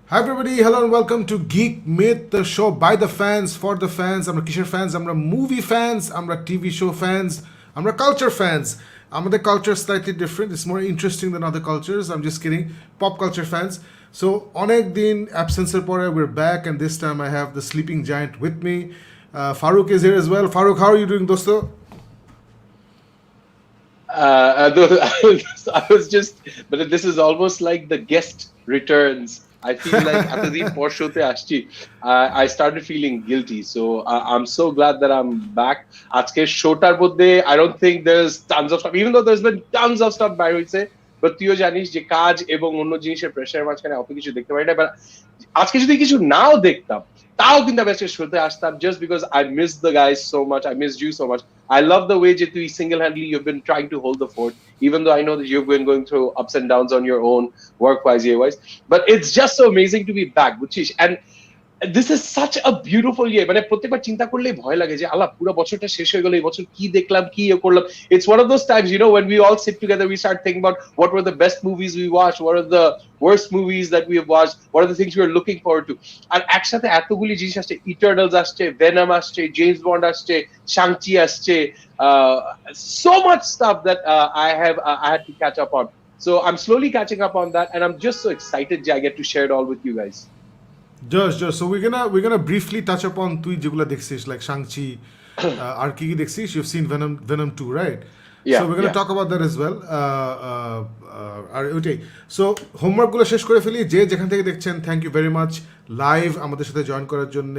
Hi everybody, hello and welcome to Geek Myth, the show by the fans, for the fans. আমরা কিসের fans? আমরা movie fans, আমরা TV show fans, আমরা culture fans. আমাদের culture is slightly different. It's more interesting than other cultures. I'm just kidding. Pop culture fans. So অনেক দিন absence এর পরে we're back, and this time I have the sleeping giant with me. Farouk is here as well. Farouk, how are you doing, dosto? I was just, but this is almost like the guest returns. I feel like after the poor show I started feeling guilty. So I'm so glad that I'm back. Aajke showtar bodde, I don't think there's tons of stuff, even though there's been tons of stuff by hoyse, but তুইও জানিস যে কাজ এবং অন্য জিনিসের প্রেসারের মাঝখানে অত কিছু দেখতে পারি না। বাট আজকে যদি কিছু নাও দেখতাম তাও কিন্তু আমি আজকে শোতে আসতাম, just because I miss the guys so much. I missed you so much. I love the way that you single-handedly you've been trying to hold the fort, even though I know that you've been going through ups and downs on your own, work-wise, year-wise. But it's just so amazing to be back, বুঝছিস? And this is such a beautiful year. মানে প্রত্যেকবার চিন্তা করলেই ভয় লাগে যে আল্লাহ পুরো বছরটা শেষ হয়ে গেল, এই বছর কি দেখলাম, কি করলাম. It's one of those times, you know, when we all sit together, we start thinking about what were the best movies we watched, what are the worst movies that we have watched, what are the things we are looking forward to. আর একসাথে এতগুলি জিনিস আসছে, ইটার্নালস আসছে, venom আসছে, James bond আসছে, শাংচি আসছে, so much stuff that I had to catch up on. So I'm slowly catching up on that, and I'm just so excited that I get to share it all with you guys. Just. So we're gonna briefly touch upon তুই যেগুলো দেখছিস, like Shang-Chi, আর কি দেখছিস? You've seen Venom 2, right? Yeah, So we're gonna talk about that as well. আর ওইটাই। So হোমওয়ার্কগুলো শেষ করে ফেলি। যে যেখান থেকে দেখছেন, thank you very much live আমাদের সাথে জয়েন করার জন্য।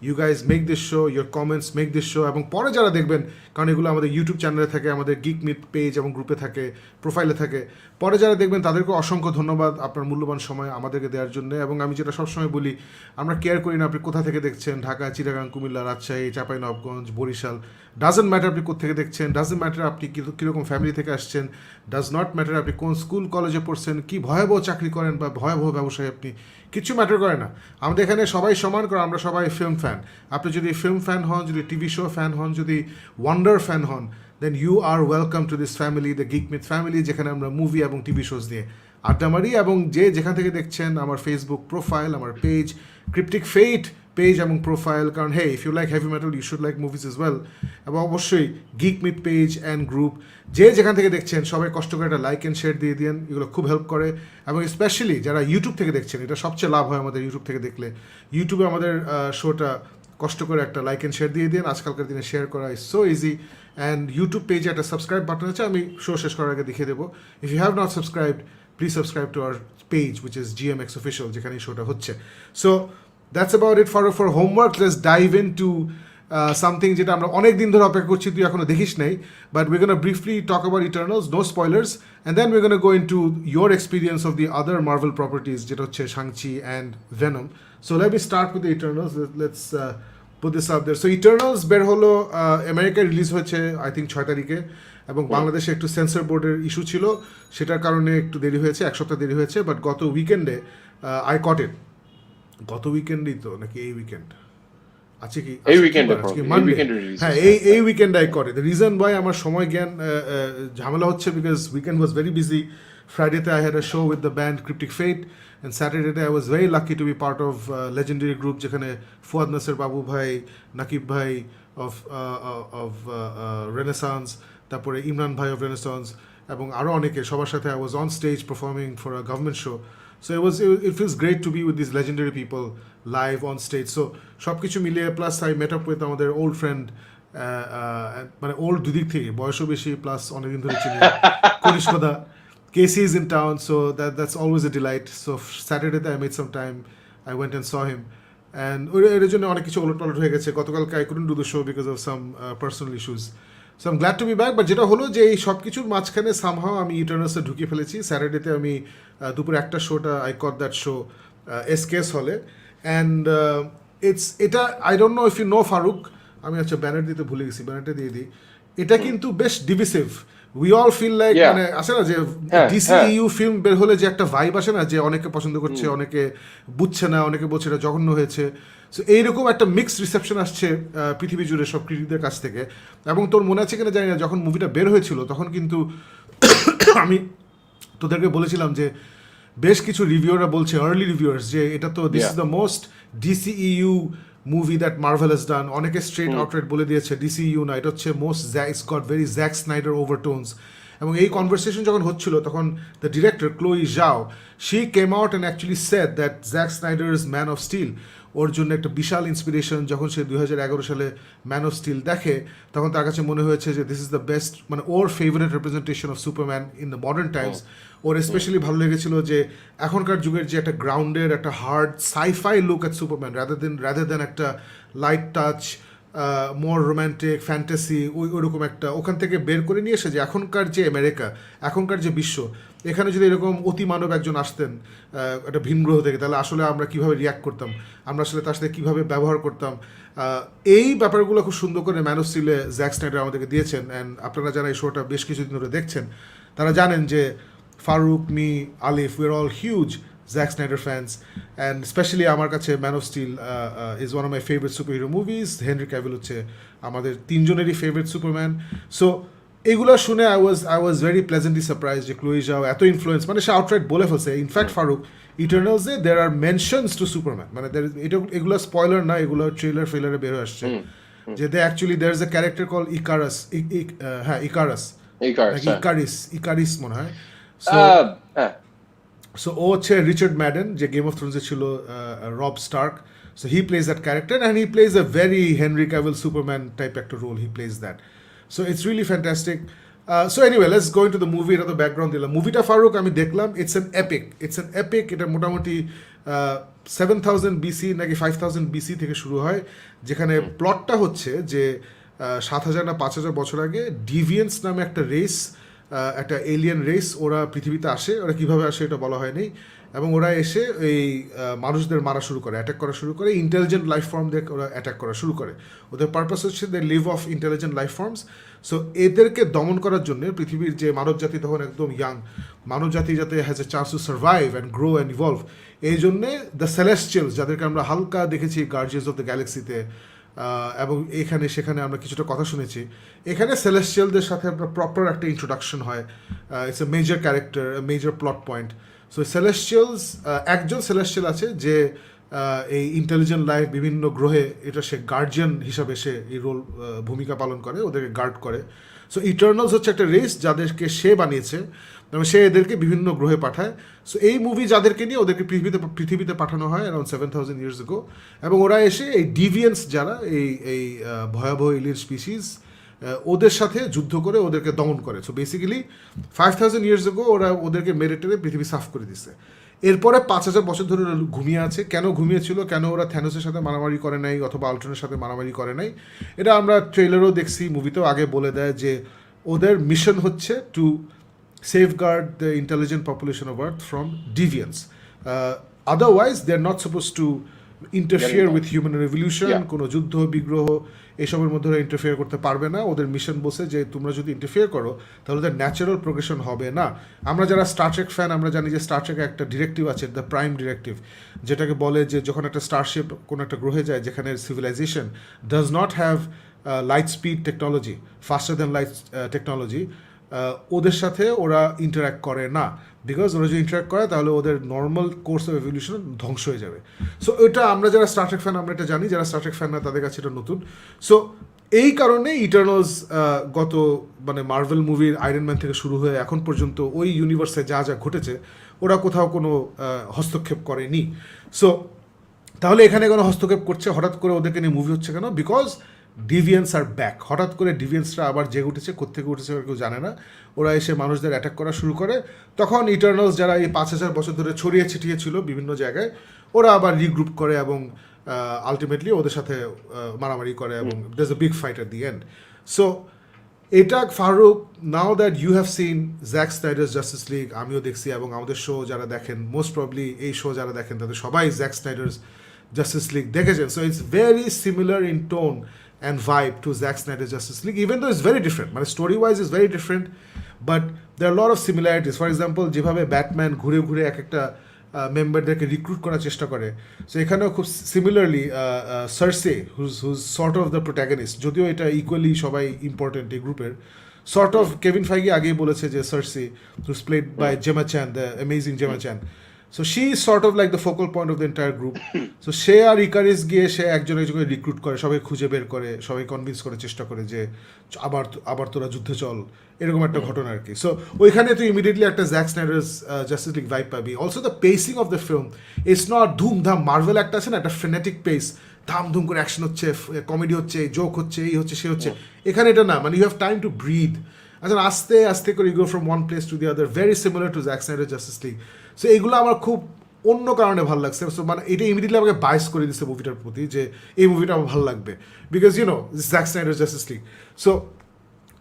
You guys make this show, your comments make this show. এবং পরে যারা দেখবেন, কারণ এগুলো আমাদের ইউটিউব চ্যানেলে থাকে, আমাদের গিক মিথ পেজ এবং গ্রুপে থাকে, প্রোফাইলে থাকে। পরে যারা দেখবেন তাদেরকে অসংখ্য ধন্যবাদ আপনার মূল্যবান সময় আমাদেরকে দেওয়ার জন্য। এবং আমি যেটা সবসময় বলি, আমরা কেয়ার করি না আপনি কোথা থেকে দেখছেন, ঢাকা, চিটাগাং, কুমিল্লা, রাজশাহী, চাঁপাইনবাবগঞ্জ, বরিশাল। ডাজন্ট ম্যাটার আপনি কোথেকে দেখছেন, ডাজন্ট ম্যাটার আপনি কীরকম ফ্যামিলি থেকে আসছেন, ডাজ নট ম্যাটার আপনি কোন স্কুল কলেজে পড়ছেন, কি ভয়াবহ চাকরি করেন বা ভয়াবহ ব্যবসায় আপনি, কিছু ম্যাটার করে না। আমাদের এখানে সবাই সমান করে, আমরা সবাই ফিল্ম ফ্যান। আপনি যদি ফিল্ম ফ্যান হন, যদি টিভি শো ফ্যান হন, যদি ওয়ান্ডার ফ্যান হন, then you are welcome to this family, the geek myth family, যেখানে আমরা মুভি এবং টিভি শোজ নিয়ে আড্ডা মারি। এবং যে যেখান থেকে দেখছেন, আমার ফেসবুক প্রোফাইল, আমার পেজ, ক্রিপ্টিক ফেট পেজ এবং প্রোফাইল, কারণ hey, if you like heavy metal you should like movies as well. এবং অবশ্যই Geek Myth page and group, যে যেখান থেকে দেখছেন সবাই কষ্ট করে একটা লাইক অ্যান্ড শেয়ার দিয়ে দিন, এগুলো খুব হেল্প করে। এবং স্পেশালি যারা ইউটিউব থেকে দেখছেন, এটা সবচেয়ে লাভ হয় আমাদের ইউটিউব থেকে দেখলে। ইউটিউবে আমাদের শোটা কষ্ট করে একটা লাইক অ্যান্ড শেয়ার দিয়ে দিন। আজকালকার দিনে শেয়ার করা is so easy. And YouTube পেজে একটা সাবস্ক্রাইব বাটন আছে, আমি শো শেষ করার আগে দেখিয়ে দেবো। If you have not subscribed, please subscribe to our page, which is GMX official, যেখানে এই শোটা হচ্ছে। So that's about it for homework. Let's dive into something যেটা আমরা অনেক দিন ধরে অপেক্ষা করছি, তুই এখনো দেখিস নাই। But we gonna briefly talk about Eternals, no spoilers, and then we gonna go into your experience of the other Marvel properties, যেটা হচ্ছে Shang Chi and Venom. So let me start with the Eternals. Let's put this up there. So Eternals বের হলো, আমেরিকায় release হয়েছে I think 6 তারিখে, এবং বাংলাদেশে একটু সেন্সর বোর্ডের ইস্যু ছিল, সেটার কারণে একটু দেরি হয়েছে, এক সপ্তাহ দেরি হয়েছে। বাট গত উইকেন্ডে আই কট ইট। গত উইকেন্ডেই তো, নাকি এই উইকেন্ড আছে কি? এই উইকেন্ডে হ্যাঁ, এই উইকেন্ড আই করে। দ্য রিজন ওয়াই আমার সময় জ্ঞান ঝামেলা হচ্ছে, because weekend was very busy. ফ্রাইডেতে I had a show with the band Cryptic Fate, and স্যাটারডেতে I was very lucky to be part of legendary group, যেখানে ফুয়াদ নাসের বাবু ভাই, নাকিব ভাই অফ রেনেসান্স, তারপরে ইমরান ভাই অফ রেনেসান্স, এবং আরও অনেকে, সবার সাথে I was on stage performing for a government show. So it feels great to be with these legendary people live on stage. So সব কিছু মিলিয়ে, plus I met up with আমাদের ওল্ড ফ্রেন্ড, মানে ওল্ড দুদিক থেকে, বয়সও বেশি, plus অনেকদিন ধরে চিনি, কনিষ্কদা KC is in town, so that's always a delight. So Saturday I made some time, I went and saw him, and এর জন্য অনেক কিছু ওলট পালট হয়ে গেছে। গতকালকে I couldn't do the show because of some personal issues. So I'm glad to be back. But যেটা হলো যে এই সব কিছুর মাঝখানে সামহাও আমি ইটার্নালসে ঢুকিয়ে ফেলেছি। স্যাটারডেতে আমি দুপুরে একটা শোটা, I caught that show SKS হলে, অ্যান্ড এটা I don't know if you know Faruk, আমি আচ্ছা ব্যানার দিতে ভুলে গেছি, ব্যানারটা দিয়ে দিই। এটা কিন্তু বেশ ডিভিসিভ। উই অল ফিল লাইক, মানে আসে না যে DCEU ফিল্ম বের হলে যে একটা ভাইব আসে না, যে অনেকে পছন্দ করছে, অনেকে বুঝছে না, অনেকে বলছে এটা জঘন্য হয়েছে। সো এইরকম একটা মিক্সড রিসেপশন আসছে পৃথিবী জুড়ে সব ক্রিটিকদের কাছ থেকে। এবং তোর মনে আছে কিনা জানি না, যখন মুভিটা বের হয়েছিল তখন কিন্তু আমি তোদেরকে বলেছিলাম যে বেশ কিছু রিভিউয়াররা বলছে, আর্লি রিভিউয়ার্স, যে এটা তো this is Yeah. The most DCU movie that Marvel has done. অনেকে স্ট্রেট আউটরাইট বলে দিয়েছে ডিসিইউ না, এটা হচ্ছে most it's got very Zack Snyder overtones. এবং এই কনভারসেশন যখন হচ্ছিল তখন the director Chloe Zhao, she came out and actually said that Zack Snyder is Man of Steel ওর জন্য একটা বিশাল ইন্সপিরেশন। যখন সে 2011 সালে ম্যান অফ স্টিল দেখে তখন তার কাছে মনে হয়েছে যে দিস ইজ দ্য বেস্ট, মানে ওর favourite representation of Superman in the modern times. ওর স্পেশালি ভালো লেগেছিল যে এখনকার যুগের যে একটা গ্রাউন্ডেড, একটা hard sci-fi look at Superman rather than একটা light touch more romantic fantasy, ওইরকম একটা ওখান থেকে বের করে নিয়ে এসে যে এখনকার যে আমেরিকা, এখনকার যে বিশ্ব, এখানে যদি এরকম অতিমানব একজন আসতেন একটা ভিন গ্রহ থেকে, তাহলে আসলে আমরা কীভাবে রিয়াক্ট করতাম, আমরা আসলে তার সাথে কীভাবে ব্যবহার করতাম, এই ব্যাপারগুলো খুব সুন্দর করে ম্যান অফ স্টিলে জ্যাক স্নাইডার আমাদেরকে দিয়েছেন। অ্যান্ড আপনারা যারা এই শোটা বেশ কিছুদিন ধরে দেখছেন তারা জানেন যে Faruk, me, Alif, we are all huge Zack Snyder fans, and especially আমার কাছে Man of Steel is one of my favorite superhero movies. Henry Cavill হচ্ছে আমাদের তিনজনেরই ফেভারিট সুপারম্যান। সো এগুলো শুনে I was very pleasantly surprise যে ক্লোই জাও এত influence, মানে সে আউটরাইট বলে ফেলছে। ইনফ্যাক্ট ফারুক, ইটার্নালসে দের আর মেনশনস টু সুপারম্যান, মানে এটা এগুলো স্পয়লার না, এগুলো ট্রেলার ফেলারে বের হয়ে আসছে যে they actually there is a character call Icarus, Ikaris মনে হয়। সো ও হচ্ছে রিচার্ড ম্যাডেন, যে গেম অফ থ্রোনসে ছিল Rob Stark. So he plays that character and he plays a very Henry Cavill Superman type একটা role, he plays that. So it's really fantastic. So anyway, let's go into the movie. এটা তো background দিলাম। মুভিটা ফারুক আমি দেখলাম, it's an epic. এটা মোটামুটি 7000 BC নাকি 5000 বিসি থেকে শুরু হয়, যেখানে প্লটটা হচ্ছে যে 7000 না 5000 বছর আগে ডিভিয়েন্স নামে একটা রেস, একটা এলিয়েন রেস, ওরা পৃথিবীতে আসে। ওরা কীভাবে আসে এটা বলা হয়নি। এবং ওরা এসে এই মানুষদের মারা শুরু করে, অ্যাটাক করা শুরু করে, ইন্টেলিজেন্ট লাইফ ফর্ম দিয়ে ওরা অ্যাটাক করা শুরু করে। ওদের পারপাস হচ্ছে they live off intelligent life forms. So এদেরকে দমন করার জন্য পৃথিবীর যে মানব জাতি তখন একদম ইয়াং, মানব জাতি যাতে has a chance to survive and grow and evolve, এই জন্যে দ্য সেলেস্টিয়ালস, যাদেরকে আমরা হালকা দেখেছি গার্জিয়ান্স অফ দ্য গ্যালাক্সিতে, এবং এখানে সেখানে আমরা কিছুটা কথা শুনেছি, এখানে সেলেস্টিয়ালদের সাথে আপনার প্রপার একটা ইন্ট্রোডাকশন হয়। It's a major character, major plot point. So Celestials, একজন সেলেস্টিয়াল আছে যে এই ইন্টেলিজেন্ট লাইফ বিভিন্ন গ্রহে, এটা সে গার্জিয়ান হিসাবে সে এই রোল ভূমিকা পালন করে, ওদেরকে গার্ড করে। সো ইটার্নালস হচ্ছে একটা রেস যাদেরকে সে বানিয়েছে এবং সে এদেরকে বিভিন্ন গ্রহে পাঠায়। সো এই মুভি যাদেরকে নিয়ে ওদেরকে পৃথিবীতে পাঠানো হয় অ্যারাউন্ড 7000 ইয়ার্স ago, এবং ওরা এসে এই ডিভিয়েন্স যারা এই ভয়াবহ এলিয়েন স্পিসিস, ওদের সাথে যুদ্ধ করে ওদেরকে দমন করে। সো বেসিক্যালি 5000 ইয়ার্স ago ওরা ওদেরকে মেরে টেরে পৃথিবী সাফ করে দিচ্ছে। এরপরে 5000 বছর ধরে ঘুমিয়ে আছে। কেন ঘুমিয়েছিল, কেন ওরা থ্যানোসের সাথে মারামারি করে নাই অথবা আল্ট্রনের সাথে মারামারি করে নাই, এটা আমরা ট্রেলারও দেখছি, মুভিতেও আগে বলে দেয় যে ওদের মিশন হচ্ছে two safeguard the intelligent population of Earth from deviance. Otherwise, they're not supposed to interfere with human revolution. কোনো যুদ্ধ বিগ্রহ এসবের মধ্যে ওরা ইন্টারফেয়ার করতে পারবে না। ওদের মিশন বসে যে তোমরা যদি ইন্টারফেয়ার করো তাহলে ওদের ন্যাচারাল প্রোগ্রেশন হবে না। আমরা যারা স্টার ট্রেক ফ্যান, আমরা জানি যে স্টার ট্রেকে একটা ডিরেক্টিভ আছে, দ্য প্রাইম ডিরেক্টিভ, যেটাকে বলে যে যখন একটা স্টারশিপ কোনো একটা গ্রহে যায় যেখানে civilisation does not have light speed technology, faster than light technology, ওদের সাথে ওরা ইন্টারাক্ট করে না। বিকজ ওরা যদি ইন্টারাক্ট করে তাহলে ওদের নর্মাল কোর্স অফ এভলিউশন ধ্বংস হয়ে যাবে। সো এটা আমরা যারা স্টার ট্রেক ফ্যান আমরা এটা জানি, যারা স্টার ট্রেক ফ্যান না তাদের কাছে এটা নতুন। সো এই কারণে ইটার্নালস গত মানে মার্ভেল মুভির আয়রন ম্যান থেকে শুরু হয়ে এখন পর্যন্ত ওই ইউনিভার্সে যা যা ঘটেছে ওরা কোথাও কোনো হস্তক্ষেপ করেনি। সো তাহলে এখানে কোনো হস্তক্ষেপ করছে, হঠাৎ করে ওদেরকে নিয়ে মুভি হচ্ছে কেন? Because deviants are back. হঠাৎ করে ডিভিয়েন্সরা আবার জেগে উঠেছে, কোত্থেকে উঠেছে কেউ জানে না। ওরা এসে মানুষদের অ্যাটাক করা শুরু করে। তখন ইটার্নালস যারা এই 5000 বছর ধরে ছড়িয়ে ছিটিয়ে ছিল বিভিন্ন জায়গায়, ওরা আবার রিগ্রুপ করে এবং আলটিমেটলি ওদের সাথে মারামারি করে এবং there is a big fight at the end. So এটা Faruk, now that you have seen Zack Snyder's Justice League, আমিও দেখছি, এবং আমাদের শো যারা দেখেন, মোস্ট প্রবলি এই শো যারা দেখেন তাদের সবাই জ্যাক স্নাইডারস জাস্টিস লিগ দেখেছেন। So it's very similar in tone and vibe to Zack Snyder's Justice League, even though it's very different. মানে story-wise is very different, but there are a lot of similarities. For example, যেভাবে Batman ঘুরে ঘুরে এক একটা মেম্বারদেরকে recruit করার চেষ্টা করে, so এখানেও খুব similarly Sersi who's sort of the protagonist, যদিও এটা ইকুয়ালি সবাই ইম্পর্টেন্ট এই গ্রুপের, সর্ট অফ কেভিন ফাইগি আগেই বলেছে যে Sersi who's played by Gemma Chan, the amazing Gemma Chan, so she is sort of like the focal point of the entire group. So সে আর ইকারিস গিয়ে সে একজন একজনকে রিক্রুট করে, সবাই খুঁজে বের করে, সবাই কনভিন্স করার চেষ্টা করে যে আবার তোরা যুদ্ধে চল, এরকম একটা ঘটনা আর কি। সো ওইখানে তুই ইমিডিয়েটলি একটা জ্যাক স্নাইডার্স জাস্টিস লিগ ভাইব পাবি। Also the পেসিং of the film it's not ধুমধাম মার্ভেল একটা আছে না, একটা ফ্রেনেটিক পেস, ধাম ধুম করে অ্যাকশন হচ্ছে, কমেডি হচ্ছে, জোক হচ্ছে, এই হচ্ছে সে হচ্ছে। এখানে এটা না, মানে you have time to breathe. আচ্ছা আস্তে আস্তে করে you go from one place to the other, very similar to Zack Snyder Justice League. So এইগুলো আমার খুব অন্য কারণে ভালো লাগছে। সো মানে এটা ইমিডিয়েটলি আমাকে বাইস করে দিচ্ছে মুভিটার প্রতি যে এই মুভিটা আমার ভালো লাগবে, because you know Jack Snyder Justice League. So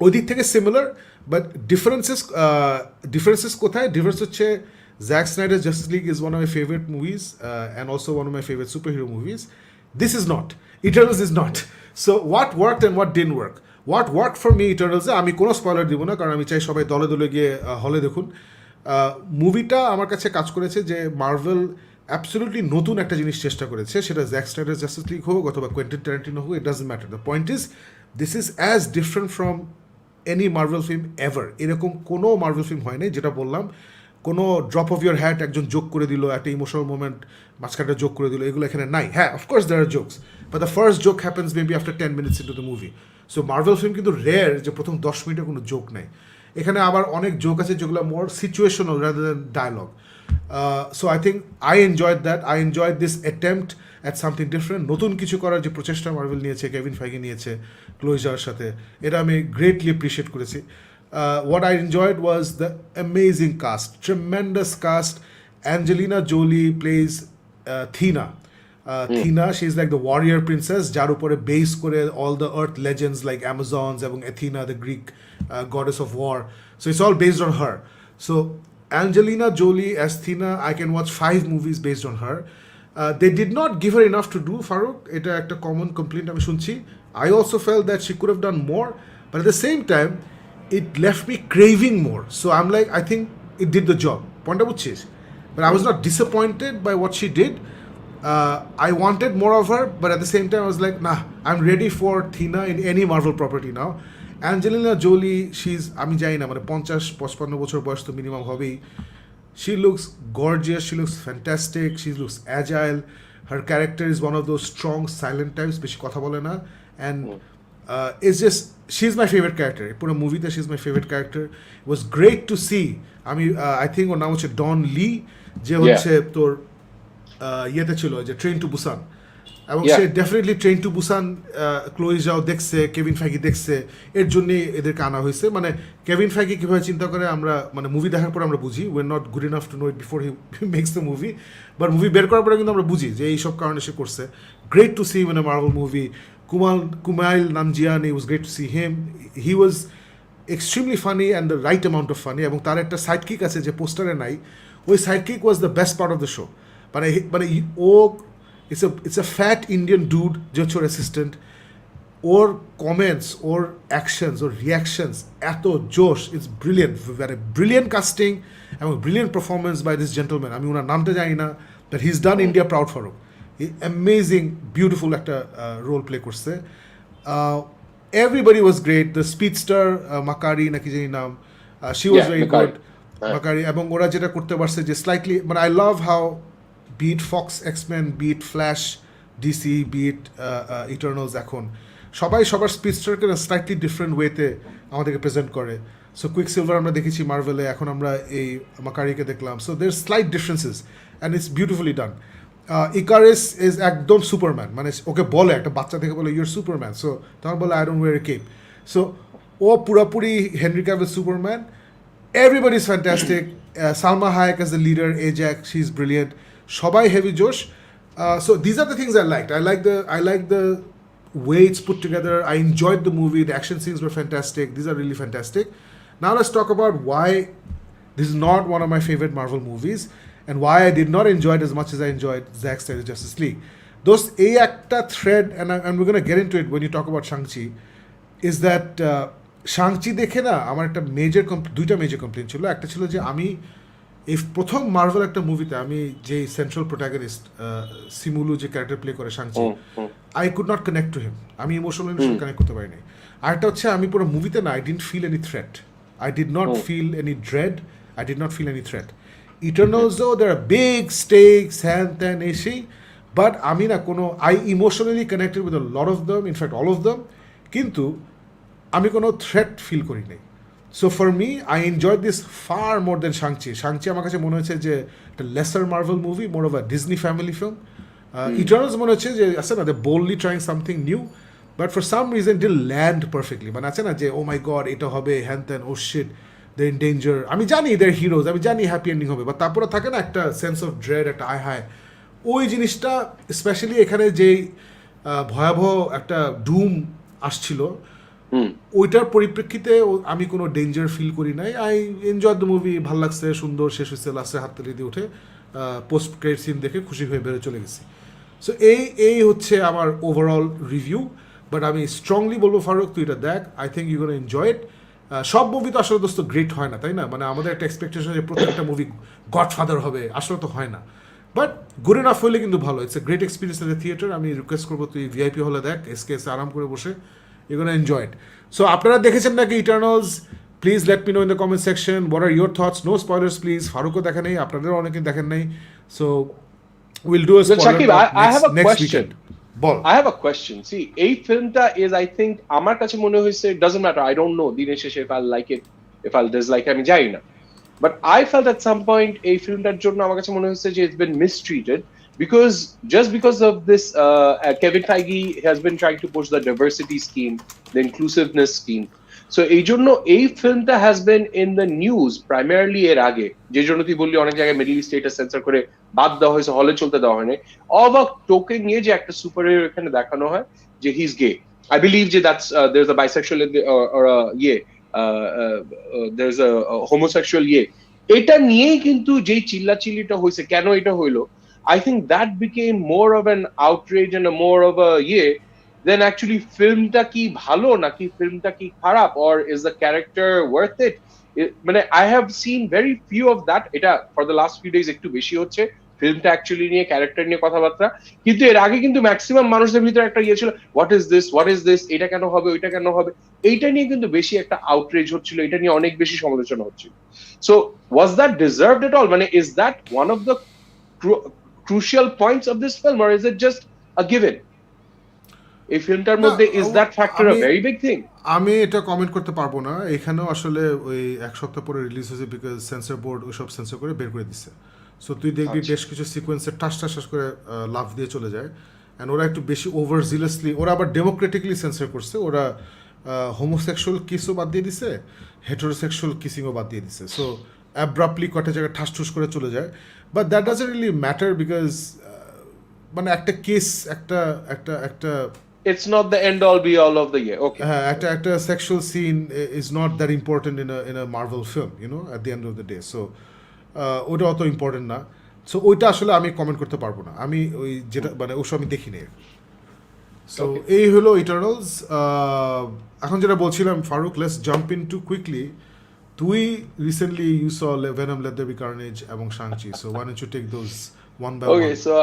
ওই দিক থেকে সিমিলার, বাট ডিফারেন্সেস কোথায়? ডিফারেন্স হচ্ছে Jack Snyder Justice League is one of my favourite movies and also one of my favourite super hero movies. This is not, Eternals is not. So what worked and what didn't work? What work for me ইটার্নালসে, আমি কোনো spoiler দিব না কারণ আমি চাই সবাই দলে দলে গিয়ে হলে দেখুন। মুভিটা আমার কাছে কাজ করেছে যে মার্ভেল অ্যাবসলিউটলি নতুন একটা জিনিস চেষ্টা করেছে, সেটা জ্যাক স্নাইডার জাস্টিস লিগ হোক অথবা কোয়েন্টিন ট্যারান্টিনো হোক, it doesn't matter. The point is this is as different from any Marvel film ever. এরকম কোনো মার্ভেল ফিল্ম হয় নাই, যেটা বললাম কোনো ড্রপ অফ ইয়োর হ্যাট একজন যোগ করে দিল, একটা ইমোশনাল মোমেন্ট মাঝখানটা যোগ করে দিল, এগুলো এখানে নাই। হ্যাঁ, of course there are jokes, but the first joke happens maybe after 10 minutes into the movie. So Marvel film কিন্তু রেয়ার যে প্রথম 10 মিনিটে কোনো জোক নেই। এখানে আবার অনেক জোক আছে যেগুলো more situational rather than dialogue. So I think I enjoyed that, I enjoyed this attempt at something different. নতুন কিছু করার যে প্রচেষ্টা মার্ভেল নিয়েছে, কেভিন ফাইগি নিয়েছে ক্লোই জাওয়ার সাথে, এটা আমি গ্রেটলি অ্যাপ্রিসিয়েট করেছি। What I enjoyed was the amazing cast, tremendous cast. Angelina Jolie plays Thena. Thena, she's like the warrior princess, যার উপরে base করে all the earth legends like Amazons এবং Athena, the Greek goddess of war. So it's all based on her. So Angelina Jolie as Thena, I can watch 5 movies based on her. They did not give her enough to do, Farooq. এটা একটা common complaint আমি শুনছি. I also felt that she could have done more, but at the same time it left me craving more. So I'm like, I think it did the job. Point out বুঝছিস? But I was not disappointed by what she did. I wanted more of her, but at the same time I was like, nah, I'm ready for Thena in any Marvel property now. Angelina Jolie, she's, আমি জানি না, মানে 50-55 বছর বয়স তো minimum হবেই। She looks gorgeous, she looks fantastic, she looks agile. Her character is one of those strong silent types, বেশি কথা বলে না, and it's just, she's my favorite character. পুরো মুভিতে she's my favorite character. It was great to see. আমি I think ওর নাম হচ্ছে ডন লি, যে হচ্ছে তোর ইয়েতে ছিল যে ট্রেন টু বুসান, এবং সে definitely train to Busan Chloe Zhao দেখছে, কেভিন ফাইগি দেখছে, এর জন্যই এদেরকে আনা হয়েছে। মানে কেভিন ফাইগি কীভাবে চিন্তা করে আমরা, মানে মুভি দেখার পর আমরা বুঝি, we are not good enough to know it before he makes the movie, but movie বের করার পরে কিন্তু আমরা বুঝি যে এইসব কারণে সে করছে। Great to see in a Marvel movie. Kumail Nanjiani, it was great to see him. He was extremely funny and the right amount of funny. এবং তার একটা সাইডকিক আছে যে পোস্টারে নাই, ওই sidekick was the best part of the show. মানে ও it's a fat Indian dude যে হচ্ছে ওর অ্যাসিস্ট্যান্ট। ওর কমেন্টস, ওর অ্যাকশনস, ওর রিয়াকশনস এত জোশ, ইটস ব্রিলিয়েন্ট, মানে ব্রিলিয়েন্ট কাস্টিং এবং brilliant performance by this gentleman. আমি ওনার নামটা জানি না, but he is done India proud for. Amazing beautiful একটা রোল প্লে করছে। Everybody was great. The speedster Makkari নাকি জানি নাম, she was very good, Makkari. এবং ওরা যেটা করতে পারছে যে স্লাইটলি, মানে I love how beat Fox X Men, beat Flash DC, beat Eternals, এখন সবাই সবার স্পিডস্টারকে স্লাইটলি ডিফারেন্ট ওয়েতে আমাদেরকে প্রেজেন্ট করে। সো কুইক সিলভার আমরা দেখেছি মার্ভেলে, এখন আমরা এই মাকারিকে দেখলাম। So there slight differences and it's beautifully done. Ikaris is একদম সুপারম্যান, মানে ওকে বলে একটা বাচ্চা থেকে বলে ইউর সুপারম্যান, সো তখন বলে I don't wear a cape. So ও পুরাপুরি Henry Cavill Superman. Everybody is fantastic. Salma Hayek as the leader, Ajak, she is brilliant. সবাই হেভি জোশ। So these are the things I like. I like the way it's put together. I enjoyed the movie. The action scenes were fantastic. These are really fantastic. Now let's talk about why this is not one of my favorite Marvel movies, and why I did not enjoy it as much as I enjoyed Zack Snyder's Justice League. Those এই একটা thread, and we're going to get into it when you talk about Shang-Chi, is that Shang-Chi দেখে না আমার একটা দুইটা major complain ছিল। একটা ছিল যে আমি এই প্রথম মার্ভেল একটা মুভিতে আমি যে সেন্ট্রাল প্রোটাগনিস্ট সিমুলু যে ক্যারেক্টার প্লে করে Shang-Chi, I could not connect to him. আমি ইমোশনালি কানেক্ট করতে পারিনি। আরেকটা হচ্ছে আমি পুরো মুভিতে না, I didn't feel any threat. I did not feel any dread. I did not feel any threat. ইটারনালসও there are big stakes হ্যান ত্যান এসেই, বাট আমি না কোনো I emotionally connected with a lot of them, in fact all of them, কিন্তু আমি কোনো threat feel করি নাই। So for me I enjoy this far more than Shang Chi. Shang Chi আমার কাছে মনে হয়েছে যে একটা lesser Marvel movie, more of a Disney family film. Eternals মনে হচ্ছে যে আছে না, they boldly trying something new, but for some reason deal land perfectly. মানে আছে না যে ও মাই গড এটা হবে হ্যান ত্যান, ও শিট দে ইন ডেঞ্জার। আমি জানি দের হিরোজ, আমি জানি হ্যাপি এন্ডিং হবে, বাট তারপরে থাকে না একটা সেন্স অফ ড্রেড, একটা আয় হায়। ওই জিনিসটা স্পেশালি এখানে যেই ভয়াবহ একটা ডুম আসছিল, ওইটার পরিপ্রেক্ষিতে আমি কোনো ডেঞ্জার ফিল করি নাই। আই এনজয় দ্য মুভি, ভাল লাগছে, সুন্দর শেষ হয়েছে, লাস্টে হাততালি দিয়ে উঠে পোস্ট ক্রেডিট সিন দেখে খুশি হয়ে বেরো চলে গেছি। সো এই হচ্ছে আমার ওভারঅল রিভিউ। বাট আমি স্ট্রংলি বলবো ফারুক, তুই এটা দেখ, I think you gonna enjoy it. সব মুভি তো আসলে দোস্ত গ্রেট হয় না, তাই না? মানে আমাদের একটা এক্সপেকটেশন যে প্রত্যেকটা মুভি গডফাদার হবে, আসলে তো হয় না। বাট গুড এনাফ হইলে কিন্তু ভালো, it's a great experience at the theatre. আমি রিকোয়েস্ট করবো তুই ভিআইপি হলে দেখ, এসকে আরাম করে বসে, you gonna enjoy it. So আপনারা দেখেছেন নাকি Eternals? Please let me know in the comment section, what are your thoughts. No spoilers please, ফারুকও দেখে নেই, আপনাদেরও অনেকে দেখেন নাই। So will do a Well, spoiler Shakib, I have a next question. Weekend. বল। I have a question. See, এই ফিল্মটা is, I think, আমার কাছে মনে হয়েছে, doesn't matter, I don't know, দিনের শেষে if I'll like it, if I'll dislike, আমি জানি না। But I felt at some point এই ফিল্মটার জন্য আমার কাছে মনে হয়েছে যে it's been mistreated, because just because of this, Kevin Feige has been trying to push the diversity scheme, the inclusiveness scheme. So এই জন্য এই ফিল্মটা has been in the news primarily এর আগে, যে জন্য তুই বললি অনেক জায়গায় মিডল ইস্ট এটা সেন্সর করে বাদ দেওয়া হয়েছে, হলে চলতে দেওয়া হয়নি, অব আ টোকেন নিয়ে যে একটা সুপার হিরো এখানে দেখানো হয় যে he is gay. I believe যে that's there's a bisexual or a there's a homosexual এটা নিয়েই কিন্তু যেই চিল্লাচিল্লিটা হয়েছে, কেন এটা হইলো, I think that became more of an outrage and a more of a then actually ফিল্মটা কি ভালো নাকি ফিল্মটা কি খারাপ, or is the character worth it? মানে I have seen very few of that. এটা for the last few days একটু বেশি হচ্ছে ফিল্মটা অ্যাকচুয়ালি নিয়ে, ক্যারেক্টার নিয়ে কথাবার্তা। কিন্তু এর আগে কিন্তু ম্যাক্সিমাম মানুষদের ভিতরে একটা ছিল, হোয়াট ইজ দিস, এটা কেন হবে, ওইটা কেন হবে, এইটা নিয়ে কিন্তু বেশি একটা আউটরেজ হচ্ছিল, এটা নিয়ে অনেক বেশি সমালোচনা হচ্ছিল। So was that deserved at all? মানে is that one of the crucial points of this film, or is it just a given? এই ফিল্মটার মধ্যে is that factor a very big thing? আমি এটা কমেন্ট করতে পারবো না। এখানেও আসলে ওই এক সপ্তাহ পরে রিলিজ হয়েছে, বিকজ সেন্সর বোর্ড ওইসব সেন্সর করে বের করে দিচ্ছে। সো তুই দেখবি বেশ কিছু সিকোয়েন্সে ঠাস ঠাস করে লাফ দিয়ে চলে যায়। অ্যান্ড ওরা একটু বেশি ওভার জিলাসলি, ওরা আবার ডেমোক্রেটিকলি সেন্সর করছে। ওরা হোমোসেক্সুয়াল কিসও বাদ দিয়ে দিছে, হেটারোসেক্সুয়াল কিসিংও বাদ দিয়ে দিছে। সো অ্যাব্রাপ্টলি কটা জায়গায় ঠাস ঠুস করে চলে যায়। But that doesn't really matter, because মানে একটা কেস, একটা একটা একটা It's not the end all be all of the okay. হ্যাঁ, একটা sexual scene is not that important in a Marvel film, you know, at the end of the day. So ওটা অত important না। So ওইটা আসলে আমি comment করতে পারবো না। আমি ওই যেটা মানে ওসব আমি দেখি নাই। সো এই হলো ইটারনালস। এখন যেটা বলছিলাম Faruk, let's jump into quickly. তুই recently you saw Venom let there be Carnage এবং Shang Chi. So why don't you take those one by Okay, one? so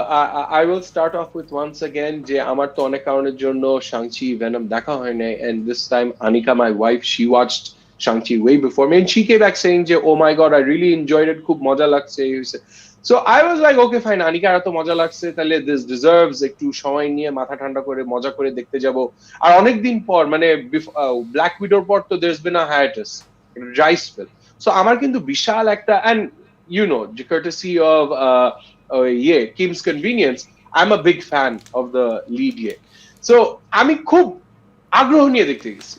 I will start off with once again যে আমার তো অনেক কারণের জন্য শাংচি venom দেখা হয় নাই, and this time Anika, my wife, she watched Shang-Chi way before me, and she came back saying যে oh my god, I really enjoyed it, খুব মজা লাগছে। So I was like okay fine, Anika এত মজা লাগছে, তাহলে this deserves একটু সময় নিয়ে মাথা ঠান্ডা করে মজা করে দেখতে যাব। আর অনেক দিন পর, মানে ব্ল্যাক উইডোর পর তো there's been a hiatus, dry spell. So আমার কিন্তু বিশাল একটা, and you know, courtesy of Kim's Convenience, I'm a big fan of the lead so আমি খুব আগ্রহ নিয়ে দেখতে গেছি,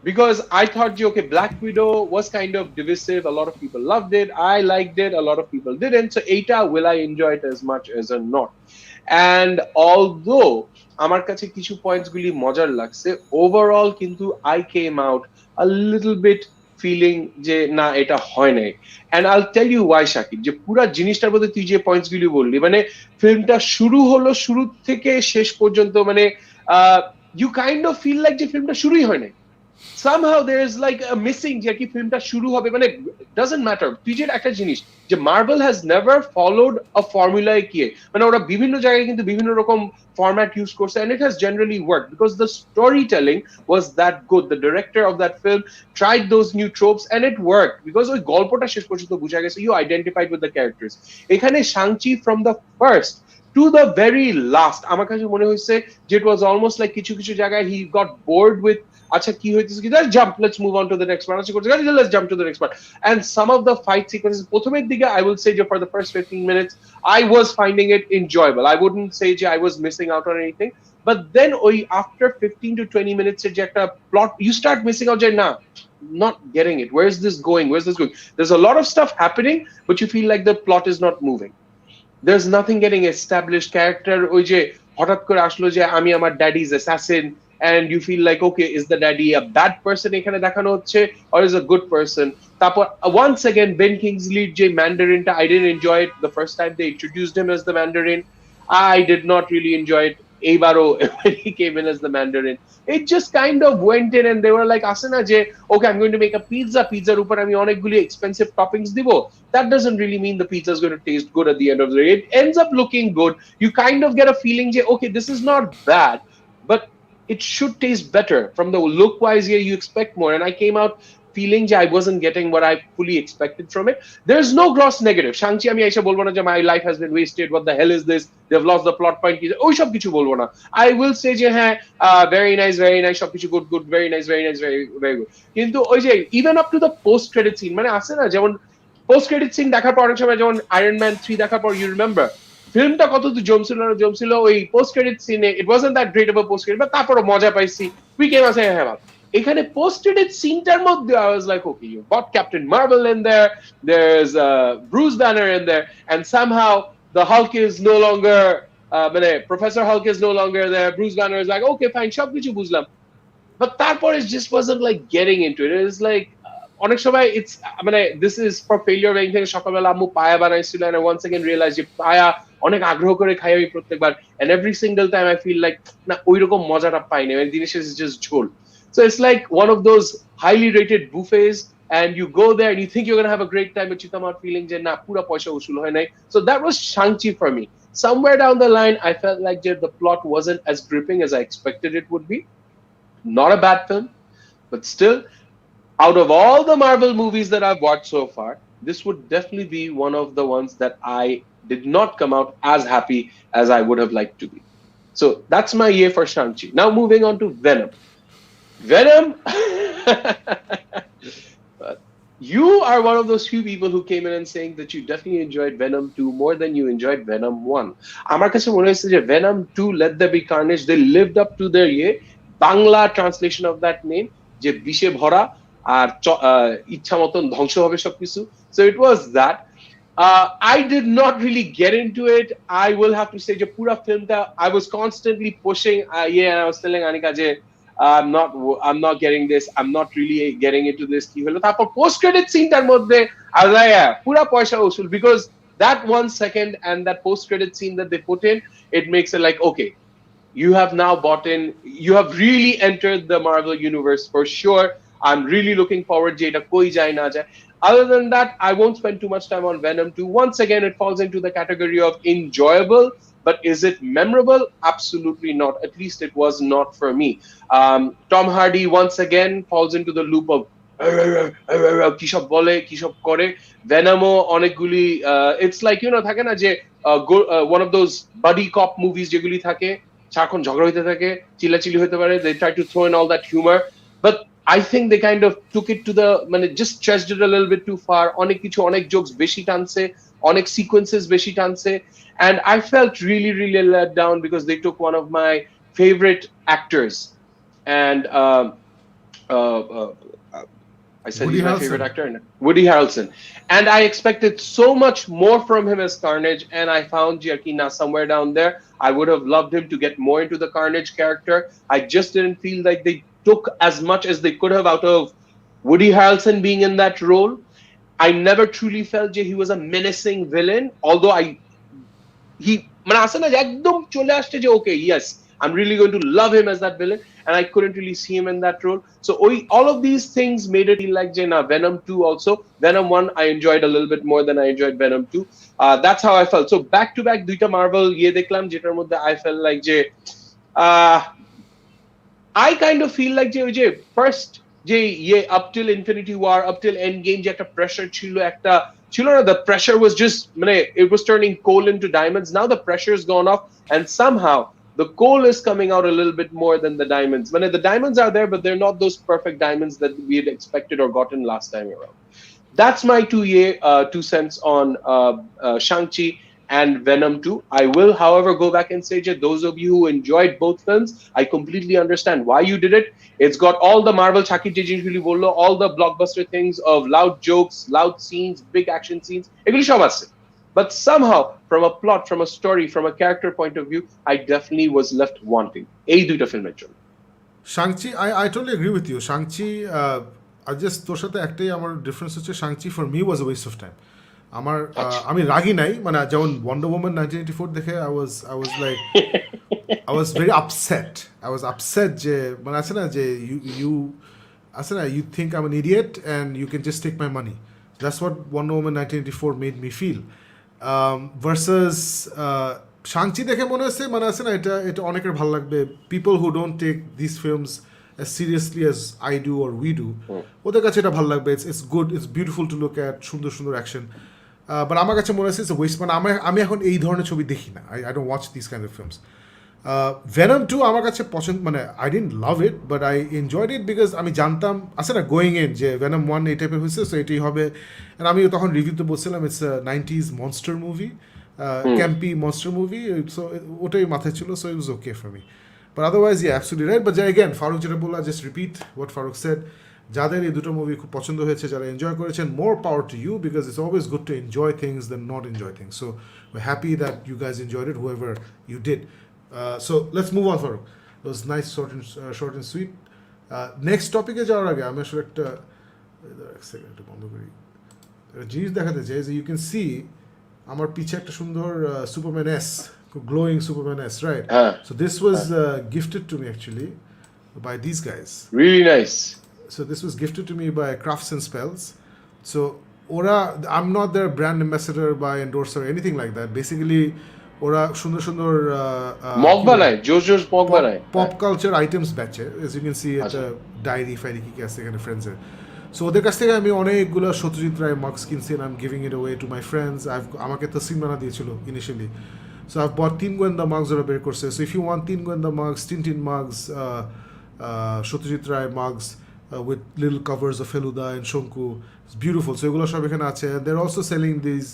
because I thought okay, Black Widow was kind of divisive, a lot of people loved it, I liked it, a lot of people didn't, so eta will I enjoy it as much as or not? And although আমার কাছে কিছু points গুলি মজার লাগছে, overall কিন্তু I came out a little bit feeling যে না এটা হয় নাই। এন্ড আইল টেল ইউ ওয়াই শাকিব, যে পুরো জিনিসটার মধ্যে তুই যে পয়েন্টস গুলি বললি, মানে ফিল্মটা শুরু হলো, শুরু থেকে শেষ পর্যন্ত মানে you kind of feel like যে ফিল্মটা শুরুই হয় নাই। somehow there's like a missing যে কি ফিল্মটা শুরু হবে মানে doesn't matter তুই যে একটা জিনিস যে marble has never followed a formula কি মানে ওরা বিভিন্ন জায়গায় কিন্তু বিভিন্ন রকম format use করছে and it has generally worked because the storytelling was that good. The director of that film tried those new tropes and it worked because ওই গল্পটা শেষ পর্যন্ত বুঝা গেছে, you identified with the characters. এখানে শাংচি from the first to the very last আমার কাছে মনে হয়েছে যে it was almost like কিছু কিছু জায়গায় he got bored with acha ki hoyteche ki let's jump, let's move on to the next one, acha let's jump to the next one. And some of the fight sequences prothomer dige I will say for the first 15 minutes I was finding it enjoyable. I wouldn't say I was missing out on anything, but then after 15 to 20 minutes je ekta plot you start missing out je na not getting it, where's this going, where's this going, there's a lot of stuff happening but you feel like the plot is not moving, there's nothing getting established. Character ওই যে হঠাৎ করে আসলো যে আমি আমার ড্যাডিজ assassin and you feel like okay is the daddy a bad person এখানে দেখানো হচ্ছে or is a good person. তারপর once again Ben Kingsley যে Mandarin টা I didn't enjoy it the first time they introduced him as the Mandarin. I did not really enjoy it এইবারও when he came in as the Mandarin. It just kind of went in and they were like আসে না যে okay I'm going to make a pizza, পিৎজার উপর আমি অনেকগুলি expensive toppings দিব, that doesn't really mean the pizza is going to taste good at the end of the day. It ends up looking good, you kind of get a feeling যে okay this is not bad but it should taste better from the look wise here, you expect more and I came out feeling I wasn't getting what I fully expected from it. There's no gross negative. Shang-Chi আমি এসে বলবো না যে my life has been wasted, what the hell is this, they've lost the plot point, ওই সব কিছু বলবো না. I will say যে হ্যাঁ very nice সব কিছু good very nice very good. কিন্তু ওই যে even up to the post credit scene মানে আছে না যেমন post credit scene দেখার পর অনেক সময় যেমন Iron Man 3 দেখার পর you remember ফিল্মটা কত জমছিল ওই পোস্ট ক্রেডিট সিনে ইট wasn't that great of a post credit but তারপরও মজা পাইছি উই কেম আসে হ্যাঁ এখানে পোস্ট ক্রেডিট সিনটার মধ্যে I was like okay you got Captain Marvel in there, there's Bruce Banner in there and somehow the Hulk is no longer মানে Professor Hulk is no longer there, Bruce Banner is like okay fine সব কিছু বুঝলাম but তারপর it just wasn't like getting into it. It is like অনেক সময় it's মানে this is for failure of anything. সকালবেলা আম্মু পায়া বানাইছিল and I once again realized যে পায়া অনেক আগ্রহ করে খাই আমি প্রত্যেকবার and every single time I feel like না ওইরকম মজাটা পাই না, মানে জিনিস is just ঝোল. So it's like one of those highly rated buffets and you go there and you think you're going to have a great time but you come out feeling যে না পুরো পয়সা উসুল হয় নাই. So that was Shang-Chi for me. Somewhere down the line I felt like the plot wasn't as gripping as I expected it would be. Not a bad film but still out of all the Marvel movies that I've watched so far, this would definitely be one of the ones that I did not come out as happy as I would have liked to be. So that's my year for Shang-Chi. Now moving on to Venom. Venom, you are one of those few people who came in and saying that you definitely enjoyed Venom 2 more than you enjoyed Venom 1. আমার কাছে মনে হয়েছে যে Venom 2 Let There Be Carnage, they lived up to their Bangla translation of that name যে বিষে ভরা আর ইচ্ছা মতন ধ্বংস হবে সবকিছু. So it was that. I did not really get into it. I will have to say যে পুরা ফিল্মটা I was constantly pushing and I was telling Anika যে I'm not getting this, I'm not really getting into this. কি হলো তারপর post credit scene টার মধ্যে I was like yeah পুরা পয়সা উসুল because that 1 second and that post credit scene that they put in, it makes it like okay you have now bought in, you have really entered the Marvel universe for sure. I'm really looking forward to it. Koi jai na jai. Other than that, I won't spend too much time on Venom 2. Once again, it falls into the category of enjoyable, but is it memorable? Absolutely not. At least it was not for me. Tom Hardy once again falls into the loop of কিসব বলে কিসব করে. Venom অনেকগুলি it's like থাকে না যে one of those buddy cop movies যেগুলি থাকে সারাক্ষণ ঝগড়া হইতে থাকে চিল্লাচিল্লি হইতে পারে, they try to throw in all that humor but I think they kind of took it to the মানে just stretched it a little bit too far. অনেক কিছু অনেক jokes বেশি টানছে, অনেক sequences বেশি টানছে and I felt really let down because they took one of my favorite actors and I said he's my favorite actor, Woody Harrelson, and I expected so much more from him as Carnage and I found Giacchina somewhere down there. I would have loved him to get more into the Carnage character. I just didn't feel like they took as much as they could have out of Woody Harrelson being in that role. I never truly felt he was a menacing villain, although he মানে আসে না যে একদম চলে আসছে যে okay yes I'm really going to love him as that villain and I couldn't really see him in that role. So all of these things made it feel like Venom 2 also. Venom 1 I enjoyed a little bit more than I enjoyed Venom 2. That's how I felt. So back to back দুইটা Marvel দেখলাম যেটার মধ্যে I felt like uh, I kind of feel like first up till Infinity War, up till Endgame যে একটা pressure ছিল না, the pressure was just it was turning coal into diamonds. Now the pressure's gone off, and somehow the coal is coming out a little bit more than the diamonds. The diamonds are there, but they're not those perfect diamonds that we had expected or gotten last time around. That's my 2 cents on Shang-Chi and Venom 2. I will, however, go back and say, those of you who enjoyed both films, I completely understand why you did it. It's got all the Marvel Chaki Jijinjuli Bollo, all the blockbuster things of loud jokes, loud scenes, big action scenes. But somehow, from a plot, from a story, from a character point of view, I definitely was left wanting. এই দুইটা ফিল্মের জন্য Shang-Chi, I totally agree with you. Shang-Chi, I just তোর সাথে একটাই আমার difference হচ্ছে, Shang-Chi for me was a waste of time. আমি রাগি নাই, যেমন Wonder Woman 1984 দেখে I was very upset. I was upset যে আছে না যে you think I'm an idiot and you can just take my money. That's what Wonder Woman 1984 made me feel. Versus Shang-Chi দেখে মনে হচ্ছে আছে না এটা অনেকের ভালো লাগবে. People who don't take these films as seriously as I do or we do, ওদের কাছে এটা ভালো লাগবে. It's good, it's beautiful to look at, সুন্দর অ্যাকশন. বাট আমার কাছে মনে হচ্ছে ওয়েস্ট, আমি এখন এই ধরনের ছবি দেখি না. I don't watch these kind of films. Venom 2 আমার কাছে পছন্দ, I didn't love it, but I enjoyed it because আমি জানতাম আছে না গোয়িং ইন যে Venom 1 এই টাইপের হয়েছে, সো এটাই হবে. And আমি তখন রিভিউতে বলছিলাম it's a 90s monster movie, campy monster movie, so ওটাই মাথায় ছিল, so it was okay for me. But otherwise, yeah, absolutely right. But again, Farooq যেটা বললা, just repeat what Farooq said. যাদের এই দুটো মুভি খুব পছন্দ হয়েছে, যারা এনজয় করেছেন, more power to you, because it's always good to enjoy things than not enjoy things. So we're happy that you guys enjoyed it, whoever you did. So let's move on, Farooq. It was nice, short and sweet. Next topic এ যাওয়ার আগে আমি আসলে একটা second বন্ধ করি, জিনিস দেখাতে চাই যে you can see আমার পিছে একটা সুন্দর Superman S, glowing Superman S, right? So this was gifted to me actually by these guys. Really nice. So this was gifted to me by Crafts and Spells. So I'm not their brand ambassador by endorser or anything like that. Basically, ওরা সুন্দর mug বানায়, জোস mug বানায়, pop culture items ব্যাচে, as you can see একটা diary ফাইরি কি আছে এখানে ফ্রেন্ডসের. সো ওদের কাছ থেকে আমি অনেকগুলো সত্যজিৎ রায় মার্কস কিনছি, and I'm giving it away to my friends. আমাকে তসলিম মানা দিয়েছিল initially. So I've bought 3 গোয়েন্দা mugs ওরা বের করছে. So if you want 3 গোয়েন্দা mugs, Tintin mugs, Satyajit Ray mugs, with little covers of Feluda and Shonku, it's beautiful. So এগুলো সব এখানে আছে. And they're also selling these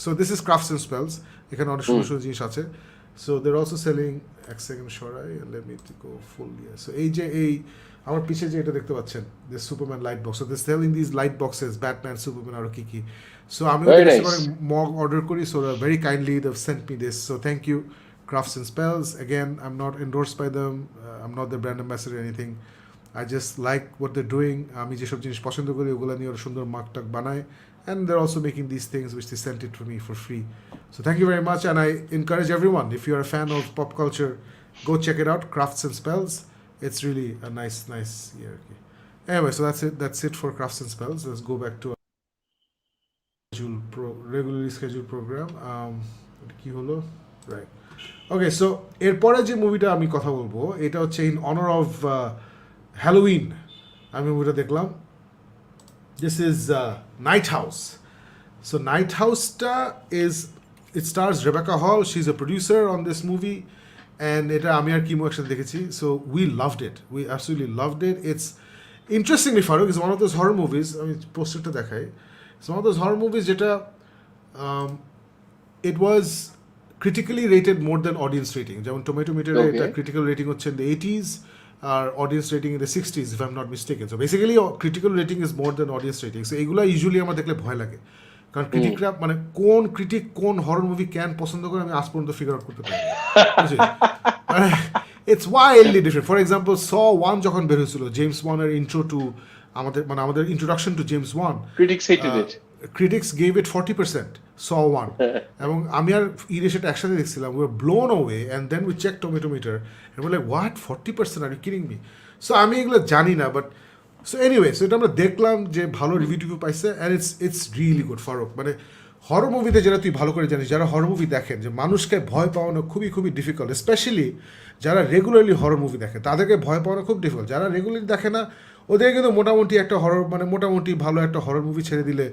so this is Crafts and Spells. এখানে অনেক সুন্দর জিনিস আছে. So they're also selling let me go full. So এই আমার পিছে যে এটা দেখতে পাচ্ছেন, this Superman light box. So they're selling these light boxes, Batman, Superman আর কি. So আমি mug order করি, so very kindly they've sent me this. So thank you, Crafts and Spells. Again, I'm not endorsed by them. I'm not their brand ambassador or anything. I just like what they're doing. আমি যেসব জিনিস পছন্দ করি ওগুলো নিয়ে ওরা সুন্দর মাগ টাক বানায়, and they're also making these things which they sent it for me for free. So thank you very much, and I encourage everyone, if you're a fan of pop culture, go check it out, Crafts and Spells. It's really a nice year. Anyway, so that's it for Crafts and Spells. Let's go back to our regularly scheduled program. কি হলো, right? Okay, so এরপরে যে মুভিটা আমি কথা বলবো এটা হচ্ছে in honor of Halloween. আমি মুভিটা দেখলাম. This is Night House. So Night House-টা it stars Rebecca Hall. She's a producer on this movie, and এটা আমি আর কিমো একসাথে দেখেছি. So we loved it. We absolutely loved it. It's interestingly, Farooq, it's one of those horror movies. আমি পোস্টারটা দেখাই. It's one of those horror movies যেটা it was critically rated more than audience rating. যেমন Tomato Meter এটা critical rating হচ্ছে in the 80s, R audience rating in the 60s if I'm not mistaken. So basically critical rating is more than audience rating. So এগুলা usually আমার দেখলে ভয় লাগে, কারণ ক্রিটিকরা কোন ক্রিটিক কোন হরর মুভি ক্যান পছন্দ করে আমি আজ পর্যন্ত ফিগার আউট করতে পারি। It's wildly different. For example, Saw 1 যখন বের হয়েছিল, জেমস ওয়ানের ইন্ট্রো টু আমাদের introduction to James Wan, critics hated it. Critics gave it 40%, স ওয়ান, এবং আমি আর ইরে সেটা একসাথে দেখছিলাম, we are blown away, and then we check tomato meter, and like what 40%, are you kidding me? So আমি এগুলো জানি না, বাট সো এনিওয়ে, সো এটা আমরা দেখলাম যে ভালো রিভিউ টিভিউ পাইছে, and it's really good. Faruk, মানে হরর মুভিতে যেটা তুই ভালো করে জানিস, যারা হরর মুভি দেখেন, যে মানুষকে ভয় পাওয়ানো খুবই খুবই ডিফিকাল্ট, স্পেশালি যারা রেগুলারলি হরর মুভি দেখে তাদেরকে ভয় পাওয়ানো খুব ডিফিকাল্ট। যারা রেগুলারলি দেখে না, ওদের কিন্তু মোটামুটি একটা হরর, মানে মোটামুটি ভালো একটা হরর মুভি ছেড়ে দিলে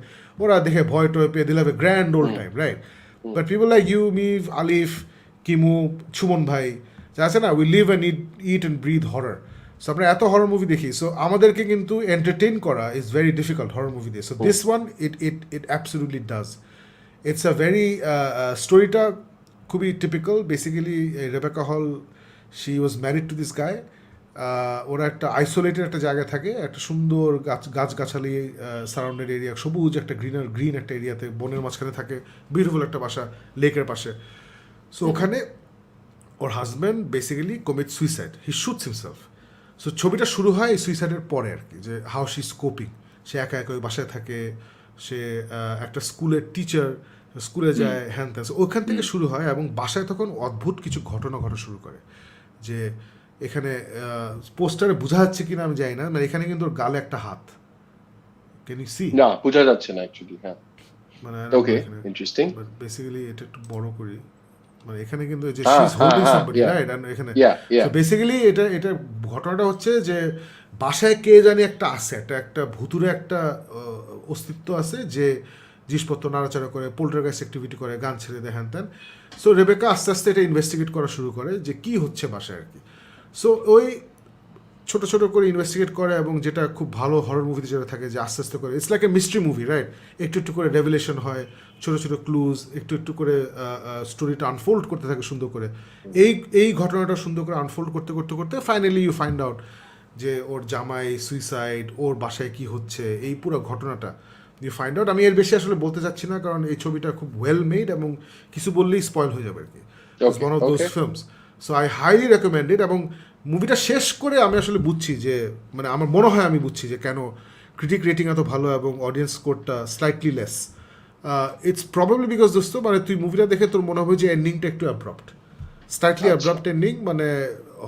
ওরা দেখে ভয় টয় পেয়ে দিলে হবে grand old time, right? But people like you, me, Alif, Kimu, Suman ভাই, যা আছে না, we live and eat and breathe horror. So আমরা এত হরর মুভি দেখি, সো আমাদেরকে কিন্তু এন্টারটেইন করা is very difficult horror movie দিয়ে। So this one it absolutely does. It's a very স্টোরিটা খুবই টিপিক্যাল। বেসিক্যালি রেবেকা হল, she was married to this guy. ওরা একটা আইসোলেটেড একটা জায়গায় থাকে, একটা সুন্দর গাছগাছালি সারাউন্ডেড এরিয়া, সবুজ একটা গ্রিন একটা এরিয়াতে, বনের মাঝখানে থাকে, বিউটিফুল একটা বাসা লেকের পাশে। সো ওখানে ওর হাজব্যান্ড বেসিক্যালি কমিট সুইসাইড, হি শুটস হিমসেলফ। সো ছবিটা শুরু হয় এই সুইসাইডের পরে আর কি, যে হাউ শি ইজ কোপিং। সে একা একা ওই বাসায় থাকে, সে একটা স্কুলের টিচার, স্কুলে যায়, হ্যান ত্যান। ওখান থেকে শুরু হয়, এবং বাসায় তখন অদ্ভুত কিছু ঘটনা ঘটা শুরু করে। যে এখানে পোস্টারে বোঝা যাচ্ছে কিনা আমি জানি না, মানে এখানে কিন্তু ওর গালে একটা হাত, ক্যান ইউ সি? না, বোঝা যাচ্ছে না অ্যাকচুয়ালি। হ্যাঁ, মানে ওকে, ইন্টারেস্টিং। বাট বেসিক্যালি এটা একটু বড় করি, মানে এখানে কিন্তু যে শি হ্যাঁ ইজ হ্যাঁ হোল্ডিং হ্যাঁ, সামবডি, রাইট? এন্ড এখানে ইয়া সো বেসিক্যালি এটা ঘটনাটা হচ্ছে যে বাসায় কে জানি একটা আছে, একটা ভুতুরে একটা অস্তিত্ব আছে, যে জিনিসপত্র নাড়াচাড়া করে, পোল্টারগাইস্ট অ্যাক্টিভিটি করে, গান ছেড়ে দেয়, হ্যান ত্যান। সো রেবেকা আস্তে আস্তে এটা ইনভেস্টিগেট করা শুরু করে যে কি হচ্ছে বাসায় আর কি। সো ওই ছোটো ছোটো করে ইনভেস্টিগেট করে, এবং যেটা খুব ভালো হরর মুভিতে যেটা থাকে, যে আস্তে আস্তে করে, it's like a mystery movie, right? একটু একটু করে রেভেলেশন হয়, ছোটো ছোটো ক্লুজ, একটু একটু করে স্টোরিটা আনফোল্ড করতে থাকে সুন্দর করে। এই ঘটনাটা সুন্দর করে আনফোল্ড করতে করতে করতে ফাইনালি ইউ ফাইন্ড আউট যে ওর জামাই সুইসাইড, ওর বাসায় কি হচ্ছে, এই পুরো ঘটনাটা ইউ ফাইন্ড আউট। আমি এর বেশি আসলে বলতে চাচ্ছি না, কারণ এই ছবিটা খুব ওয়েল মেড, এবং কিছু বললেই স্পয়েল হয়ে যাবে আর কি। It's one of those films, so I highly recommend it. এবং মুভিটা শেষ করে আমি আসলে বুঝছি যে, মানে আমার মনে হয় আমি বুঝছি যে কেন ক্রিটিক রেটিং এত ভালো এবং অডিয়েন্স স্কোরটা slightly less. It's probably because দোস্ত, মানে তুই মুভিটা দেখে তোর মনে হবে যে এন্ডিংটা একটু অ্যাব্রাপ্ট, স্লাইটলি অ্যাব্রাপ্ট এন্ডিং, মানে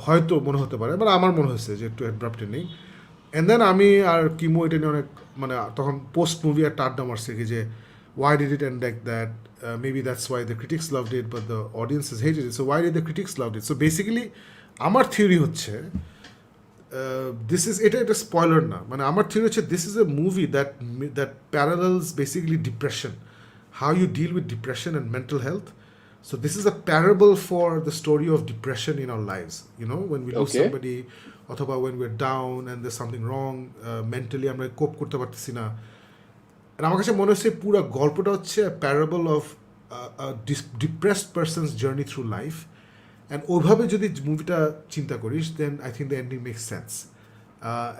হয়তো মনে হতে পারে, মানে আমার মনে হয়েছে যে একটু অ্যাব্রাপ্ট এন্ডিং। অ্যান্ড দেন আমি আর কিমো এটা নিয়ে অনেক, মানে তখন পোস্ট মুভি একটা আড্ডা মারছে কি, যে why did it end like that? Maybe that's why the critics loved it, but the audiences hated it. So why did the critics loved it? So basically, আমার থিওরি হচ্ছে, দিস ইজ, এটা spoiler না, মানে আমার theory হচ্ছে, this is a movie that parallels basically depression, how you deal with depression and mental health. So this is a parable for the story of depression in our lives. You know, when we lose somebody, অথবা when we're down and there's something wrong mentally, আমরা কোপ করতে পারতেছি না। আর আমার কাছে মনে হচ্ছে পুরো গল্পটা হচ্ছে parable of depressed person's journey through life. And ওইভাবে যদি মুভিটা চিন্তা করিস, then I think the ending makes sense.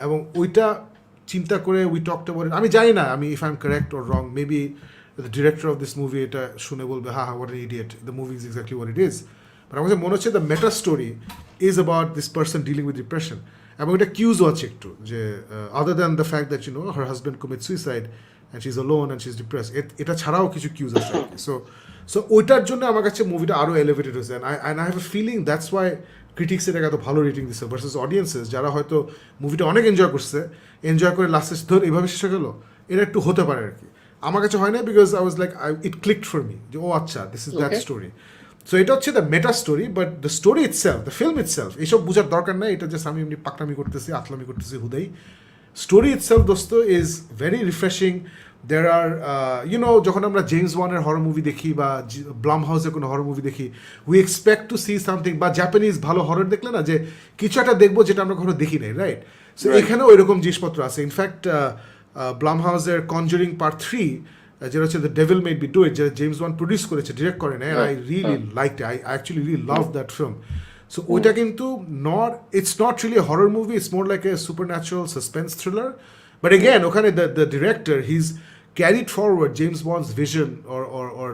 এবং ওইটা চিন্তা করে উই টকড অ্যাবাউট ইট। আমি জানি না আমি if I am correct or wrong, maybe the director of this movie এটা শুনে বলবে, ha ha, what an idiot, the movie is exactly what it is. But আমার কাছে মনে হচ্ছে the meta story is about this person dealing with depression. এবং এটা কিউজও আছে একটু, যে other than the fact that you know her husband commit suicide and she's alone and she's depressed, এটা ছাড়াও কিছু কিউজ আছে। সো ওইটার জন্য আমার কাছে মুভিটা আরও এলিভেটেড হয়েছে। And I have a feeling that's why critics এটাকে এত ভালো রেটিং দিচ্ছে ভার্সেস অডিয়েন্সেস, যারা হয়তো মুভিটা অনেক এনজয় করছে, এনজয় করে লাস্টে ধর এইভাবে শেষ হয়ে গেলো, এটা একটু হতে পারে আর কি। আমার কাছে হয় না, because I was like, it clicked for me, যে ও আচ্ছা, this is that story. So এটা হচ্ছে the meta story, but the story itself, the film itself, এইসব বোঝার দরকার নাই। এটা জাস্ট আমি এমনি পাকনামি করতেছি, আতলামি করতেছি হুদাই। স্টোরি ইটসেলফ দোস্ত is very refreshing. There are, যখন আমরা জেমস ওয়ানের হরর মুভি দেখি, বা ব্লাম হাউসের কোনো হরর মুভি দেখি, we expect to see something, বা জাপানিজ ভালো হরর দেখলে না, যে কিছু একটা দেখবো যেটা আমরা কখনো দেখি নাই, রাইট? সো এখানেও এরকম জিনিসপত্র আছে। ইনফ্যাক্ট ব্লাম হাউসের কনজুরিং পার্ট 3, যেটা হচ্ছে the devil made me do it, যেটা জেমস ওয়ান প্রডিউস করেছে, ডিরেক্ট করে না, I really liked it, I actually really love that film. So ওইটা কিন্তু it's not really a horror movie, it's more like a supernatural suspense thriller. But again, ওখানে the director, he's carried forward James Bond's vision or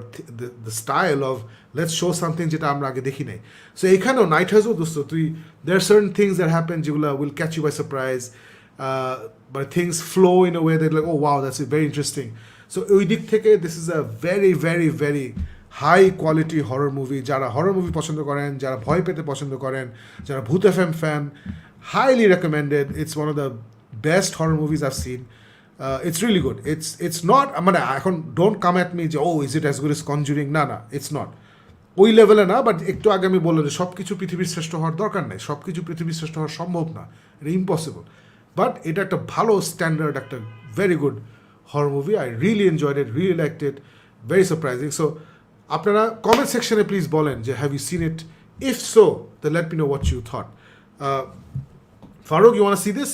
the style of let's show something যেটা আমরা আগে দেখি নাই। So এখানেও night হাউসও দোস্ত, there are certain things that happen যেগুলো will catch you by surprise, but things flow in a way that like, oh wow, that's very interesting. So ওই দিক থেকে this is a very very very high quality horror movie. যারা horror movie পছন্দ করেন, যারা ভয় পেতে পছন্দ করেন, যারা Bhoot FM fan, highly recommended. It's one of the best horror movies I've seen. It's really good. It's not, মানে এখন ডোন্ট কাম অ্যাট মি যে ও is it as good as Conjuring, না না, ইটস নট ওই লেভেলে না। বাট একটু আগে আমি বললাম যে সব কিছু পৃথিবীর শ্রেষ্ঠ হওয়ার দরকার নেই, সব কিছু পৃথিবীর শ্রেষ্ঠ হওয়া সম্ভব না, এটা ইম্পসিবল। বাট এটা একটা ভালো স্ট্যান্ডার্ড, একটা very good horror movie. I really enjoyed it, really liked it, very surprising. So আপনারা কমেন্ট সেকশনে প্লিজ বলেন যে have you seen it, if so then let me know what you thought. Farooq, you want to see this?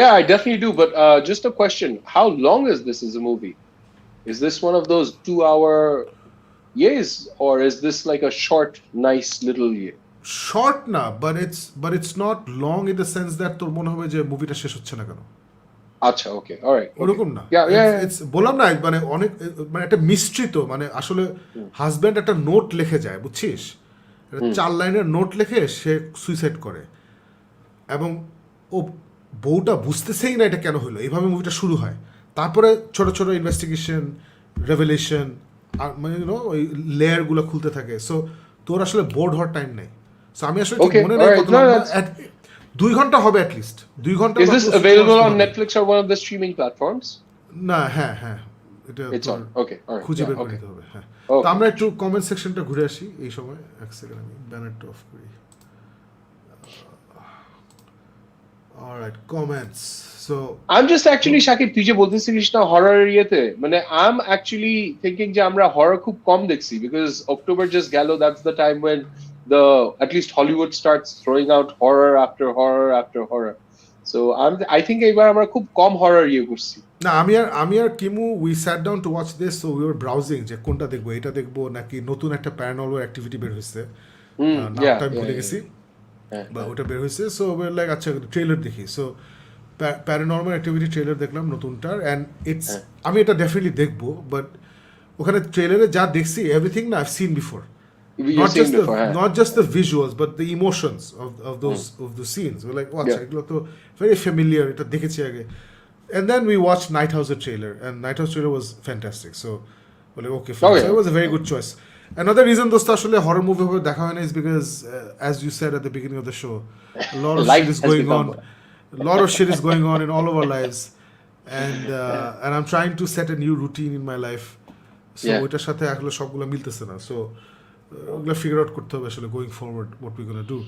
Yeah, I definitely do. But just a question: how long is this as a movie? Is this one of those 2-hour years, or is this like a short, nice little year? Short না, but it's not long in the sense that তোর মনে হবে যে মুভিটা শেষ হচ্ছে না কেন, আচ্ছা, ওকে, অলরাইট, ওরকম না। It's বললাম না, মানে অনেক, মানে একটা মিস্ট্রি তো, মানে আসলে হাজব্যান্ড একটা নোট লিখে যায়, বুঝছিস, 4 লাইনের নোট লিখে সে সুইসাইড করে, এবং ও বউটা বুঝতেছেই না এটা কেন হলো। এইভাবে মুভিটা শুরু হয়, তারপরে ছোট ছোট ইনভেস্টিগেশন, রেভেলেশন, মানে ইউনো ওই লেয়ারগুলো খুলতে থাকে। সো তোর আসলে বোর্ড হওয়ার টাইম নেই। সো আমি আসলে ঠিক মনে নেই কত লম্বা, 2 ঘন্টা হবে অ্যাট লিস্ট, 2 ঘন্টা। Is this available on Netflix or one of the streaming platforms? না, হ্যাঁ হ্যাঁ, এটা It's on. Okay, all right. খুঁজে বের Yeah, করে okay. নিতে হবে। হ্যাঁ, Okay. তো আমরা একটু কমেন্ট সেকশনটা ঘুরে আসি এই সময়। এক সেকেন্ড, আমি ব্যানারটা অফ করি। Alright, comments. So I'm just actually Shakib, তুই যে বলতেছিলিস না হরর এরিয়াতে, মানে I'm actually thinking যে আমরা হরর খুব কম দেখছি, because October just গেল, that's the time when at least Hollywood starts throwing out horror after horror after horror. So I think এবার আমরা খুব কম হরর ইয়ে করছি। না, আমি আর Kimu we sat down to watch this, so we were browsing যে কোনটা দেখবো, এটা দেখবো নাকি নতুন একটা প্যারানর্মাল অ্যাক্টিভিটি বের হয়েছে, নামটা আমি ভুলে গেছি, বা ওটা বের হয়েছে। সো উই ওয়ার লাইক আচ্ছা ট্রেলার দেখি। সো প্যারানর্মাল অ্যাক্টিভিটি ট্রেলার দেখলাম নতুনটার, অ্যান্ড ইটস, আমি এটা ডেফিনেটলি দেখবো। বাট ওখানে ট্রেলারে যা দেখছি, এভরিথিং না I've seen before. Not just the visuals, but the emotions of the scenes. We're like, watch, এগুলো তো very familiar, এটা দেখেছি আগে। And then we watched Night House trailer, and Night House trailer was fantastic. So we're like, okay, fine. So it was a very good choice. Another reason দোস্ত আসলে horror movie হবে দেখা হয় না is because, as you said at the beginning of the show, a lot of shit is going on. A lot of shit is going on in all of our lives, and I'm trying to set a new routine in my life. So ওইটার সাথে আসলে সবগুলো মিলতেছে না। So ওগুলো figure out করতে হবে আসলে going forward what we gonna do.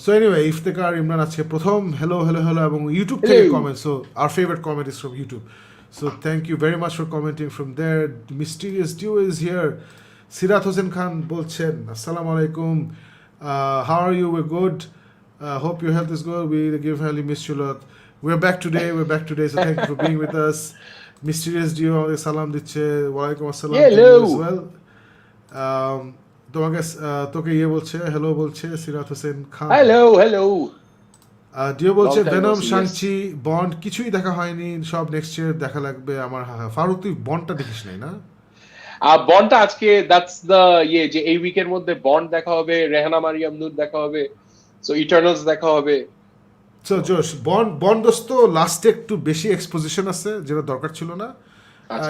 So anyway, Iftekhar Imran আছে প্রথম, হ্যালো হ্যালো হ্যালো, এবং ইউটিউব থেকে comment. So our favourite comment is from YouTube. So thank you very much for commenting from there. Mysterious dew is here. Sirat Hossain Khan বলছেন আসসালামু আলাইকুম, how are you? We're good. Hope your health is good. We give highly miss you lot. We're back today. So thank you for being with us. Mysterious dew আমাদের সালাম দিচ্ছে। ওয়ালাইকুম আসসালাম as well. তোমাকে তোকে ইয়ে বলছে, হ্যালো বলছে সিরাত হোসেন খান। হ্যালো ডিও বলছে ভেনম, শাংচি, বন্ড কিছুই দেখা হয়নি, সব নেক্সট ইয়ার দেখা লাগবে আমার। ফারুক, তুই বন্ডটা দেখিস নাই না? বন্ডটা আজকে, দ্যাটস দ্য ইয়ে, যে এই উইকের মধ্যে বন্ড দেখা হবে, রেহানা মারিয়াম নূর দেখা হবে, সো ইটারনালস দেখা হবে। সো জোশ, বন্ড দোস্ত লাস্টে একটু বেশি এক্সপোজিশন আছে, যেটা দরকার ছিল না।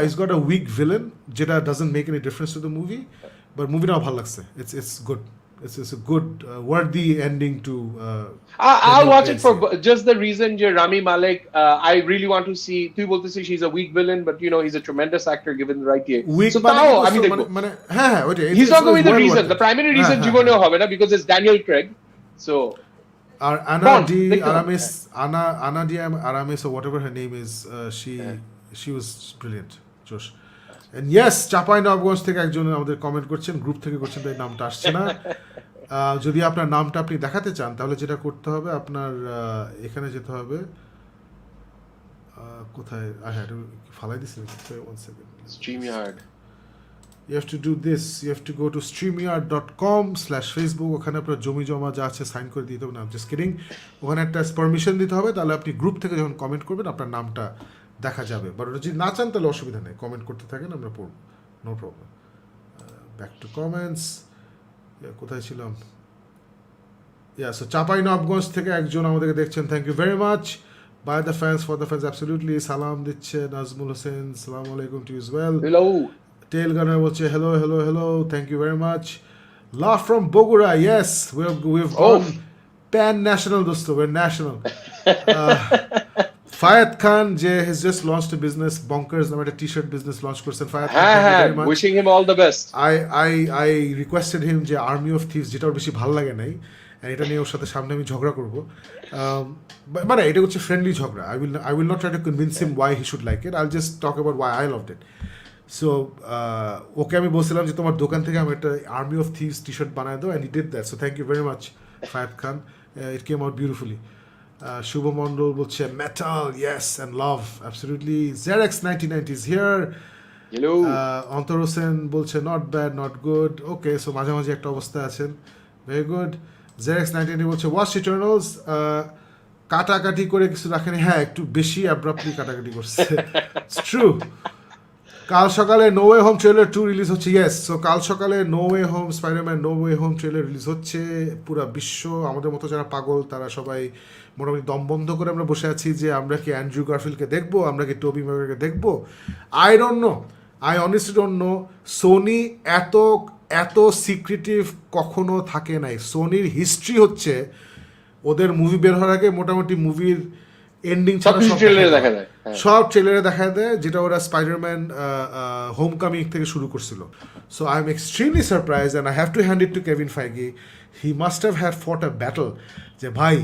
It's got a weak villain, যেটা doesn't make any difference to the movie. But movie now ভালো লাগছে. It's good. It's a good worthy ending to. I'll watch it for just the reason যে Rami Malek. I really want to see. তুই বলতেছিস she's a weak villain, but you know he's a tremendous actor given the right year. So তাও আমি দেখব। মানে হ্যাঁ, ওইটা। He's not going to be the reason. The primary reason জীবনেও হবে না, because it's Daniel Craig. So. R Ana D Aramis or whatever her name is, she was brilliant. Josh. And yes, Chapainawabganj থেকে একজন আমাদের কমেন্ট করছেন, group থেকে করছেন, তাই নামটা আসছে না। যদি আপনার নামটা আপনি দেখাতে চান, তাহলে যেটা করতে হবে, আপনার এখানে যেতে হবে, কোথায়, হ্যাঁ ফালাই দিচ্ছি, 1 second. StreamYard. You have to do this. You have to go to streamyard.com/Facebook. ওখানে আপনার জমি জমা যা আছে সাইন করে দিতে হবে। না, জাস্ট কিডিং। ওখানে একটা পারমিশন দিতে হবে, তাহলে আপনি গ্রুপ থেকে যখন কমেন্ট করবেন আপনার নামটা দেখা যাবে। বাট ওটা যদি না চান তাহলে অসুবিধা নেই, কমেন্ট করতে থাকেন, আমরা পড়ব, no problem. Back to comments. কোথায় ছিলাম? সো চাঁপাইনবাবগঞ্জ থেকে একজন আমাদেরকে দেখছেন, thank you very much. by the fans, for the fans, absolutely. Salam দিচ্ছে নাজমুল হোসেন, সালাম আলাইকুম to you as well. Hello. Tail Gunner বলছে hello, hello, hello, thank you very much. Laugh from Bogura, yes, we've gone pan-national dosto, we're national. Fayed Khan যে has just launched a business, Bonkers নামে একটা t-shirt business launch করছেন. Fayed Khan, thank you very much. Wishing him all the best. I requested him যে Army of Thieves যেটা ওর বেশি ভালো লাগে নাই, and এটা নিয়ে ওর সাথে সামনে আমি ঝগড়া করবো, মানে এটা হচ্ছে ফ্রেন্ডলি ঝগড়া. I will not try to convince him why he should like it. I'll just talk about why I loved it. So ওকে আমি বলছিলাম যে তোমার দোকান থেকে আমি একটা Army of Thieves t-shirt বানায় দাও, and he did that, so thank you very much Fayed Khan. It came out beautifully. Shubh Mondol বলছে metal, yes, and love, absolutely. Xerex 1990 is here. Hello. Antar Hossein বলছে not bad, not good. Okay, so মাঝামাঝি একটা অবস্থা আছেন, very good. Xerex 1990 বলছে watch Eternals, কাটাকাটি করে কিছু রাখেনি, হ্যাঁ একটু বেশি অ্যাব্রাপ্টলি কাটাকাটি করছে. It's true. কাল সকালে no way home trailer 2 release হচ্ছে, ইয়েস, সো কাল সকালে no way home, Spiderman no way home trailer release হচ্ছে. পুরো বিশ্ব, আমাদের মতো যারা পাগল তারা সবাই মোটামুটি দম বন্ধ করে আমরা বসে আছি যে আমরা কি অ্যান্ড্রু গারফিল্ডকে দেখবো, আমরা কি টোবি ম্যাগুয়ারকে দেখবো. I don't know, I honestly don't know. Sony এত সিক্রেটিভ কখনো থাকে নাই. সোনির হিস্ট্রি হচ্ছে ওদের মুভি বের হওয়ার আগে মোটামুটি মুভির এন্ডিং ছাড়া সব ট্রেলারে দেখা দেয়, যেটা ওরা স্পাইডারম্যান হোম কামিং থেকে শুরু করছিল. So I am extremely surprise and I have to hand it to Kevin Feige. He must have had fought a battle যে ভাই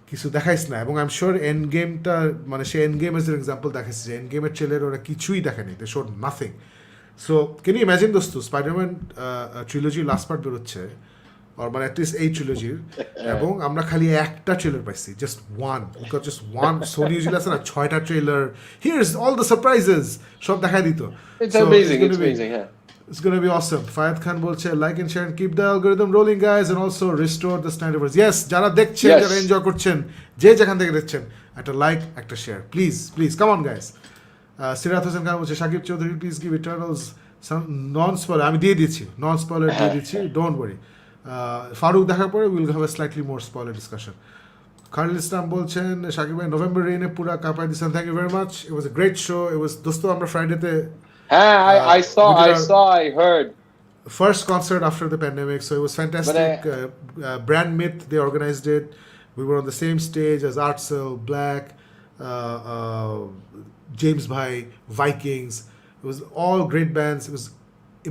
কিছু দেখাইস না. এবং আই এম শিওর এন্ড গেমটা, মানে সে Endgame as an example দেখাচ্ছে যে এন্ড গেমের ট্রেলারে ওরা কিছুই দেখেনি, they showed nothing. So can you imagine দোস্ত, স্পাইডারম্যান ট্রিলজি লাস্ট পার্ট বেরোচ্ছে, or মানে অ্যাটলিস্ট এই ট্রিলজির, এবং আমরা খালি একটা ট্রেলার পাইছি, just one, because just one. Sony usually আছে না 6টা trailer, here's all the surprises, সব দেখাই দিত. It's amazing, it's amazing, yeah. It's going to be awesome. Fayed Khan বলছে like and share and keep the algorithm rolling guys, and also restore the Snyderverse. Yes, যারা দেখছেন, যারা enjoy করছেন, যে যেখান থেকে দেখছেন, একটা লাইক, একটা share, please come on guys. সিরাত হোসেন খান বলছে Shakib Chowdhury please give Eternals some non spoiler. আমি দিয়ে দিচ্ছি, নন স্পয়লার দিয়ে দিচ্ছি, ডোন্ট ওয়ারি. ফারুক দেখার পরে will have a slightly more spoiler discussion. Khalil Islam বলছেন শাকিব ভাই নভেম্বর রেইনে পুরা কাঁপাই দিচ্ছেন, thank you very much. It was a great show. It was দোস্ত আমরা ফ্রাইডেতে I saw, I heard. First concert after the pandemic, so it was fantastic. Brand Myth, they organized it. We were on the same stage as Artsel, Black, James Bhai, Vikings. It was all great bands. It was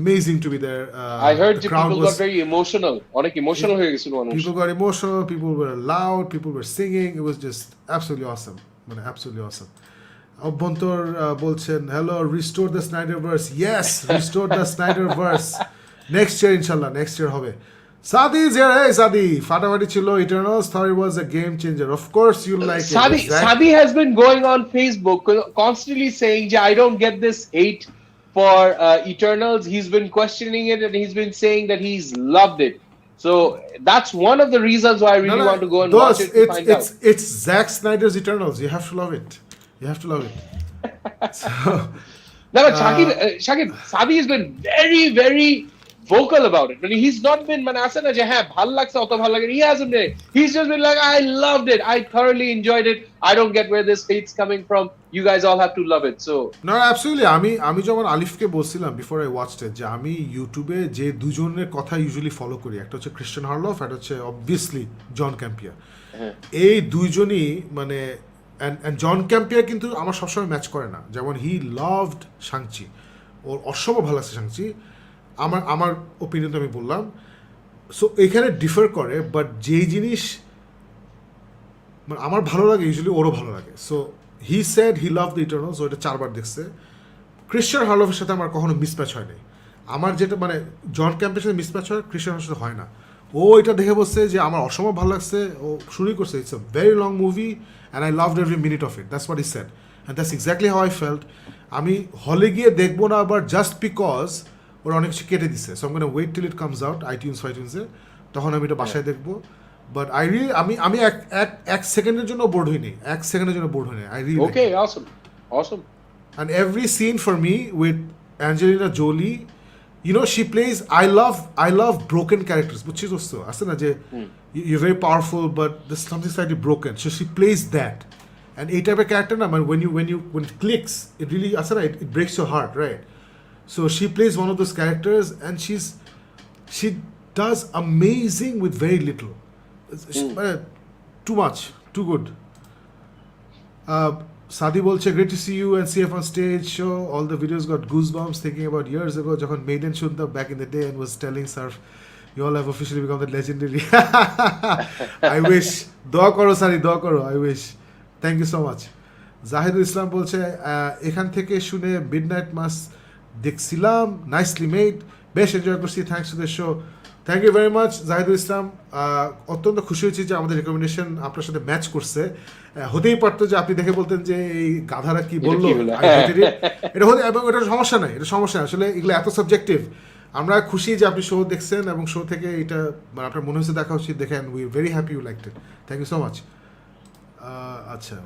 amazing to be there. I heard the people got very emotional. অনেক emotional হয়ে গেছিল মানুষ. People got emotional, people were loud, people were singing. It was just absolutely awesome. মানে absolutely awesome. অভ্যন্তর বলছেন hello, restore the Snyderverse. Yes, restore the Snyderverse. Next year ইনশাল্লাহ, next ইয়ার হবে. Sadi is here. Hey Sadi, ফাটাফাটি ছিল. Eternals thought it was a game changer. Of course you'll like it. Sadi has been going on Facebook constantly saying I don't get this hate for Eternals. He's been questioning it and he's been saying that he's loved it. So that's one of the reasons why I really want to go and watch it to find out. It's Zack Snyder's Eternals. You have to love it. You have to love it. So, no, but Shakib, Sadi has been very, very vocal about it. But he's not been manasana je hai bhal lagse oto bhal lage. He hasn't been. He's just been like, I loved it. I thoroughly enjoyed it. I don't get where this hate's coming from. You guys all have to love it. So no, absolutely. আমি যখন আলিফকে বলছিলাম before I watched it যে আমি ইউটিউবে যে দুজনের কথা usually follow করি, একটা হচ্ছে ক্রিশ্চিয়ান হারলফ, একটা হচ্ছে অবভিয়াসলি জন ক্যাম্পিয়া. এই দুইজনই মানে and জন ক্যাম্পিয়ার কিন্তু আমার সবসময় ম্যাচ করে না. যেমন হি লাভড শাংচি, ওর অসম্ভব ভালো লাগছে শাংচি, আমার ওপিনিয়ন আমি বললাম. সো এখানে ডিফার করে, বাট যেই জিনিস মানে আমার ভালো লাগে ইউজুয়ালি ওরও ভালো লাগে. So he said he love the Eternals, ওইটা 4বার দেখছে. ক্রিশ্চিয়ান হারলফের সাথে আমার কখনো মিসম্যাচ হয় নাই. আমার যেটা মানে জন ক্যাম্পের সাথে মিসম্যাচ হয়, ক্রিশ্চিয়ান হারলফের সাথে হয় না. ও এটা দেখে বসছে যে আমার অসম্ভব ভালো লাগছে, ও শুরুই করছে it's a very long movie and I loved every minute of it. That's what he said. And that's exactly how I felt. আমি হলে গিয়ে দেখবো না আবার জাস্ট বিকজ ওরা অনেক কিছু কেটে দিছে. So I'm going to wait till it comes out iTunes-এ, তখন আমি এটা বাসায় দেখবো. বাট আই রিয়েলি আমি এক সেকেন্ডের জন্য বোর্ড হইনি, এক সেকেন্ডের জন্য বোর্ড হইনি. I really okay, awesome. And every scene for me with Angelina Jolie, you know, she plays, I love broken characters. বুঝছিস দোস্ত, আছে না যে you're very powerful but there's something slightly broken, so she plays that And এই টাইপের character না, মানে when it clicks, it really আসলে না, it breaks your heart, right? So she plays one of those characters and she does amazing with very little. মানে too much, too good. Sadi bolche, great to see you and CF on stage show. All the videos got goosebumps thinking about years ago যখন Maiden শুনতাম back in the day and was telling Surf, you all have officially become the legendary. I wish. দোয়া করো সারি, দোয়া করো. I wish. Thank you so much. Zahidul ইসলাম বলছে এখান থেকে শুনে মিডনাইট মাস দেখছিলাম, নাইসলি মেড, বেশ এনজয় করছি, thanks to the show. Thank you very much Jahidul Islam. অত্যন্ত খুশি হয়েছি যে আমাদের রেকমেন্ডেশন আপনার সাথে ম্যাচ করছে। হতেই পারতো যে আপনি দেখে বলতেন যে এই গাধারা কি বললো, এটা হতে, এবং এটা সমস্যা নাই, এটা সমস্যা নাই, আসলে এগুলো এত সাবজেক্টিভ। আমরা খুশি যে আপনি শো দেখছেন এবং শো থেকে এটা মানে আপনার মনে হচ্ছে দেখা উচিত, দেখেন we very happy you liked it, thank you so much. আচ্ছা,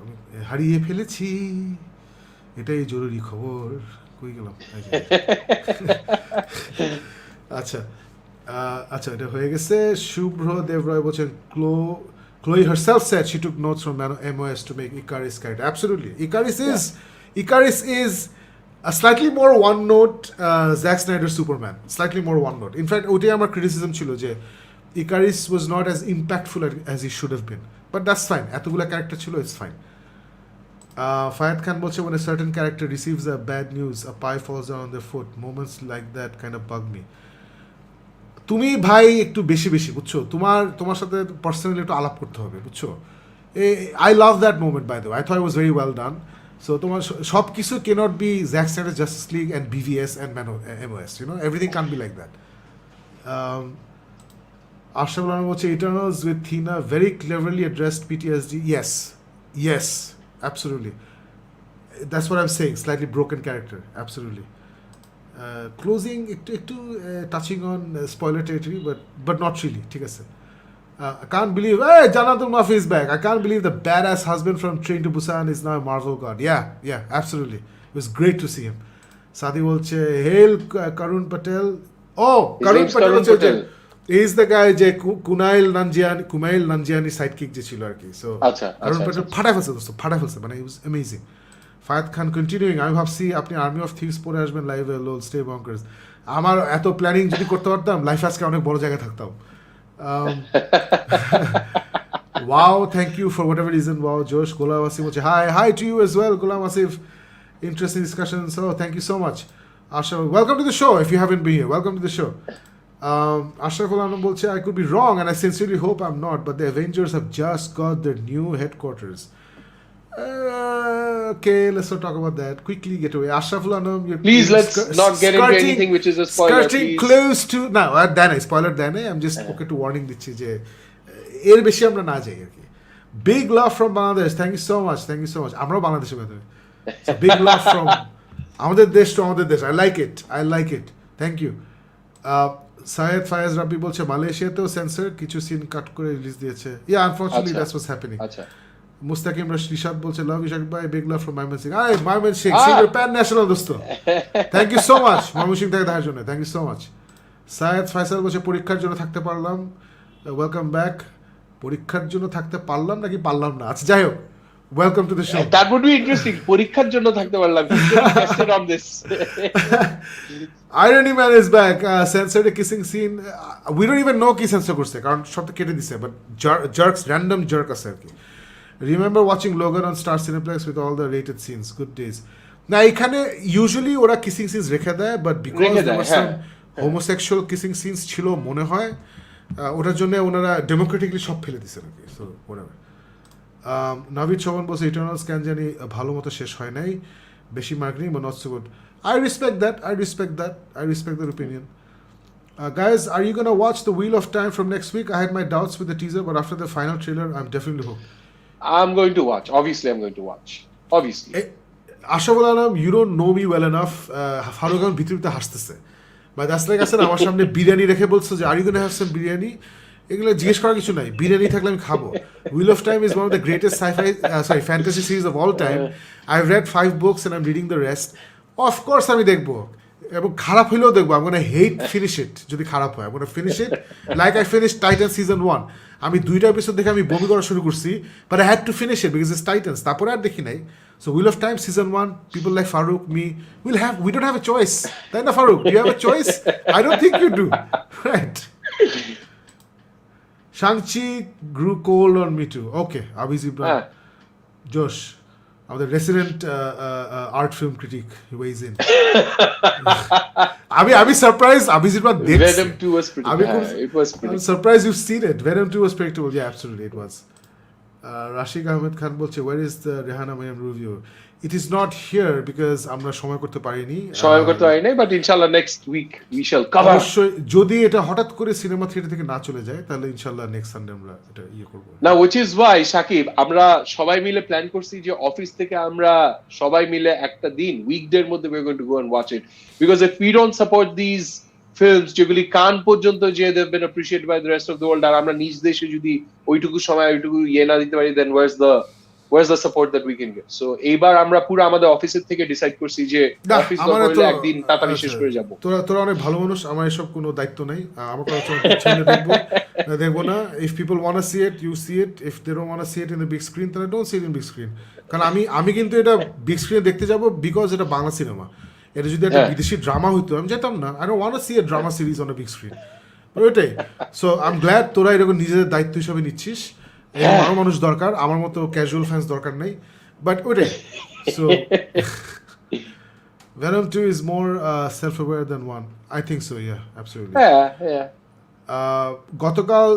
হারিয়ে ফেলেছি, এটাই জরুরি খবর, কই গেলাম। আচ্ছা আচ্ছা, এটা হয়ে গেছে। শুভ্র দেব রয় বলছেন Chloe herself said she took notes from MOS to make Icarus character. Absolutely, Icarus is a slightly more one note Zack Snyder Superman, slightly more one note. In fact, ওটাই আমার criticism ছিল যে Icarus was not as impactful as he should have been, but that's fine, এতগুলা character ছিল, it's fine. Fayed Khan বলছে when a certain character receives a bad news, a pie falls down on their foot, moments like that kind of bug me. তুমি ভাই একটু বেশি বেশি বুঝছো, তোমার সাথে পার্সোনালি একটু আলাপ করতে হবে, বুঝছো। I love that moment by the way, I thought it was very well done. So তোমার সব কিছু can't be Jack Snyder Justice League and BVS and MOS, you know, everything can be like that. Ashraful Alam বলছে Eternals with Thena very cleverly addressed PTSD. Yes, absolutely. That's what I'm saying, slightly broken character, absolutely. Closing একটু touching on spoiler territory, but not really, ঠিক আছে। I can't believe, hey, Jonathan Murphy is back. I can't believe the badass husband from Train to Busan is now a Marvel god. Yeah, absolutely. It was great to see him. Sadi bolche, hail Karun Patel. Oh, Karun Patel is the guy যে কুমাইল Nanjiani sidekick যে ছিল আর কি। So Karun Patel ফাটাই ফেলছে দোস্ত, ফাটাই ফেলছে, মানে it was amazing. Fayad Khan continuing, আমি ভাবছি আপনি আর্মি অফ থিংস পরে আসবেন লাইভে, লোল স্টে বঙ্কার্স। আমার এত প্ল্যানিং যদি করতে পারতাম, লাইফ আজকে অনেক বড় জায়গায় থাকতাম। Wow, thank you for whatever reason. Wow, Josh Golam Asif বলছে hi to you as well, Golam Asif. Interesting discussion, so thank you so much. Ashraf, welcome to the show. If you haven't been here, welcome to the show. Ashraf Alam বলছে I could be wrong and I sincerely hope I'm not, but the Avengers have just got their new headquarters. Okay, let's not talk about that. Quickly get away. Ashraful Anam, please let's not get into anything which is a spoiler. Skirting please. Close to now. Spoiler dane. I'm just okay to warning দিচ্ছি যে এর বেশি আমরা না যাই আর কি। Big love from Bangladesh. Thank you so much. আমরাও বাংলাদেশে বের হই। Big love from আমাদের দেশ to আমাদের দেশ. I like it. Thank you. Syed Fayaz Rabbi বলছে মালয়েশিয়াতেও সেন্সর কিছু সিন কাট করে রিলিজ দিয়েছে। Yeah, unfortunately that's what's happening. আচ্ছা। মুস্তাকিম রশিদ বলছে লাভ ইশাক ভাই, big love from Mymensingh. I Mymensingh, singer pan national দোস্ত। Thank you so much Mymensingh থেকে দেখার জন্য, thank you so much. Sayed Faisal বলছে পরীক্ষার জন্য থাকতে পারলাম, ওয়েলকাম ব্যাক। পরীক্ষার জন্য থাকতে পারলাম নাকি পারলাম না, আচ্ছা যাই হোক, welcome to the show. That would be interesting, পরীক্ষার জন্য থাকতে পারলাম, tested on this. Irony Man is back. Censored a kissing scene. We don't even know কি সেন্সর করছে, কারণ সব তো কেটে দিছে, বাট জার্কস, র্যান্ডম জার্ক আছে আর কি। Remember watching Logan on Star Cineplex with all the rated scenes. Good days. না এখানে ইউজুয়ালি ওরা কিসিং সিনস রেখে দেয়, but because homosexual kissing scenes ছিল মনে হয়, ওটার জন্য ওনারা ডেমোক্রেটিকলি সব ফেলে দিচ্ছে নাকি। সো ওরাভার। নাভিদ শোভন বলছে ইটারনালস ক্যান জানি ভালো মতো শেষ হয় নাই, বেশি মার্কেটিং বা not so good. I respect that opinion. Guys, are you gonna watch The Wheel of Time from next week? I had my doubts with the teaser, but after the final trailer, I'm definitely hooked. I'm going to watch. Obviously, I'm going to watch. Obviously. Ashraful Alam, you don't know me well enough. Farugan ভিতরিতে হাসতেছে। But that's like I said, আমার সামনে বিরিয়ানি রেখে বলছো যে are you gonna have some biryani? এগুলো জিজ্ঞেস করার কিছু নাই, বিরিয়ানি থাকলে আমি খাবো। Wheel of Time is one of the greatest fantasy series of all time. I've read 5 books and I'm reading the rest. Of course আমি দেখবো, এবং খারাপ হইলেও দেখবো। I'm gonna hate finish it যদি খারাপ হয়। I'm gonna finish it like I finished Titan season 1. আমি 2টা এপিসোড দেখে আমি বমি করা শুরু করছি, but I had to finish it because it's Titans, তারপরে আর দেখি নাই। So Wheel of Time season 1, people like Farooq, me, we don't have a choice, তাই না Farooq? You have a choice? I don't think you do, right? Shang-Chi grew cold on me too. Okay, Abiz Ibrahim, Josh, আমাদের resident art film critic, weighs in. আমি surprise Abiz Ibrahim দেখছে। Venom 2 was pretty. It was pretty. I'm surprised you've seen it. Venom 2 was predictable. Yeah, absolutely, it was. Rashid Ahmed Khan বলছে, where is the Rehana Mayam review? It is not here because আমরা সময় করতে পারিনি। But inshallah next week we shall cover. অবশ্যই যদি এটা হঠাৎ করে সিনেমা থিয়েটার থেকে না চলে যায়, তাহলে ইনশাআল্লাহ নেক্সট সানডে আমরা এটা করব। Now which is why Shakib, আমরা সবাই মিলে প্ল্যান করছি যে অফিস থেকে আমরা সবাই মিলে একটা দিন উইকডের মধ্যে we are going to go and watch it, because if we don't support these films যেগুলি কান পর্যন্ত যে they've been appreciated by the rest of the world, আর আমরা নিজ দেশে যদি ওইটুকু সময় ওইটুকু না দিতে পারি, then where's the support that we can give? So এইবার আমরা পুরো আমাদের অফিসের থেকে ডিসাইড করছি যে অফিস হলে একদিন তাড়াতাড়ি শেষ করে যাব। তোরা অনেক ভালো মানুষ, আমার এসব কোনো দায়িত্ব নাই। আমার কথা ছেলে দেখবো না। if people want to see it, you see it. if they don't want to see it in the big screen, then don't see it in big screen. কারণ আমি কিন্তু এটা বিগ স্ক্রিনে দেখতে যাব বিকজ এটা বাংলা সিনেমা। এটা যদি একটা বিদেশি ড্রামা হইতো আমি যেতাম না। I don't want to see a drama series on a big screen. ওইটাই। সো I'm glad তোরা এরকম নিজেদের দায়িত্ব হিসাবে নিচ্ছিস। আরো মানুষ দরকার, আমার মতো ক্যাজুয়াল ফ্যান্স দরকার নেই, বাট ওইটাই। So Venom 2 is more self-aware than 1. I think so, yeah, absolutely. Yeah. গতকাল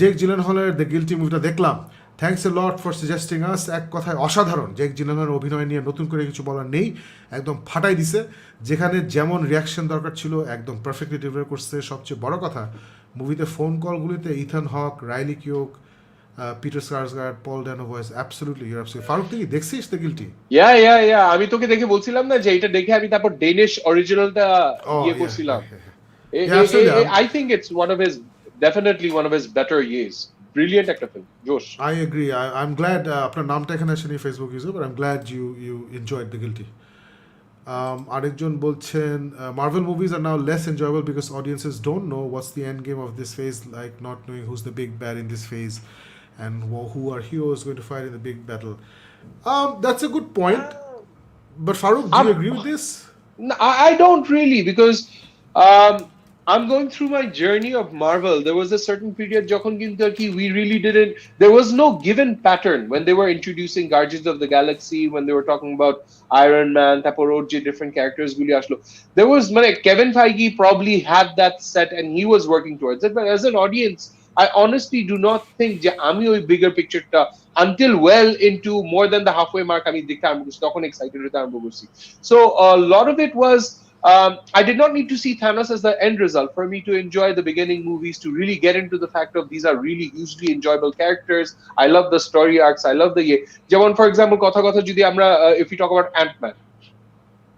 জেক জিলেনহলের দ্য গিল্টি মুভিটা দেখলাম। Thanks a lot for suggesting us. এক কথায় অসাধারণ। জেক জিলেনহলের অভিনয় নিয়ে নতুন করে কিছু বলার নেই, একদম ফাটাই দিছে। যেখানে যেমন রিয়াকশন দরকার ছিল একদম পারফেক্টলি ডেলিভার করছে। সবচেয়ে বড় কথা, মুভিতে ফোন কলগুলিতে Ethan Hawke, Riley Keough, Peter Sarsgaard, Paul Dano voice, absolutely, you're absolutely. Faruk, তুই দেখছিস দ্য গিল্টি? Yeah. আমি তোকে দেখে বলছিলাম না যে এটা দেখে আমি তারপর ডেনিশ অরিজিনালটা করছিলাম। I think it's definitely one of his better years. Brilliant একটা film. Josh. I agree. I'm glad আপনার নামটা এখানে আসেনি Facebook user, but I'm glad you enjoyed the guilty. আরেকজন বলছেন, Marvel movies are now less enjoyable because audiences don't know what's the end game of this phase, like not knowing who's the big bad in this phase and who are heroes going to fight in the big battle. That's a good point. But Farooq, do you agree with this? No, I don't really, because I'm going through my journey of Marvel. There was a certain period যখন কিন্তু we really didn't, there was no given pattern when they were introducing Guardians of the Galaxy, when they were talking about Iron Man, তারপর ওর যে different characters গুলি আসলো. There was, Kevin Feige probably had that set and he was working towards it, but as an audience, I honestly do not think যে আমি ওই bigger picture-টা until well into more than the halfway mark আমি দেখতে আরম্ভ করছি, তখন excited হতে আরম্ভ করছি. So a lot of it was, I did not need to see Thanos as the end result for me to enjoy the beginning movies, to really get into the fact of these are really hugely enjoyable characters. I love the story arcs. I love the যেমন for example কথা যদি আমরা if we talk about Ant-Man,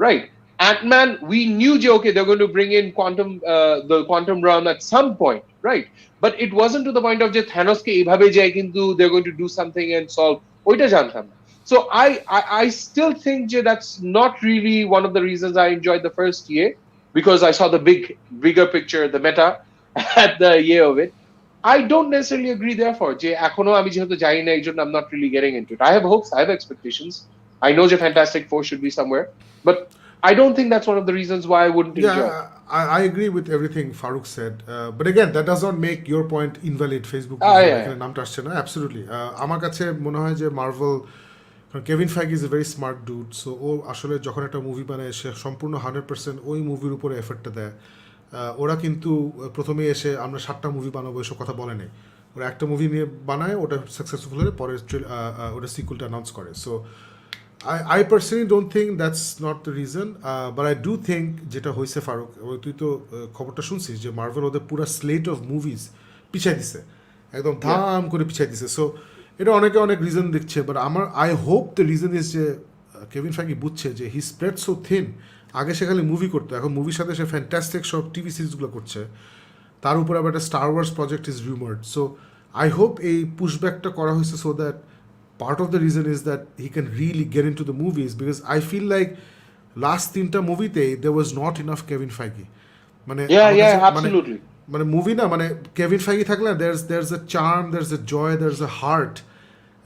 right? Ant-Man, we knew okay, they're going to bring in the quantum realm at some point, right? But it wasn't to the point of যে Thanos কে এইভাবে যায় কিন্তু they're going to do something and solve, ওইটা জানতাম না। So I still think that's not really one of the reasons I enjoyed the first year, because I saw the bigger picture, the meta at the year of it. I don't necessarily agree therefore যে এখনো আমি যেহেতু জানি না এইজন্য I'm not really getting into it. I have hopes, I have expectations. I know যে Fantastic Four should be somewhere, but I don't think that's one of the reasons why I wouldn't enjoy. I agree with everything Farooq said, but again that does not make your point invalid. Facebook নামটা আসছে না, absolutely. আমার কাছে মনে হয় যে Marvel, Kevin Feige is a very smart dude, so ও আসলে যখন একটা মুভি বানায় সে সম্পূর্ণ 100% ওই মুভির উপরে এফেক্টটা দেয়। ওরা কিন্তু প্রথমে এসে আমরা 7টা মুভি বানাবো এসব কথা বলে নেই। ওরা একটা মুভি নিয়ে বানায়, ওটা সাকসেসফুল হলে পরে ওটা সিকুয়েলটা অ্যানাউন্স করে। So I personally don't think that's not the reason, but I do think যেটা হয়েছে ফারুক, তুই তো খবরটা শুনছিস যে মার্ভেল ওদের পুরো স্লেট অফ মুভিজ পিছাই দিছে, একদম ধাম করে পিছাই দিছে। সো এটা অনেকে অনেক রিজন দেখছে, বাট আমার I hope the reason is যে কেভিন ফাইগি বুঝছে যে হি স্প্রেড সো থিন। আগে সে খালি মুভি করতো, এখন মুভির সাথে সে ফ্যান্টাস্টিক সব টিভি সিরিজগুলো করছে, তার উপরে আবার একটা Star Wars project is rumoured. So I hope এই পুশব্যাকটা করা হয়েছে so that part of the reason is that he can really get into the movies, because I feel like last 3টা মুভিতে there was not enough Kevin Feige. Yeah, absolutely. মানে movie না, মানে Kevin ফাইগি থাকলে there's a charm, there's a joy, there's a heart,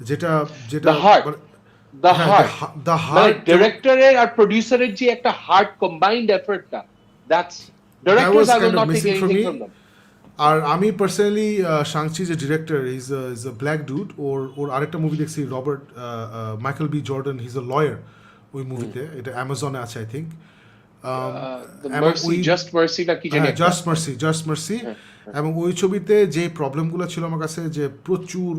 যেটা যেটা the heart, মানে the হ্যাঁ হার্ট, দ্য মানে হার্ট ডিরেক্টরের আর প্রডিউসারের যে একটা হার্ট কম্বাইন্ড এফর্টটা, that's that directors was I will kind of not take missing for anything me. From them. আর আমি পার্সোনালি শাংচি যে director is a black dude, ওর আরেকটা মুভি দেখছি Robert Michael B Jordan, he is a lawyer ওই মুভিতে, এটা অ্যামাজনে আছে আই থিঙ্ক। জাস্ট মার্সি না কি জানি, জাস্ট মার্সি। এবং ওই ছবিতে যে প্রবলেমগুলো ছিল আমার কাছে, যে প্রচুর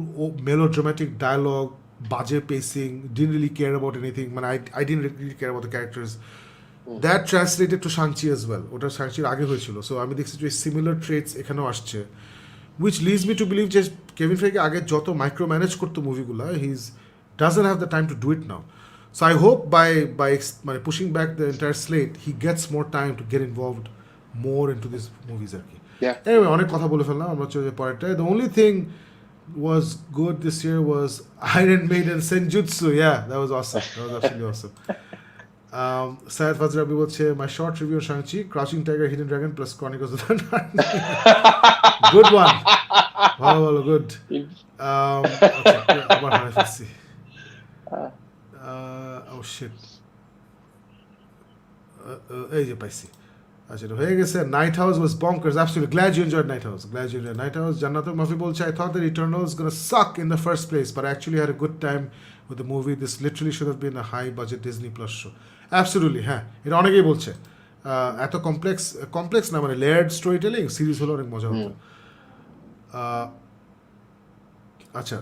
মেলোড্রামাটিক ডায়লগ, বাজে pacing, didn't really care about anything, মানে I didn't really care about the characters, that translated to Shang Chi as well. ওটা শাংচির আগে হয়েছিল, সো আমি দেখছি যে সিমিলার ট্রেটস এখানেও আসছে, which leads me to believe যে কেভিন ফেগে আগে যত মাইক্রো ম্যানেজ করতো মুভিগুলো, his doesn't have the time to do it now. So I hope by মানে pushing back the entire slate, he gets more time to get involved more into these movies আর কি। Yeah. Anyway, অনেক কথা বলে ফেললাম, আমরা চলে যাই পরেরটায়। The only thing was good this year was Iron Maiden Senjutsu. Yeah, that was awesome. That was absolutely awesome. Syed Fazil Rabi বলছে, my short review on Shang-Chi, Crouching Tiger, Hidden Dragon plus Chronicles of the Narnia. Good one. ভালো ভালো, good. আচ্ছা, আবার হারাই ফেলছি। Oh shit. এই যে পাইছি, আচ্ছা এটা হয়ে গেছে। Night House was bonkers, absolutely glad you enjoyed Night House, glad you enjoyed Night House. Jannatul Mafi বলছে, I thought that Eternals gonna suck in the first place, but I actually had a good time with the movie. This literally should have been a high budget Disney Plus show. Absolutely, হ্যাঁ, এটা অনেকেই বলছে। এত complex না, মানে layered story telling series হলো অনেক মজা হতো। আচ্ছা,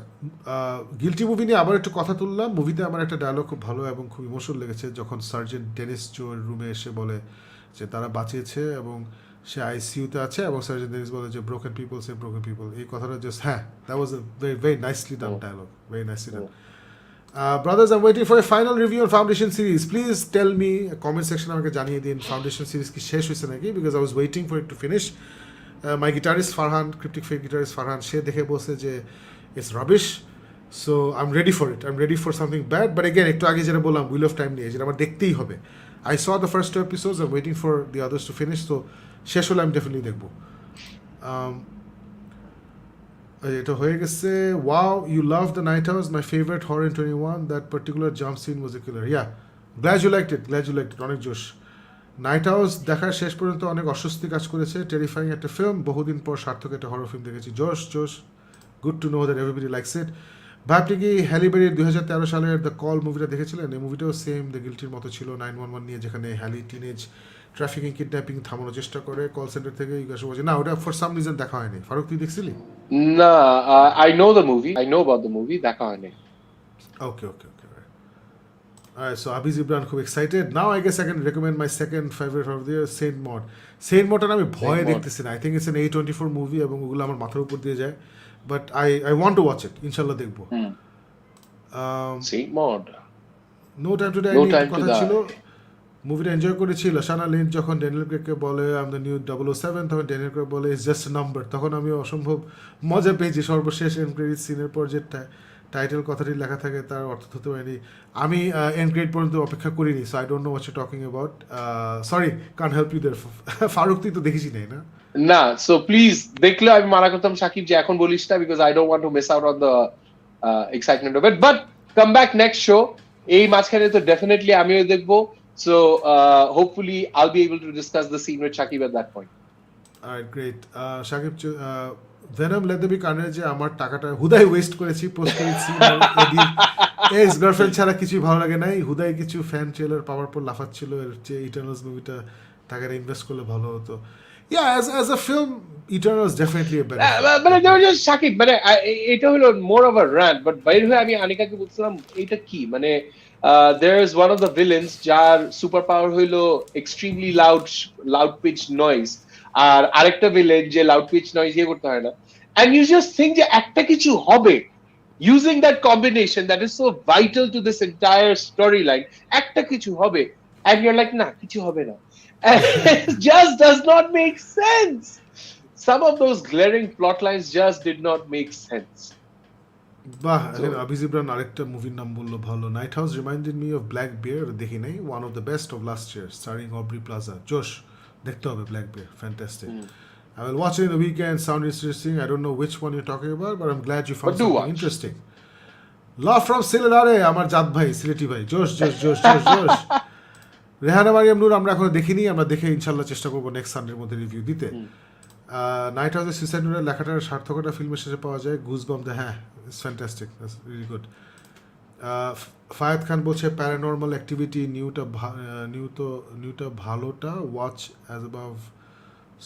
গিল্টি মুভি নিয়ে আবার একটু কথা তুললাম। মুভিতে আমার একটা ডায়লগ খুব ভালো এবং খুব ইমোশনাল লেগেছে, যখন সার্জেন্ট ডেনিস জোর রুমে এসে বলে যে তারা বাঁচিয়েছে এবং সে আইসিইউতে আছে, এবং সার্জেন্ট ডেনিস বলে যে broken people save broken people. এই কথাটা জাস্ট, হ্যাঁ, that was a very very nicely done dialogue, very nicely done. Brothers, I am waiting for a final review on Foundation series. Please tell me, comment সেকশনে আমাকে জানিয়ে দিন foundation series কি শেষ হয়েছে নাকি, because I was waiting for it to finish. My guitarist Farhan, cryptic fake guitarist Farhan, সে দেখে বলছে যে it's rubbish, so I'm ready for it. I'm ready for something bad, but again, একটু আগে যেটা বললাম, wheel of time নিয়ে, যেটা আমার দেখতেই হবে। I saw the first 2 episodes, I'm waiting for the others to finish, so শেষ হলে আমি definitely দেখবো। এটা হয়ে গেছে। Wow, you love The Night House, my favorite horror in 21, that particular jump scene was a killer. Yeah, glad you liked it, অনেক জোশ। Night house দেখার শেষ পর্যন্ত অনেক অস্বস্তি কাজ করেছে, টেরিফাইং একটা ফিল্ম, বহুদিন পর সার্থক একটা হরর ফিল্ম দেখেছি। জোশ, good to know that everybody likes it. ভাই, আপনি কি হ্যালিবেরির 2013 সালের দ্য কল মুভিটা দেখেছিলেন? এই মুভিটাও সেম দ্য গিল্টির মতো ছিল, 911 নিয়ে, যেখানে হ্যালি টিনেজ ট্রাফিকিং কিডন্যাপিং থামানোর চেষ্টা করে কল সেন্টার থেকে। ইউগাস বলছে না, ওটা ফর সাম রিজন দেখা হয়নি। ফারুক, তুই দেখছিলি? না, I know the movie, I know about the movie, দেখা হয়নি। Okay. Alright, so Abhi Zibran খুব excited. Now I guess I can recommend my second favorite of the year, Saint Maud. Saint Maud আমি ভয়ে দেখতেছি না। I think it's an A24 movie এবং ওগুলো আমার মাথার উপর দিয়ে যায়। But I want to watch it. ইনশাল্লাহ দেখবো। Saint Maud, No Time to Die নিয়ে কথা ছিল। মুভিটা এনজয় করেছি। লাশানা লিঞ্চ যখন ড্যানিয়েল ক্রেগকে বলে আই এম দ্য নিউ 007, তখন ড্যানিয়েল ক্রেগ বলে ইটস জাস্ট আ নাম্বার। তখন আমি অসম্ভব মজা পেয়েছি। সর্বশেষ এন্ড ক্রেডিট সিনের পর যে টাইটেল কথাটি লেখা থাকে তার অর্থ হতে পারেনি। আমি এন্ড ক্রেডিট পর্যন্ত অপেক্ষা করিনি, so I don't know what you talking about. Sorry, can't help you there. Farooq, তুই তো দেখিস নাই না? না, সো প্লিজ দেখলে আমি মানা করতাম সাকিব যে এখন বলিস না, because I don't want to miss out on the excitement of it, but come back next show. এই মাঝখানে তো ডেফিনেটলি আমিও দেখবো, so hopefully I'll be able to discuss the scene with Sakib at that point. Alright, great. Sakib, Venom let the be কারণে যে আমার টাকাটা হুদাই ওয়েস্ট করেছি post credit scene ex girlfriend ছাড়া কিছুই ভালো লাগে নাই। হুদাই কিছু ফ্যান ট্রেলার পাওয়ার পর লাফাচ্ছিল, এর চেয়ে ইটারনালস মুভিটা টাকাটা ইনভেস্ট করলে ভালো হতো। Yeah, as a film, Eternal is definitely a better. মানে সাকিব, মানে এটা হলো মোর অফ আ রান্ট, বাট বাইরে হয়ে আমি আনিকাকে বলছিলাম এটা কি, মানে there is one of the villains যার সুপার পাওয়ার হইলো এক্সট্রিমলি লাউড পিচ নয়েজ, আর আরেকটা ভিলেন যে লাউড পিচ নয়েজ ইয়ে করতে হয় না, and you just think যে একটা কিছু হবে using that combination that is so vital to this entire storyline, একটা কিছু হবে, and you're like না, কিছু হবে না, and it just does not make sense. Some of those glaring plot lines just did not make sense. বাহ, এখন আবি জিবরান আরেকটা মুভির নাম বললো ভালো, Night House reminded me of Black Bear. দেখি নাই, one of the best of last year, starring Aubrey Plaza. জোশ, দেখতে হবে Black Bear, fantastic. I will watch it in the weekend. Sound interesting. I don't know which one you're talking about, but I'm glad you found But do something watch. interesting. Law from সিলেটারে আমার জাত ভাই সিলেটি ভাই জোশ জোশ জোশ জোশ জোশ রেহানা মারিয়াম নূর আমরা এখনো দেখিনি আমরা দেখে ইনশাল্লাহ চেষ্টা করবো নেক্সট সানডের মধ্যে রিভিউ দিতে নাইট হাউসের সুইসাইড নোটের লেখাটার সার্থকতা ফিল্মের শেষে পাওয়া যায় গুজ বম দ্য হ্যাঁ it's fantastic really good Fayad খান বলছে প্যারানর্মাল অ্যাক্টিভিটি নিউটা ভালোটা watch as above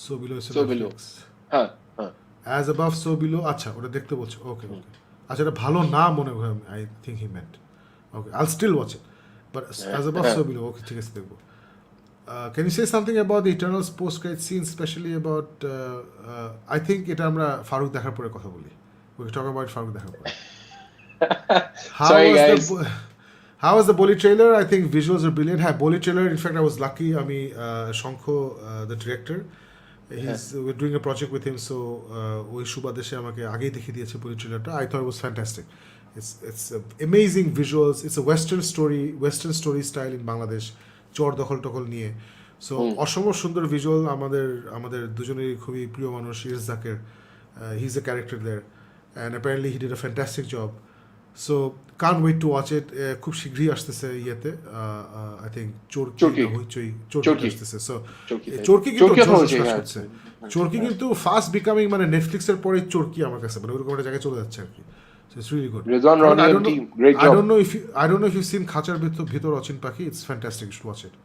so below So below. হ্যাঁ হ্যাঁ অ্যাজ অ্যাবাভ সো বিলো আচ্ছা ওটা দেখতে বলছো ওকে ওকে আচ্ছা এটা ভালো না মনে হয় I think he meant okay I'll still watch it but as above so below okay ঠিক আছে দেখবো can you say something about the Eternals post credit scene specially about I think এটা আমরা ফারুক দেখার পরে কথা বলি উই টক অ্যাবাউট ফারুক দেখার পরে Sorry guys. How was the Boli trailer? I think visuals are brilliant. Hi, Boli trailer. In fact, I was lucky. I mean, Shankho, the director, we're doing a project with him. So, ওই সুবাদেশে আমাকে আগেই দেখিয়ে দিয়েছে Boli trailerটা. I thought it was fantastic. It's amazing visuals. It's a Western story style in Bangladesh. চর দখল টখল নিয়ে. So, অসম সুন্দর visual আমাদের দুজনেরই খুবই প্রিয় মানুষ ইরজাকের. He's a character there, and apparently he did a fantastic job. So can't wait to watch it. খুব শীঘ্রই আসতেছে ইয়েতে আই থিঙ্ক চরকি হইচই চরকি আসতেছে সো চরকি কিন্তু চরকি কিন্তু ফাস্ট বিকামিং মানে নেটফ্লিক্সের পরে চরকি আমার কাছে মানে ওরকম একটা জায়গায় চলে যাচ্ছে আর কি so it's really good Rizwan Rani and team, great I job. don't know if you've seen খাঁচার ভিতর অচিন পাখি it's fantastic you should watch it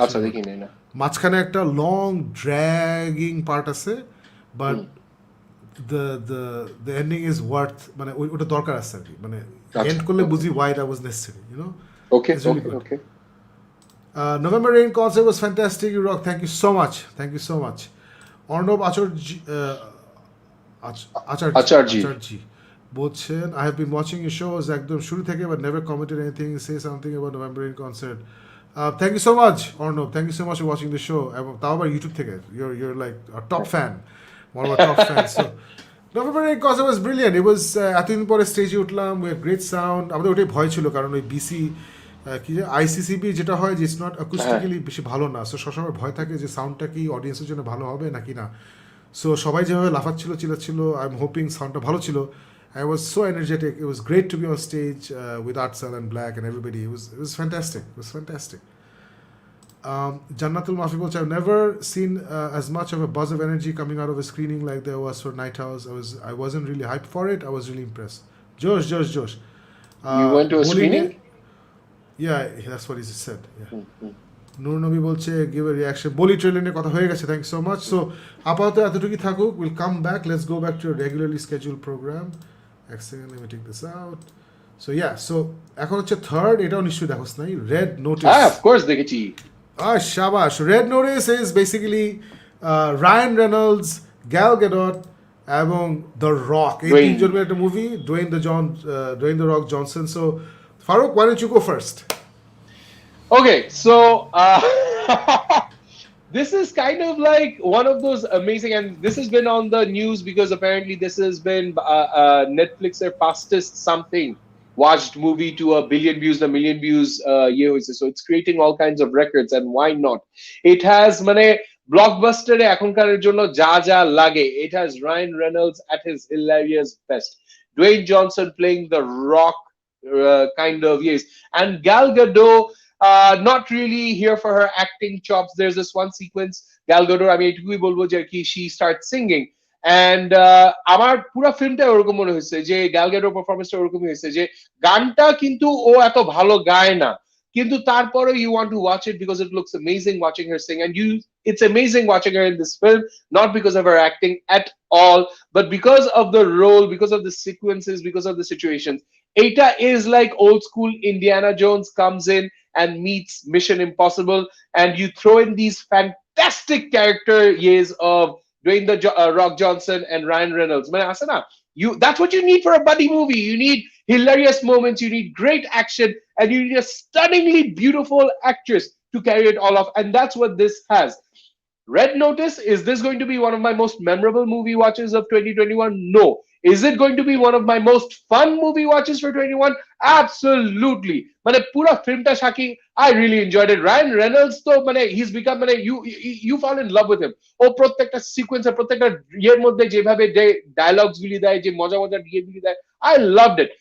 আচ্ছা দেখি না মাঝখানে একটা লং ড্র্যাগিং পার্ট আছে but the ending is worth মানে ওটা দরকার আছে আর কি মানে এন্ড করলে বুঝি why that was necessary you know Okay, It's really okay, good. okay. November Rain concert was fantastic you rock thank you so much Arnab Acharji. বলছেন I have been watching your shows একদম শুরু থেকে but never commented anything say something about November Rain concert thank you so much Arnab thank you so much for watching the show এবং তাও আবার YouTube থেকে you're like a top fan one of our top fans so November Rain concert was brilliant it was এতদিন পরে স্টেজে উঠলাম we had great sound আমাদের ওটাই ভয় ছিল কারণ ওই বিসি কি যে আইসিসিবি যেটা হয় যে ইটস নট অ্যাকুস্টিক্যালি বেশি ভালো না সো সবসময় ভয় থাকে যে সাউন্ডটা কি অডিয়েন্সের জন্য ভালো হবে নাকি না সো সবাই যেভাবে লাফাচ্ছিল চিল্লাচ্ছিল আই এম হোপিং সাউন্ডটা ভালো ছিল I was so energetic it was great to be on stage with Artsal and Black and everybody it was fantastic Jannatul Mafi bolche I've never seen as much of a buzz of energy coming out of a screening like there was for Night House I wasn't really hyped for it I was really impressed Josh You went to a screening? Yeah that's what he said yeah নূর নবী বলছে give a reaction বলি trailer নিয়ে কথা হয়ে গেছে thank you so much so আপাতত এতটুকুই থাকুক we'll come back let's go back to a regularly scheduled program excellent let me take this out so yeah so এখন হচ্ছে থার্ড এটাও নিশ্চয়ই দেখোস নাই রেড নোটিস Of course দেখেছি Shabash. Red Notice is basically Ryan Reynolds, Gal Gadot, এবং The Rock. এই তিনজনের একটা movie Dwayne The Rock Johnson. So, Farooq, why don't you go first? Okay, so this is kind of like one of those amazing, and this has been on the news because apparently this has been Netflix's fastest something watched movie to a billion views, a million views year. So it's creating all kinds of records, and why not? It has মানে blockbuster এ এখনকারের জন্য যা যা লাগে. It has Ryan Reynolds at his hilarious best, Dwayne Johnson playing the Rock kind of yes, and Gal Gadot. Not really here for her acting chops. There's this one sequence, Gal Gadot, I mean, she starts singing. And আমার পুরো ফিল্মটা ওরকম মনে হয়েছে যে gall গ্যাডোর পারফরম্যান্সটা ওরকমই হয়েছে যে গানটা কিন্তু ও এত ভালো গায় না কিন্তু তারপরে you want to watch it because it looks amazing watching her sing and it's amazing watching her in this film not because of her acting at all but because of the role because of the sequences because of the situations Eta is like old school Indiana Jones comes in and meets Mission Impossible and you throw in these fantastic character years of Dwayne the Rock Johnson and Ryan Reynolds. That's what you need for a buddy movie. You need hilarious moments, you need great action, and you need a stunningly beautiful actress to carry it all off. And that's what this has. Red Notice, is this going to be one of my most memorable movie watches of 2021? No. Is it going to be one of my most fun movie watches for 21? Absolutely. মানে পুরো ফিল্মটা শাকি, I really enjoyed it. Ryan Reynolds তো মানে he's become মানে you fall in love with him. ও প্রত্যেকটা সিকোয়েন্সে প্রত্যেকটা ইয়ের মধ্যে যেভাবে যে ডায়লগস গুলি দেয়, যে মজা মজা ইয়েগুলি দেয়, I loved it.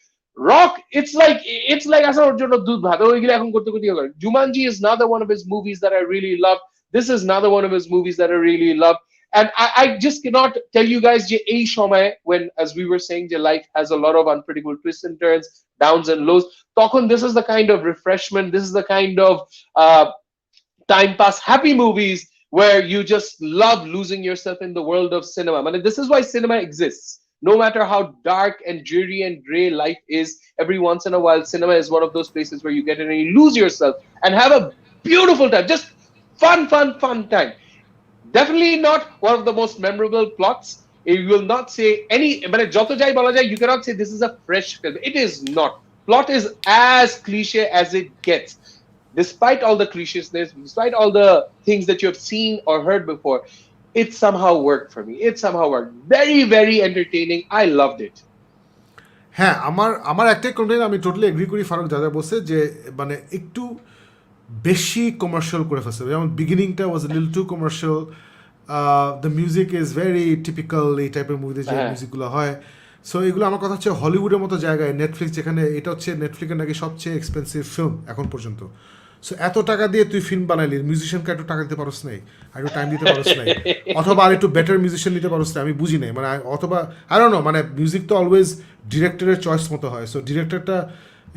Rock, it's like আসলে ওর জন্য দুধ ভাত ওইগুলো এখন করতে করতে করে। Jumanji is another one of his movies that I really love. This is another one of his movies that I really love. And I just cannot tell you guys যে এই সময় when, as we were saying, যে life has a lot of unpredictable twists and turns, downs and lows, তখন this is the kind of refreshment, this is the kind of uh, time pass happy movies where you just love losing yourself in the world of cinema. I mean, this is why cinema exists. No matter how dark and dreary and gray life is, every once in a while, cinema is one of those places where you get in and you lose yourself and have a beautiful time. Just fun time. Definitely not one of the most memorable plots. You will not say any, but you cannot say this is a fresh film. It is not. Plot is as cliche as it gets. Despite all the clichéness, despite all the things that you have seen or heard before, it somehow worked for me. It somehow worked. Very entertaining. I loved it. হ্যাঁ, আমার আমার একটাই complain, আমি totally agri করি ফারুক যা যা বলছে, যে মানে একটু বেশি কমার্শিয়াল করে ফেলছে। যেমন বিগিনিংটা was little too commercial, the music is very typical এই টাইপের মুভিতে যে মিউজিকগুলো হয়। সো এগুলো আমার কথা হচ্ছে হলিউডের মতো জায়গায় নেটফ্লিক্স, যেখানে এটা হচ্ছে নেটফ্লিক্সের নাকি সবচেয়ে এক্সপেন্সিভ ফিল্ম এখন পর্যন্ত। সো এত টাকা দিয়ে তুই ফিল্ম বানাইলি, মিউজিশিয়ানকে একটু টাকা দিতে পারস নাই, আর একটু টাইম দিতে পারস নাই, অথবা আর একটু বেটার মিউজিশিয়ান নিতে পারস না, আমি বুঝি নাই। মানে অথবা আই ডোন্ট নো, মানে মিউজিক তো অলওয়েজ ডিরেক্টরের চয়েস মতো হয়। সো ডিরেক্টরটা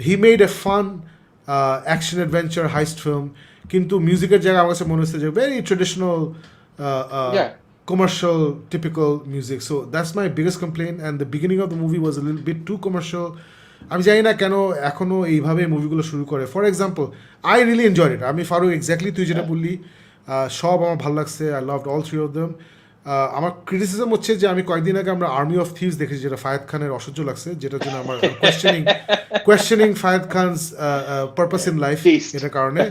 he made a fun action adventure heist film, কিন্তু মিউজিকের জায়গায় আমার কাছে মনে হচ্ছে যে very traditional commercial typical music. So that's my biggest complaint, and the beginning of the movie was a little bit too commercial. আমি জানি না কেন এখনো এইভাবে মুভিগুলো শুরু করে। For example, I really enjoyed ইট। আমি ফারুক এক্স্যাক্টলি তুই যেটা বললি, সব আমার ভালো লাগছে। I loved all three of them. আমার ক্রিটিসিজম হচ্ছে যে আমি কয়েকদিন আগে আমরা আর্মি অফ থিভস দেখেছি, যেটা ফায়েদ খানের অসহ্য লাগছে, যেটার জন্য আমার questioning Fayad Khan's purpose in life, এটার কারণে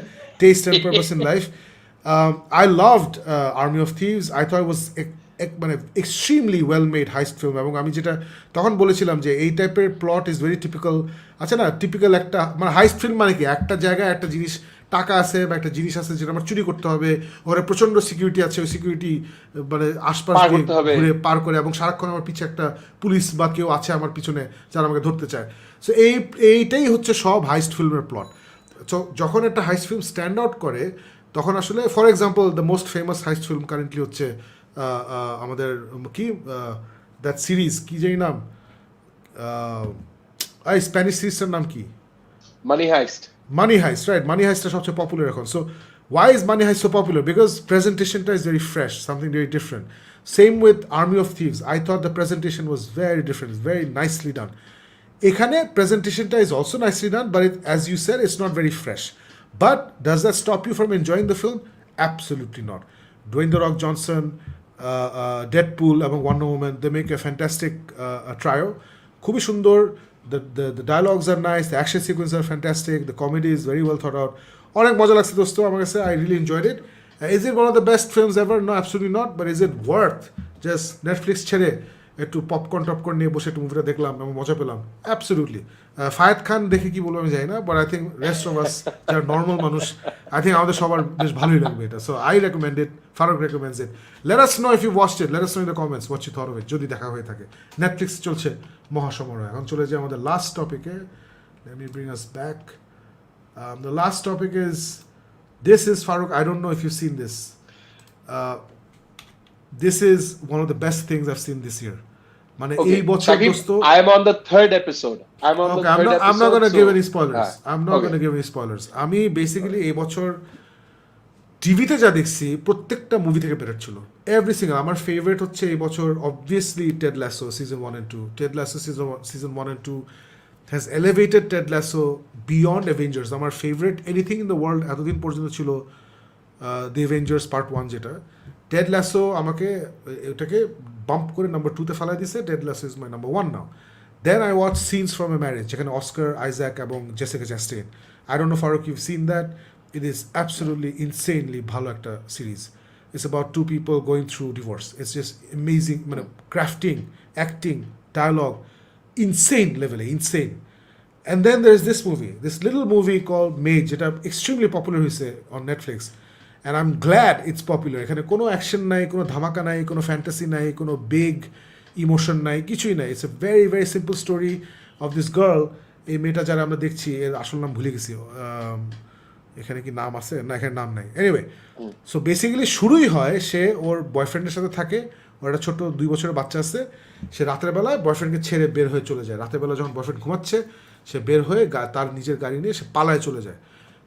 test and purpose in life. I loved Army of Thieves. I thought it was মানে extremely well made heist film. এবং আমি যেটা তখন বলেছিলাম যে এই টাইপের প্লট ইজ ভেরি টিপিক্যাল। আচ্ছা না, টিপিক্যাল একটা মানে হাইস্ট ফিল্ম মানে কি, একটা জায়গায় একটা জিনিস, টাকা আছে বা একটা জিনিস আছে যেটা আমার চুরি করতে হবে, ওখানে প্রচণ্ড সিকিউরিটি আছে, ওই সিকিউরিটি মানে আশপাশ দিয়ে ঘুরে পার করে, এবং সারাক্ষণ আমার পিছনে একটা পুলিশ বা কেউ আছে আমার পিছনে যারা আমাকে ধরতে চায়। সো এইটাই হচ্ছে সব হাইস্ট ফিল্মের প্লট। সো যখন একটা হাইস্ট ফিল্ম স্ট্যান্ড আউট করে, তখন আসলে for example the most famous heist film currently হচ্ছে আমাদের কি দ্যাট সিরিজ, কি জানি নাম, স্প্যানিশ সিরিজটার নাম কি, মানি হাইস্ট, রাইট? মানি হাইস্টটা সবচেয়ে পপুলার এখন। So why is Money Heist so popular? Because প্রেজেন্টেশনটা is very fresh, something very different. Same with Army of Thieves, I thought the presentation was very different, very nicely done. এখানে প্রেজেন্টেশনটা is also nicely done, but as you said, it's not very fresh. But does that stop you from enjoying the film? Absolutely not. Dwayne The Rock Johnson, Deadpool এবং Wonder Woman, they make a fantastic trio. খুবই সুন্দর, the dialogues are nice, the action sequences are fantastic, the comedy is very well thought out. অনেক মজা লাগছে দোস্ত আমার কাছে, I really enjoyed it. Is it one of the best films ever? No, absolutely not. But is it worth just Netflix ছেড়ে একটু popcorn নিয়ে বসে একটু মুভিটা দেখলাম এবং মজা পেলাম? অ্যাবসলিউটলি। ফায়েদ খান দেখে কি বলবো আমি জানি না, but I think rest of us যারা নর্মাল মানুষ, আই থিঙ্ক আমাদের সবার বেশ ভালোই লাগবে এটা। So I recommend it, Farooq recommends it. Let us know if you watched it, let us know in the comments what you thought of it, যদি দেখা হয়ে থাকে। নেটফ্লিক্স চলছে মহাসমারোহ। এখন চলে যাই আমাদের লাস্ট টপিকে। Let me bring us back. The last topic is, this is Farooq, I don't know if you've seen this. This is one of the best things I've seen this year. মানে এই বছর দোস্ত, I am on the third episode. I'm not going to give any spoilers. I'm not going to give any spoilers. আমি basically এই বছর টিভিতে যা দেখছি প্রত্যেকটা মুভি থেকে বেটার ছিল, এভরি সিঙ্গল। আমার ফেভারিট হচ্ছে এই বছর obviously Ted lasso season 1 and 2. Ted lasso season 1 and 2 has elevated Ted Lasso beyond Avengers. আমার favourite anything in the world এতদিন পর্যন্ত ছিল দ্য অ্যাভেঞ্জার্স পার্ট 1, যেটা টেড ল্যাসো আমাকে এটাকে বাম্প করে নাম্বার 2-তে ফেলাই দিছে। Ted Lasso is my number 1 now. Then I watch Scenes from a Marriage, যেখানে অস্কার আইজ্যাক এবং Jessica Chastain. I don't know Farooq, you've seen that? It is absolutely insanely ভালো একটা series. It's about two people going through divorce. It's just amazing, মানে crafting, acting, dialogue, insane level, insane. And then there's this little movie called Maid, যেটা extremely popular হয়েছে on Netflix. And I'm glad it's popular. এখানে কোনো action নাই, কোনো ধামাকা নাই, কোনো ফ্যান্টাসি নাই, কোনো বিগ ইমোশন নাই, কিছুই নাই. It's a very very simple story of this girl. এই মেয়েটা যারা আমরা দেখছি এর আসল নাম ভুলে গেছি. এখানে কি নাম আছে? না, এখানে নাম নাই. এনিওয়ে, সো বেসিক্যালি শুরুই হয় সে ওর বয়ফ্রেন্ডের সাথে থাকে. ওর একটা ছোট 2 বছরের বাচ্চা আছে. সে রাতের বেলায় বয়ফ্রেন্ডকে ছেড়ে বের হয়ে চলে যায়. রাতের বেলা যখন বয়ফ্রেন্ড ঘুমাচ্ছে, সে বের হয়ে তার নিজের গাড়ি নিয়ে সে পালায় চলে যায়.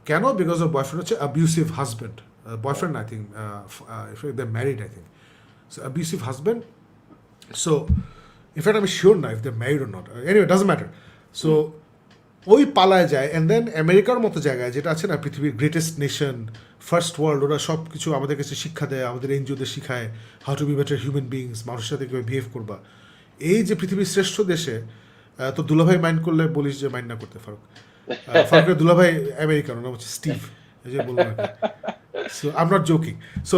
কেন? বিকজ ওর বয়ফ্রেন্ড হচ্ছে abusive husband. Boyfriend, I think, if they're married, I think. So abusive husband. So, in fact, I'm sure now if they're married or not. Anyway, it doesn't matter. So, ওই পালায় যায়, and then আমেরিকার মতো জায়গায় যেটা আছে না, পৃথিবীর গ্রেটেস্ট নেশন, ফার্স্ট ওয়ার্ল্ড, ওরা সব কিছু আমাদের কাছে শিক্ষা দেয়, আমাদের এনজিওদের শিখায় how to be better human beings, মানুষের সাথে কীভাবে বিহেভ করবা. এই যে পৃথিবীর শ্রেষ্ঠ দেশে, তো দুলাভাই মাইন্ড করলে বলিস যে মাইন্ড না করতে. ফারুকের দুলাভাই আমেরিকান, ওনার হচ্ছে স্টিভ, এই যে বলবো আর কি. So I'm not joking. So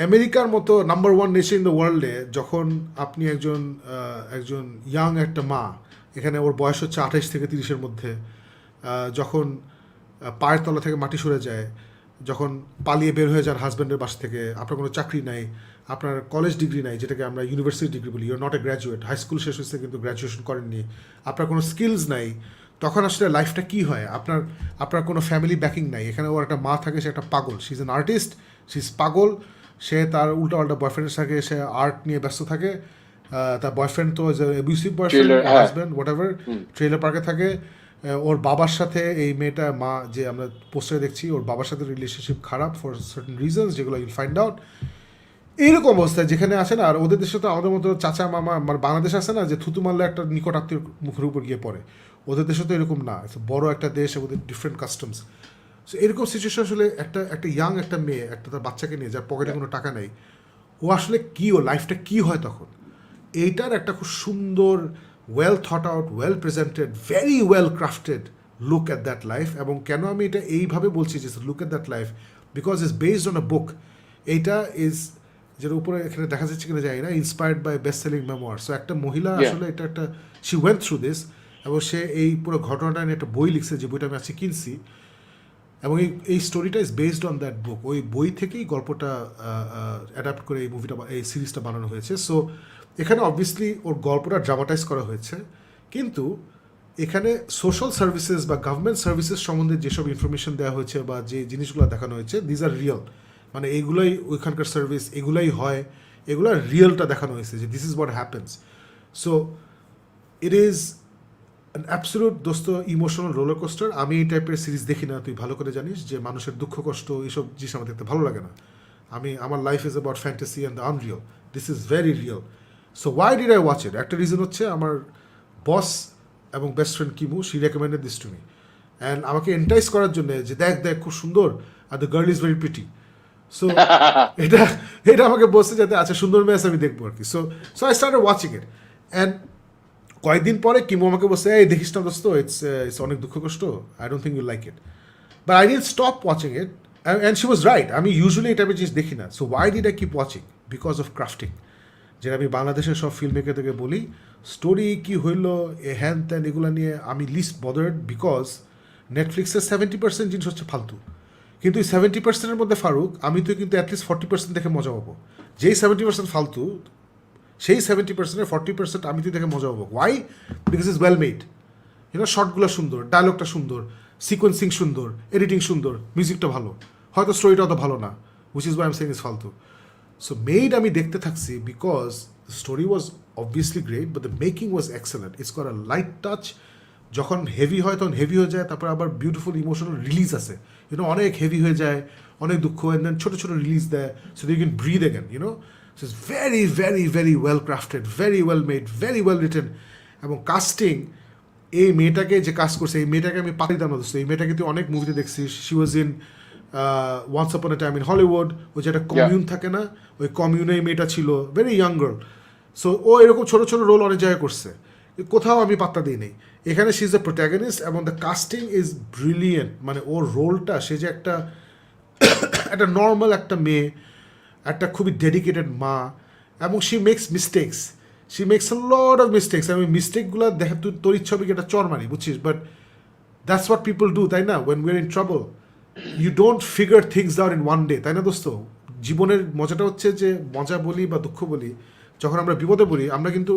আমেরিকার মতো নাম্বার 1 নেশন ইন দ্য ওয়ার্ল্ডে যখন আপনি একজন ইয়াং একটা মা, এখানে ওর বয়স হচ্ছে 28 থেকে 30-এর মধ্যে, যখন পায়ের তলা থেকে মাটি সরে যায়, যখন পালিয়ে বের হয়ে যান হাজব্যান্ডের বাসা থেকে, আপনার কোনো চাকরি নাই, আপনার কলেজ ডিগ্রি নাই, যেটাকে আমরা ইউনিভার্সিটি ডিগ্রি বলি, your not a graduate, high school শেষ হয়েছে কিন্তু গ্র্যাজুয়েশন করেননি, আপনার কোনো স্কিলস নাই, তখন আসলে লাইফটা কী হয়? আপনার কোনো ফ্যামিলি ব্যাকিং নাই. এখানে ওর একটা মা থাকে, সে একটা পাগল, she is an artist, she is পাগল. সে তার উল্টা বয়ফ্রেন্ডের সাথে সে আর্ট নিয়ে ব্যস্ত থাকে. তার বয়ফ্রেন্ড তো abusive boyfriend, husband, what ever, trailer পার্কে থাকে. ওর বাবার সাথে এই মেয়েটা মা যে আমরা পোস্টারে দেখছি, ওর বাবার সাথে রিলেশনশিপ খারাপ ফর সার্টেন রিজনস, যেগুলো ইউল ফাইন্ড আউট. এইরকম অবস্থায় যেখানে আসে না, আর ওদের দেশে তো আমাদের মতো চাচা মামা, মানে বাংলাদেশ আছে না যে থুতু মারলে একটা নিকট আত্মীয় মুখের উপর গিয়ে পড়ে, ওদের দেশে তো এরকম না. বড় একটা দেশ, ওদের ডিফারেন্ট কাস্টমস. সো এরকম সিচুয়েশন আসলে একটা ইয়াং একটা মেয়ে, একটা তার বাচ্চাকে নিয়ে, যার পকেটে কোনো টাকা নেই, ও আসলে কী, ও লাইফটা কী হয় তখন, এইটার একটা খুব সুন্দর, well thought out, well presented, very well crafted look at that life. এবং কেন আমি এটা এইভাবে বলছি যে look at that life, because is based on a book. এইটা ইজ, যেটা উপরে এখানে দেখা যাচ্ছে কিনা জানি না, inspired by best selling memoir. So একটা মহিলা আসলে এটা একটা, শি ওয়েন্ট থ্রু দিস, এবং সে এই পুরো ঘটনাটা নিয়ে একটা বই লিখছে, যে বইটা আমি আজকে কিনছি, এবং এই স্টোরিটা ইজ বেসড অন দ্যাট বুক. ওই বই থেকেই গল্পটা অ্যাডাপ্ট করে এই সিরিজটা বানানো হয়েছে. সো এখানে অবভিয়াসলি ওর গল্পটা ড্রামাটাইজ করা হয়েছে, কিন্তু এখানে সোশ্যাল সার্ভিসেস বা গভর্নমেন্ট সার্ভিসেস সম্বন্ধে যেসব ইনফরমেশন দেওয়া হয়েছে বা যে জিনিসগুলো দেখানো হয়েছে, দিজ আর রিয়েল. মানে এইগুলোই ওইখানকার সার্ভিস, এগুলাই হয়, এগুলোর রিয়েলটা দেখানো হয়েছে, যে this is what happens. So it is an absolute দোস্ত ইমোশনাল রোলার কোস্টার. আমি এই টাইপের সিরিজ দেখি না, তুই ভালো করে জানিস যে মানুষের দুঃখ কষ্ট এইসব জিনিস আমার দেখতে ভালো লাগে না. আমার life is about fantasy and the unreal. This is very real. So why did I watch it? একটা রিজন হচ্ছে আমার বস এবং best friend Kimu, she recommended this to me, and আমাকে এন্টাইজ করার জন্য, যে দেখ খুব সুন্দর, আর the girl is very pretty. So এটা আমাকে বলছে যাতে আচ্ছা সুন্দর মেয়ে আছে, আমি দেখবো আর কি. So I started watching it, and কয়েকদিন পরে কিমু আমাকে বলছে, এই দেখিস না দোস্ত, ইটস অনেক দুঃখ কষ্ট, I don't think you like it. But I didn't stop watching it, and she was right. আমি ইউজুয়ালি এই টাইপের জিনিস দেখি না. So why did I keep watching? Because of crafting. যেটা আমি বাংলাদেশের সব ফিল্ম মেকার থেকে বলি, স্টোরি কী হইলো, হ্যান ত্যান, এগুলো নিয়ে আমি লিস্ট বদার্ড, বিকজ নেটফ্লিক্সের 70% জিনিস হচ্ছে ফালতু. কিন্তু এই 70%-এর মধ্যে ফারুক, আমি তো কিন্তু অ্যাটলিস্ট 40% দেখে মজা পাবো. যেই 70% ফালতু, সেই 70%-এর 40% আমি তো দেখে মজা পাবো. Why? Because is well made. শর্টগুলো সুন্দর, ডায়লগটা সুন্দর, সিকোয়েন্সিং সুন্দর, এডিটিং সুন্দর, মিউজিকটা ভালো, হয়তো স্টোরিটা অত ভালো না, which is Y I am saying is ফালতু. সো মেড আমি দেখতে থাকছি because the story was obviously great, but the making was excellent. It's কর আ লাইট টাচ. যখন হেভি হয় তখন হেভি হয়ে যায়, তারপর আবার বিউটিফুল ইমোশনাল রিলিজ আছে, অনেক হেভি হয়ে যায়, অনেক দুঃখ, অ্যান্ড দেন ছোটো ছোটো রিলিজ দেয়, so you can breathe again. So it's very very very well crafted, very well made, very well written. এবং কাস্টিং, এই মেয়েটাকে যে কাস্ট করছে, এই মেয়েটাকে আমি পাতি দাম দিচ্ছি. এই মেয়েটাকে তুই অনেক মুভিতে দেখছিস. She was in once upon A time in Hollywood. ওই যে একটা কমিউন থাকে না, ওই কমিউনে এই মেয়েটা ছিল, ভেরি ইয়াং গার্ল. সো ও এরকম ছোটো ছোটো রোল অনেক জায়গায় করছে, কোথাও আমি পাত্তা দিই নেই. এখানে শি ইজ দ্য প্রোটাগনিস্ট, এবং দ্য কাস্টিং ইজ ব্রিলিয়েন্ট. মানে ওর রোলটা, সে যে একটা একটা নর্মাল একটা মেয়ে, একটা খুবই ডেডিকেটেড মা, এবং she makes mistakes, she makes a lot of mistakes. আমি মিস্টেকগুলো দেখা, তুই তোর ইচ্ছা হবে কি একটা চর মারি, বুঝছিস, but that's what people do, তাই না? When we are in trouble you don't figure things out in one day, তাই না দোস্ত? জীবনের মজাটা হচ্ছে যে, মজা বলি বা দুঃখ বলি, যখন আমরা বিপদে পড়ি আমরা কিন্তু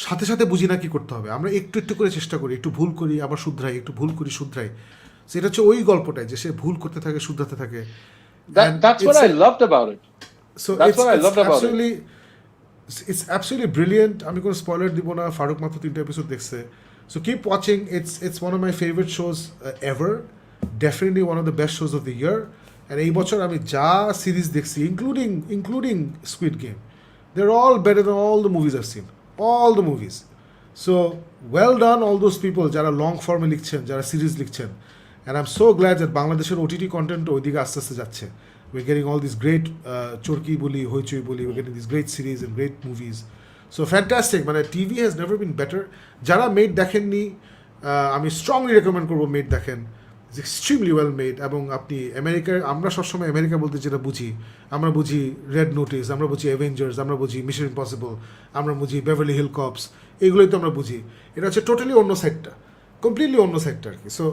সাথে সাথে বুঝি না কি করতে হবে, আমরা একটু একটু করে চেষ্টা করি, একটু ভুল করি আবার শুধরাই, একটু ভুল করি শুধরাই। সেটা হচ্ছে ওই গল্পটাই, যে সে ভুল করতে থাকে, শুধরাতে থাকে। That's what I loved about it. So That's it's what I loved about it. absolutely it's absolutely brilliant. আমি কোনো স্পয়লার দিব না, ফারুক মাত্র 3টা এপিসোড দেখছে। So keep watching. It's one of my favorite shows ever. Definitely one of the best shows of the year. And এই বছর আমি যা সিরিজ দেখছি, including Squid Game, they're all better than all the movies I've seen. All the movies. So well done all those people যারা long ফর্মে লিখছেন, যারা series লিখছেন। And I'm so glad that বাংলাদেশের OTT content ওইদিকে আস্তে আস্তে যাচ্ছে। We're getting all these great চরকি বলি, হইচই বলি, we're getting these great series and great movies. So fantastic, মানে TV has never been better. যারা মেড দেখেননি, আমি স্ট্রংলি রেকমেন্ড করবো মেড দেখেন। It's extremely well made. এবং আপনি আমেরিকার, আমরা সবসময় আমেরিকা বলতে যেটা বুঝি, আমরা বুঝি রেড নোটিস, আমরা বুঝি অ্যাভেঞ্জার্স, আমরা বুঝি মিশন ইম্পসিবল, আমরা বুঝি বেভারলি হিল কপস, এগুলোই তো আমরা বুঝি। এটা হচ্ছে টোটালি অন্য সাইডটা, কমপ্লিটলি অন্য সাইডটা আর কি। So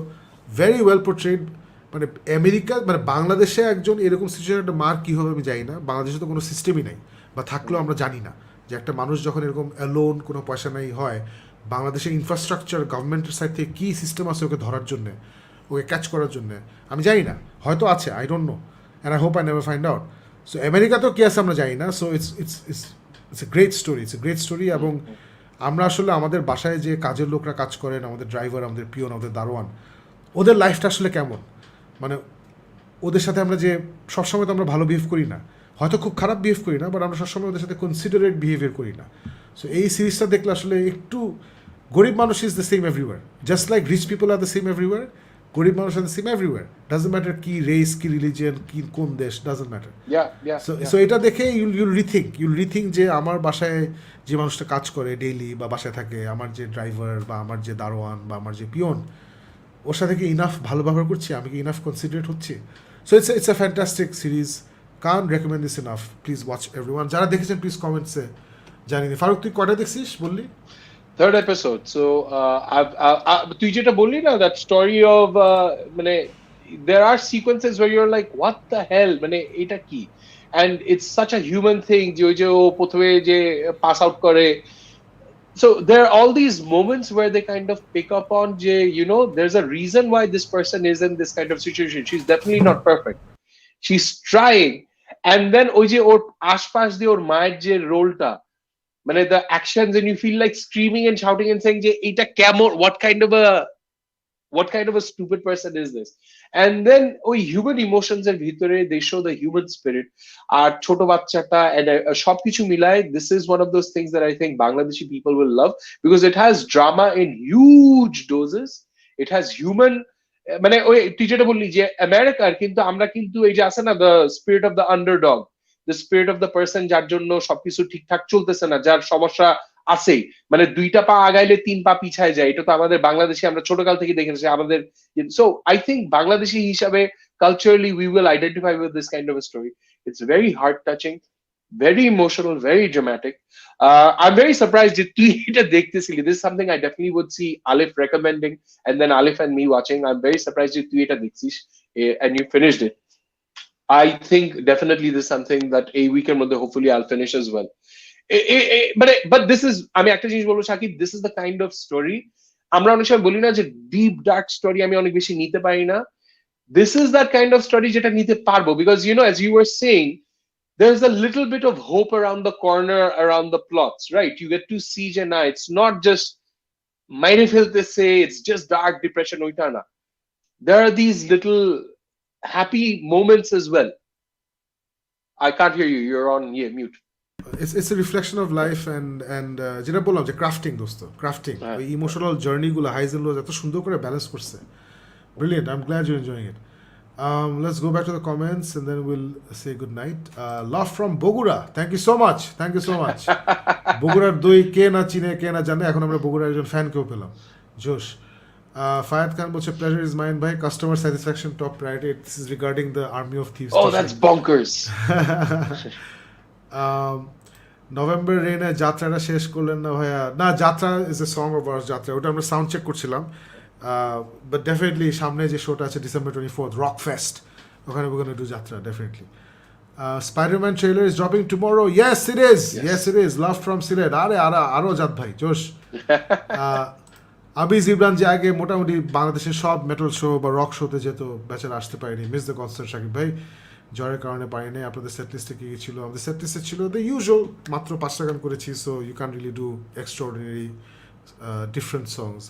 very well পোর্ট্রেড। মানে আমেরিকা, মানে বাংলাদেশে একজন এরকম সিচুয়েশন একটা মার কী হবে আমি জানি না। বাংলাদেশে তো কোনো সিস্টেমই নাই, বা থাকলেও আমরা জানি না যে একটা মানুষ যখন এরকম অ্যালোন, কোনো পয়সা নাই হয়, বাংলাদেশের ইনফ্রাস্ট্রাকচার, গভর্নমেন্টের সাইড থেকে কী সিস্টেম আছে ওকে ধরার জন্যে, ওকে ক্যাচ করার জন্যে, আমি জানি না, হয়তো আছে, I don't know, and I hope I never find out. So আমেরিকাতেও কী আছে আমরা জানি না। So it's a great story, it's a great story. এবং আমরা আসলে আমাদের বাসায় যে কাজের লোকরা কাজ করেন, আমাদের ড্রাইভার, আমাদের পিয়ন, আমাদের দারোয়ান, ওদের লাইফটা আসলে কেমন, মানে ওদের সাথে আমরা যে সবসময় তো আমরা ভালো বিহেভ করি না, হয়তো খুব খারাপ বিহেভ করি না, বাট আমরা সবসময় ওদের সাথে কনসিডারেট বিহেভিয়ার করি না। সো এই সিরিজটা দেখলে আসলে একটু, গরিব মানুষ is the same everywhere, just like rich people are the same everywhere, গরিব মানুষ are the same everywhere, doesn't matter কি রেস, কি রিলিজিয়ন, কি কোন দেশ, ডাজন্ট ম্যাটার। সো এটা দেখে ইউল রিথিঙ্ক যে আমার বাসায় যে মানুষটা কাজ করে ডেইলি বা বাসায় থাকে, আমার যে ড্রাইভার বা আমার যে দারোয়ান বা আমার যে পিয়ন, ওর সাথে কি ইনাফ ভালো ব্যবহার করছি, আমি কি ইনাফ কনসিডারেট হচ্ছি? So it's a fantastic series, can't recommend this enough, please watch everyone. যারা দেখেছেন প্লিজ কমেন্টসে জানিয়ে দিন। ফারুক, তুই কয়টা দেখছিস বললি? Third episode. So তুই যেটা বললি না, that story of মানে there are sequences where you're like what the hell, মানে এটা কি, and it's such a human thing যে ওই যে ও প্রথমে যে পাস আউট করে। So there are all these moments where they kind of pick up on যে you know there's a reason why this person is in this kind of situation. She's definitely not perfect, she's trying. And then ওই যে ওর আশপাশ দিয়ে ওর মায়ের যে রোলটা, মানে the actions, and you feel like screaming and shouting and saying যে এটা কেমন, what kind of a stupid person is this? And then ওই human emotions এর ভিতরে they show the human spirit, আর ছোট বাচ্চাটা, and সবকিছু মিলায় this is one of those things that I think Bangladeshi people will love, because it has drama in huge doses, it has human, মানে ওই তুই যেটা বললি যে আমেরিকার, কিন্তু আমরা কিন্তু এই যে আছে না the spirit of the underdog, the spirit of the person যার জন্য সবকিছু ঠিকঠাক চলতেছে না, যার সমস্যা আছেই, মানে 2টা পা আগাইলে 3 পা পিছায় যায়, এটা তো আমাদের বাংলাদেশে আমরা ছোটকাল থেকে দেখে এসেছি আমাদের। সো আই থিঙ্ক বাংলাদেশি হিসাবে culturally we will identify with this kind of story. It's very heart touching, very emotional, very dramatic. I'm very surprised that তুই এটা দেখতেছিলি. This is something I definitely would see Alif recommending, and then Alif and me watching. I'm very surprised that তুই এটা দেখছিস and you finished it. I think definitely this is something that a weekend মধ্যে hopefully I'll finish as well. But this is, আমি একটা জিনিস বলবো Shakib, this is the kind of story আমরা অনেক সময় বলি না যে deep dark story আমি অনেক বেশি নিতে পারি না। This is that kind of story যেটা নিতে পারবো, because you know as you were saying there's a little bit of hope around the corner, around the plots, right? You get to see যে না, it's not just মাইরে ফেলতেছে, it's just dark depression, ওইটা না, there are these little happy moments as well. I can't hear you, you're on mute. It's a reflection of life, and যেটা বললাম যে crafting দোস্ত, ক্রাফটিং ওই ইমোশনাল জার্নিগুলো, হাইজ এন্ড লোজ এত সুন্দর করে ব্যালেন্স করছে। Brilliant. I'm glad you're enjoying it. Let's go back to the comments and then we'll say good night. Love from Bogura. Thank you so much. Thank you so much. Bogurar doi ke na chine ke na jane, ekhon amra Bogurar ekjon fan keo pelam. Josh. Fayad Khan বলছে pleasure is mine ভাই, customer satisfaction top priority. This is regarding the Army of Thieves Oh, t-shirt. that's bonkers. November রেনে যাত্রাটা শেষ করলেন না ভাইয়া? না, Jatra is a song of ours, Jatra ওটা আমরা সাউন্ড চেক করছিলাম, বাট ডেফিনেটলি সামনে যে শোটা আছে ডিসেম্বর 24th রক ফেস্ট, ওখানে we're gonna do যাত্রা definitely. Spider-Man trailer is dropping tomorrow. Yes it is. Yes it is. Love from Silet. আরো জাত ভাই জোশ। আবিজ ইমরান যে আগে মোটামুটি বাংলাদেশের সব মেটাল শো বা রক শোতে যেত, বেচারা আসতে পারেনি, মিস দ্য কনসার্ট শাকিব ভাই, জ্বরের কারণে পারিনি। আপনাদের সেট লিস্টে কী কী ছিল? আমাদের সেট লিস্টে ছিল দ্য ইউজুয়াল, মাত্র 5টা গান করেছি, so you can really do extraordinary different songs.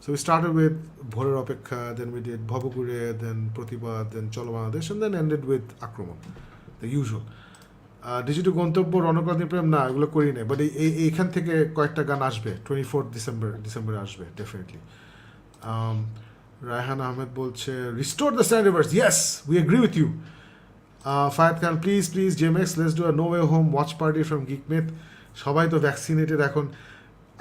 So we started with Bhorer Opekkha, then we did ভবঘুরে, then Protibad, then Cholo Bangladesh, and then ended with Akromon, the usual. Digital Gontobbo, Ronokanti প্রেম, না এগুলো করি না, বাট এইখান থেকে কয়েকটা গান আসবে 24 ডিসেম্বরে আসবে ডেফিনেটলি। রায়হান আহমেদ বলছে restore the standards, yes we agree with you. Fayad Khan please জেমেক্স let's do a No way Home watch party from Geek Myth. সবাই তো ভ্যাকসিনেটেড এখন,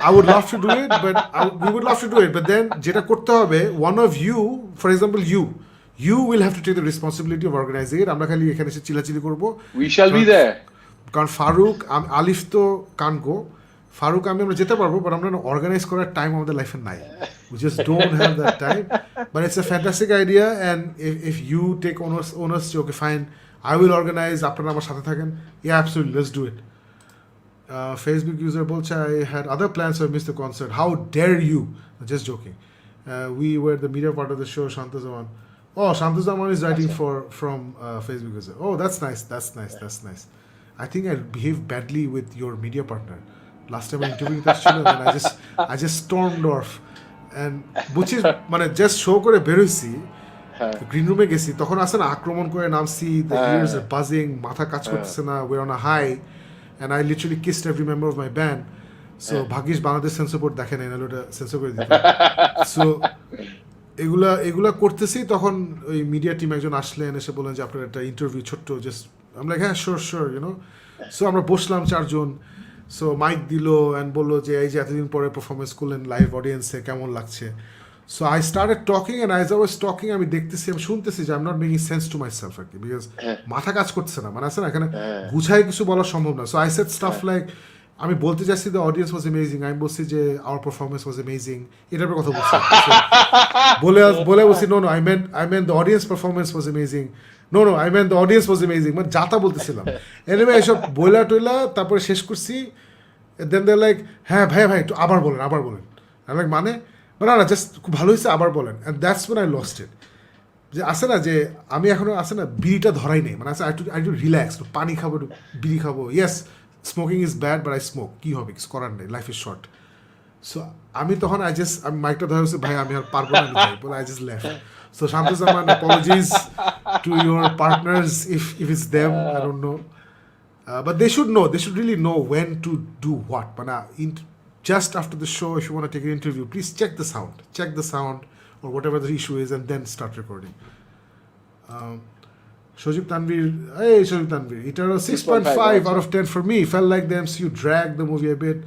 I would love to do it, but we would love to do it, but then যেটা করতে হবে, one of you, for example you will have to take the responsibility of organizing it. আমরা খালি এখানে এসে চিলাচিলি করবো। We shall be there. কারণ ফারুক, আলিফ তো কান গো, ফারুক আমি আমরা যেতে পারবো, বাট আমরা অর্গানাইজ করার টাইম আমাদের লাইফে নাই। We just don't have that time, but it's a fantastic idea, and if you take owners, okay fine, I will organize, আপনারা আমার সাথে থাকেন, yeah absolutely, let's do it. Facebook user বলছে I had other plans, so I missed the concert. How dare you? Just joking. We were the media part of the show. Shanta Zaman. Oh, Shanta Zaman is writing from Facebook user. Oh, that's nice. I think I behaved badly with your media partner. Last time I interviewed that children, and I just stormed off. And which is মানে just show করে বেরোইছি, green রুমে গেছি, তখন আসে না আক্রমণ করে নামছি, the ears are buzzing, মাথা কাজ করতেছে না, we're on a high. And I literally kissed every member of my band. So ভাগ্যিস বাংলাদেশ সেন্সর বোর্ড দেখে নাই, নাহলে ওটা সেন্সর করে দিত। সো এগুলা করতেছি, তখন ওই মিডিয়া টিম একজন আসলেন, এসে বললেন যে আপনার একটা ইন্টারভিউ ছোট্ট, জাস্ট আমি লাইক হ্যাঁ শিওর ইউনো। সো আমরা বসলাম 4 জন, সো মাইক দিল অ্যান্ড বললো যে এই যে এতদিন পরে পারফরমেন্স করলেন লাইভ অডিয়েন্সে, কেমন লাগছে? So I started talking, and as I was talking আমি দেখতেছি, আমি শুনতেছি যে I'm not making sense to myself আর কি, because মাথা কাজ করতেছে না, মানে আছে না এখানে গুছাই কিছু বলা সম্ভব না। So I said stuff like, আমি বলতে চাচ্ছি the audience was amazing, আমি বলছি যে our performance was amazing, এটার উপর কথা বলছি। বলে বলছি no I meant the audience performance was amazing, no I meant the audience was amazing, মানে যাতা বলতেছিলাম। Anyway এসব বইলা টইলা তারপরে শেষ করছি, then they're like হ্যাঁ ভাই একটু আবার বলেন। আমি লাইক মানে না জাস্ট খুব ভালো হয়েছে, আবার বলেন। And that's when I lost it. যে আসে না যে আমি এখনো আসে না বিড়িটা ধরাই নেই, মানে আছে আই টু রিল্যাক্স, পানি খাবো, বিড়ি খাবো। Yes smoking is bad, but I smoke, কী হবে, কিছু করার নেই, লাইফ ইজ শর্ট। সো আমি তখন আমি মাইকটা ধরে হচ্ছে ভাই আমি আর পারবো না বলে I just left. So Shanto Zaman, apologies to your partners if it's them, I don't know, but they should really know when to do what. মানে just after the show, if you want to take an interview, please check the sound or whatever the issue is, and then start recording. Shojib Tanvir, Eternal 6.5 out of 10 for me. Felt like the MCU dragged the movie a bit.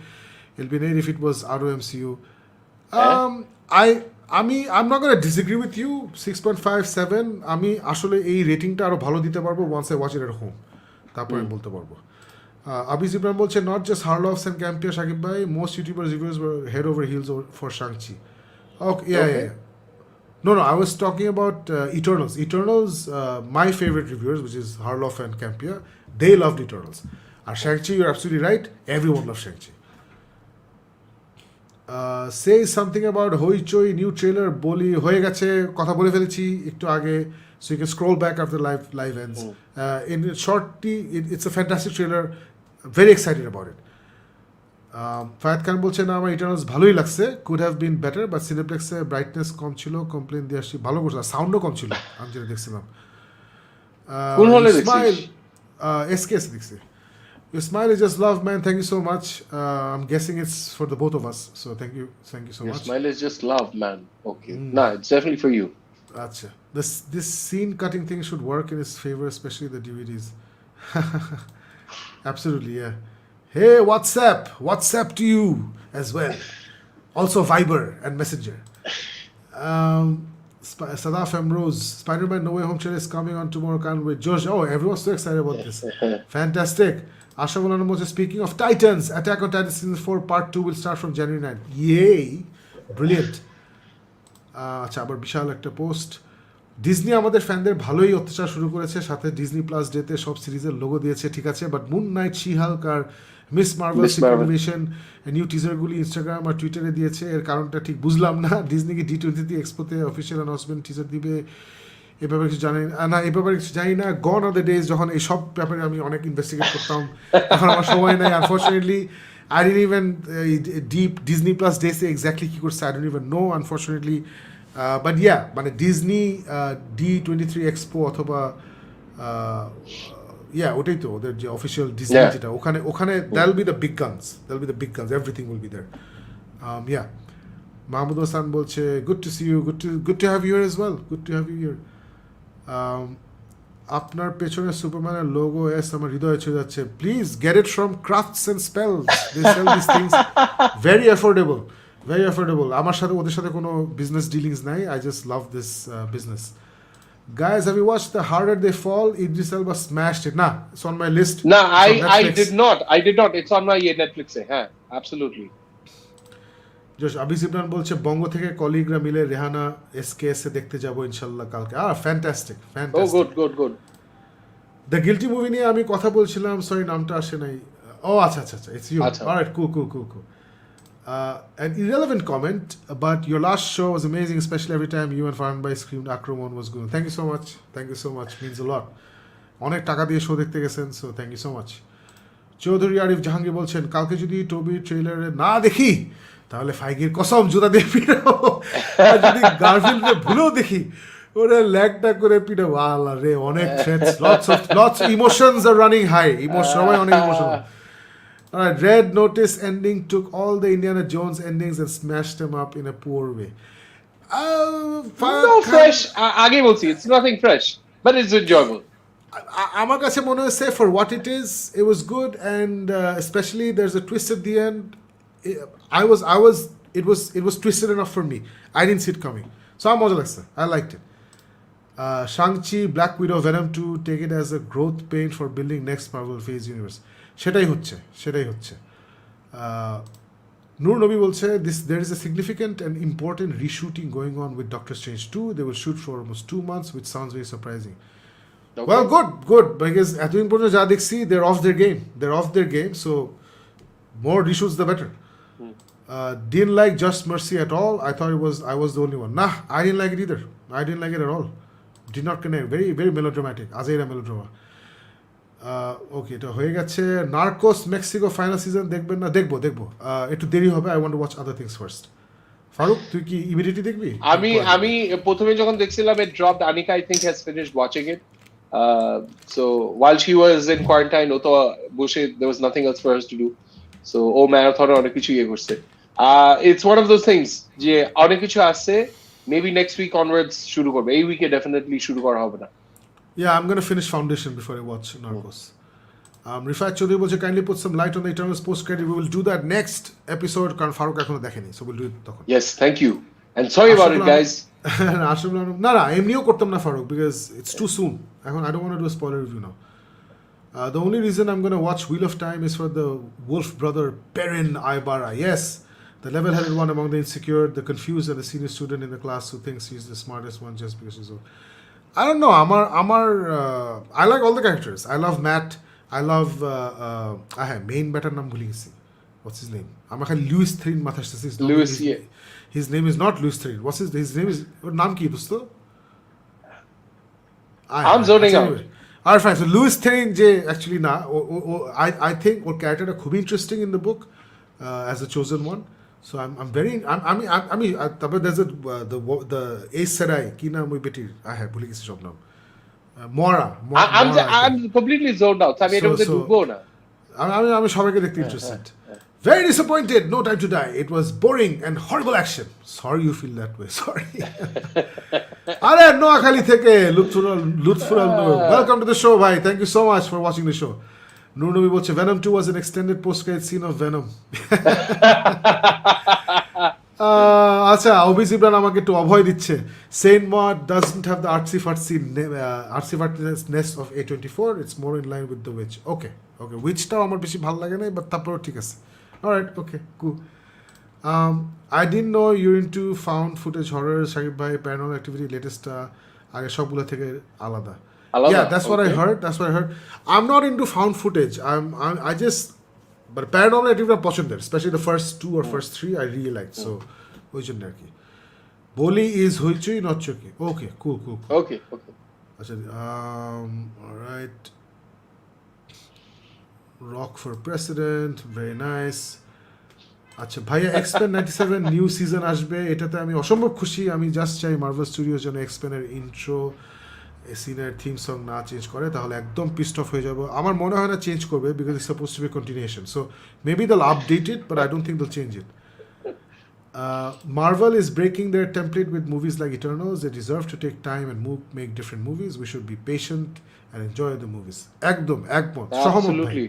It'll be neat if it was out of MCU. I'm not going to disagree with you. 6.5, 7. আমি আসলে এই রেটিংটা আরো ভালো দিতে পারবো once I watch it at home. তারপরে আমি বলতে পারবো। Abiz Ibrahim বলছে not just Harloffs and Campia, Shakib bhai, most YouTubers reviews were head over heels for Shang-Chi. Okay, yeah. No, I was talking about Eternals, my favorite reviewers, which is Harloff and Campia, they loved Eternals. Shang-Chi, you're absolutely right, everyone loves Shang-Chi. Say something about Hoi Choi new trailer, বলি হয়ে গেছে, কথা বলে ফেলেছি একটু আগে, so you can scroll back after live ends. In shortly, it's a fantastic trailer, very excited about it. Fayad খান বলছে না আমার ইটারনালস ভালোই লাগছে, could have been better, but সিনেপ্লেক্সে ব্রাইটনেস কম ছিল, কমপ্লেন দিয়ে আসছি, ভালো করছে, সাউন্ডও কম ছিল আমি যেটা দেখছিলাম। কোন হলে দেখছিস? এসকেএস দেখছি। Your smile is just love, man. Thank you so much. I'm guessing it's for the both of us, so thank you so much. Your smile is just love, man. Okay. Nah, it's definitely for you. Acha. This scene cutting thing should work in his favor, especially the DVDs. Absolutely, yeah. Hey, WhatsApp to you as well. Also Viber and Messenger. Sadaf Amrose, Spider-Man No Way Home trailer is coming on tomorrow. Can't wait. Josh, oh, everyone's so excited about this. Fantastic. Asha Bolano Moses, speaking of Titans, Attack on Titan Season 4 Part 2 will start from January 9th. Yay! Brilliant. আচ্ছা আবার বিশাল একটা post Disney আমাদের ফ্যানদের ভালোই অত্যাচার শুরু করেছে সাথে Disney plus ডেতে সব সিরিজের লোগো দিয়েছে ঠিক আছে but Moon Knight She Hulk আর মিস মার্ভেল সিক্রেট নিউ টিজারগুলি ইনস্টাগ্রাম আর টুইটারে দিয়েছে এর কারণটা ঠিক বুঝলাম না ডিজনি কি D23 এক্সপোতে অফিসিয়াল অ্যানাউন্সমেন্ট টিজার দিবে এ ব্যাপারে কিছু জানি না এই ব্যাপারে কিছু জানি না গন অফ দ্য ডেজ যখন এই সব ব্যাপারে আমি অনেক ইনভেস্টিগেট করতাম এখন আমার সময় নাই unfortunately I didn't even deep Disney Plus Day say exactly কি করছে I don't even know unfortunately but yeah মানে ডিজনি D23 এক্সপো অথবা ওটাই তো ওদের যে অফিসিয়াল ডিজনি যেটা ওখানে that'll be the big guns everything will be there Mahmud Hasan বলছে good to see you good to have you here as well good to have you here আপনার পেছনে সুপারম্যানের লোগো এস আমার হৃদয়ে ছুঁয়ে যাচ্ছে please get it from crafts and spells they sell this things very affordable আমার সাথে ওদের সাথে কোনো বিজনেস ডিলিংস নাই I just love this business guys have you watched The Harder They Fall Idris Elba smashed it it's on my list no I did not it's on my Netflix absolutely জোশ আবিস ইমরান বলছে বঙ্গ থেকে কলিগরা মিলে Rehana SKS এ দেখতে যাব ইনশাআল্লাহ কালকে fantastic oh good the Guilty movie নিয়ে আমি কথা বলছিলাম সরি নামটা আসে নাই আচ্ছা it's you alright cool an irrelevant comment but your last show was amazing especially every time you and Farhan Bhai screamed Akromon was good thank you so much means a lot অনেক টাকা দিয়ে show দেখতে গেছেন so thank you so much Chowdhury Arif Jahangir বলছেন কালকে যদি টবির ট্রেলারে না দেখি তাহলে ফাইগের কসম জুতা দিয়ে পিটাবো আর যদি গার্লফ্রেন্ডকে ভুলেও দেখি ওরে ল্যাগটা করে পিটাবো আল্লাহ রে অনেক থ্রেটস লটস ইমোশনস আর রানিং হাই সবাই অনেক emotional Alright, Red Notice ending took all the Indiana Jones endings and smashed them up in a poor way. No fresh. আগে বলছি, it's nothing fresh, but it's enjoyable. আমার কাছে মনে হয়েছে for what it is, it was good, and especially there's a twist at the end. It was twisted enough for me. I didn't see it coming, so I'm মজা লাগছে. I liked it. Shang-Chi, Black Widow, Venom 2 take it as a growth pain for building next Marvel Phase universe. সেটাই হচ্ছে নূর নবী বলছে there is a significant and important reshooting going on with Doctor Strange 2 they will shoot for almost 2 months which sounds very surprising okay. Well good because এতদিন পর্যন্ত যা দেখছি they're off their game so more reshoots the better didn't like Just Mercy at all I thought I was the only one I didn't like it either I didn't like it at all did not connect very very melodramatic Azaira melodrama ওকে এটা হয়ে গেছে Narcos Mexico final season দেখবেন না দেখবো একটু দেরি হবে I want to watch other things first Farooq তুই কি ইমিডিয়েটলি দেখবি আমি প্রথমে যখন দেখছিলাম it dropped Anika I think has finished watching it so while she was in quarantine ও তো বসে there was nothing else for us to do so ও ম্যারাথনে অনেক কিছু ইয়ে করছে it's one of those things যে অনেক কিছু আসছে maybe next week onwards শুরু করবে এই উইকে ডেফিনেটলি শুরু করা হবে না Yeah, I'm going to finish Foundation before I watch Narcos. Rifat Chaudhary বলছে kindly put some light on the Eternals post credit. We will do that next episode কারণ ফারুক এখনো দেখেনি so we'll do it তখন. Yes, thank you. And sorry about it guys. না এমনিও করতাম না Faruk because it's too soon. এখন I don't want to do a spoiler review now. The only reason I'm going to watch Wheel of Time is for the Wolf brother Perrin Aybara. Yes, the level-headed one among the insecure, the confused and the senior student in the class who thinks he's the smartest one just because he's old. I don't know. I like all the characters. I love Matt. I love main better নাম ভুলে গেছি. What's his name? আমার খালি Luis থ্রিন মাথা আসছে. His name is not Louis Therin. What's his name is ওর নাম কি দোস্ত? I'm zoning out. Alright, fine. So Louis Therin যে actually না I think ওর ক্যারেক্টারটা খুবই interesting in the book as the chosen one. So I'm very তারপরে there's the Ace Sedai কি নাম ওই বেটির ভুলে গেছি সব নাম Moira I'm completely zoned out আমি এটা মধ্যে ঢুকবো না আমি সবাইকে দেখতে interested very disappointed no time to die it was boring and horrible action sorry you feel that way sorry আরে নোয়াখালী থেকে Lutful welcome to the show ভাই thank you so much for watching the show Noor Nabi বলছে Venom 2 was an extended post-credit scene of Venom আচ্ছা অবি জিবরান আমাকে একটু অভয় দিচ্ছে Saint Maud doesn't have the artsy fartness of A24 it's more in line with the Witch okay okay উইচটাও আমার বেশি ভালো লাগে না বাট তারপরেও ঠিক আছে alright okay cool I didn't know you're into found footage horror Shakib ভাই প্যারানর্মাল অ্যাক্টিভিটি লেটেস্টটা আগে সবগুলো থেকে আলাদা আলাদা? yeah that's what I Okay. heard I'm not into found footage I just but Paranormal Activity পছন্দের specially the first two or first three I really liked so ওই জন্য আর কি বলি is Hoichoi not Chorki okay cool cool Okay. আচ্ছা alright Rock for president very nice আচ্ছা ভাইয়া এক্সপেন 97 new season আসবে এটাতে আমি অসম্ভব খুশি আমি জাস্ট চাই মার্ভেল স্টুডিওর জন্য এক্সপেনের ইন্ট্রো সিনের থিম সং না চেঞ্জ করে তাহলে একদম পিস্ট অফ হয়ে যাব আমার মনে হয় না চেঞ্জ করবে because it's suppose to be continuation so maybe they'll update it but I don't think they'll change it Marvel is breaking their template with movies like Eternals. They deserve to take time and make different movies. We should be patient and enjoy the movies. একদম একমত সহমত ভাই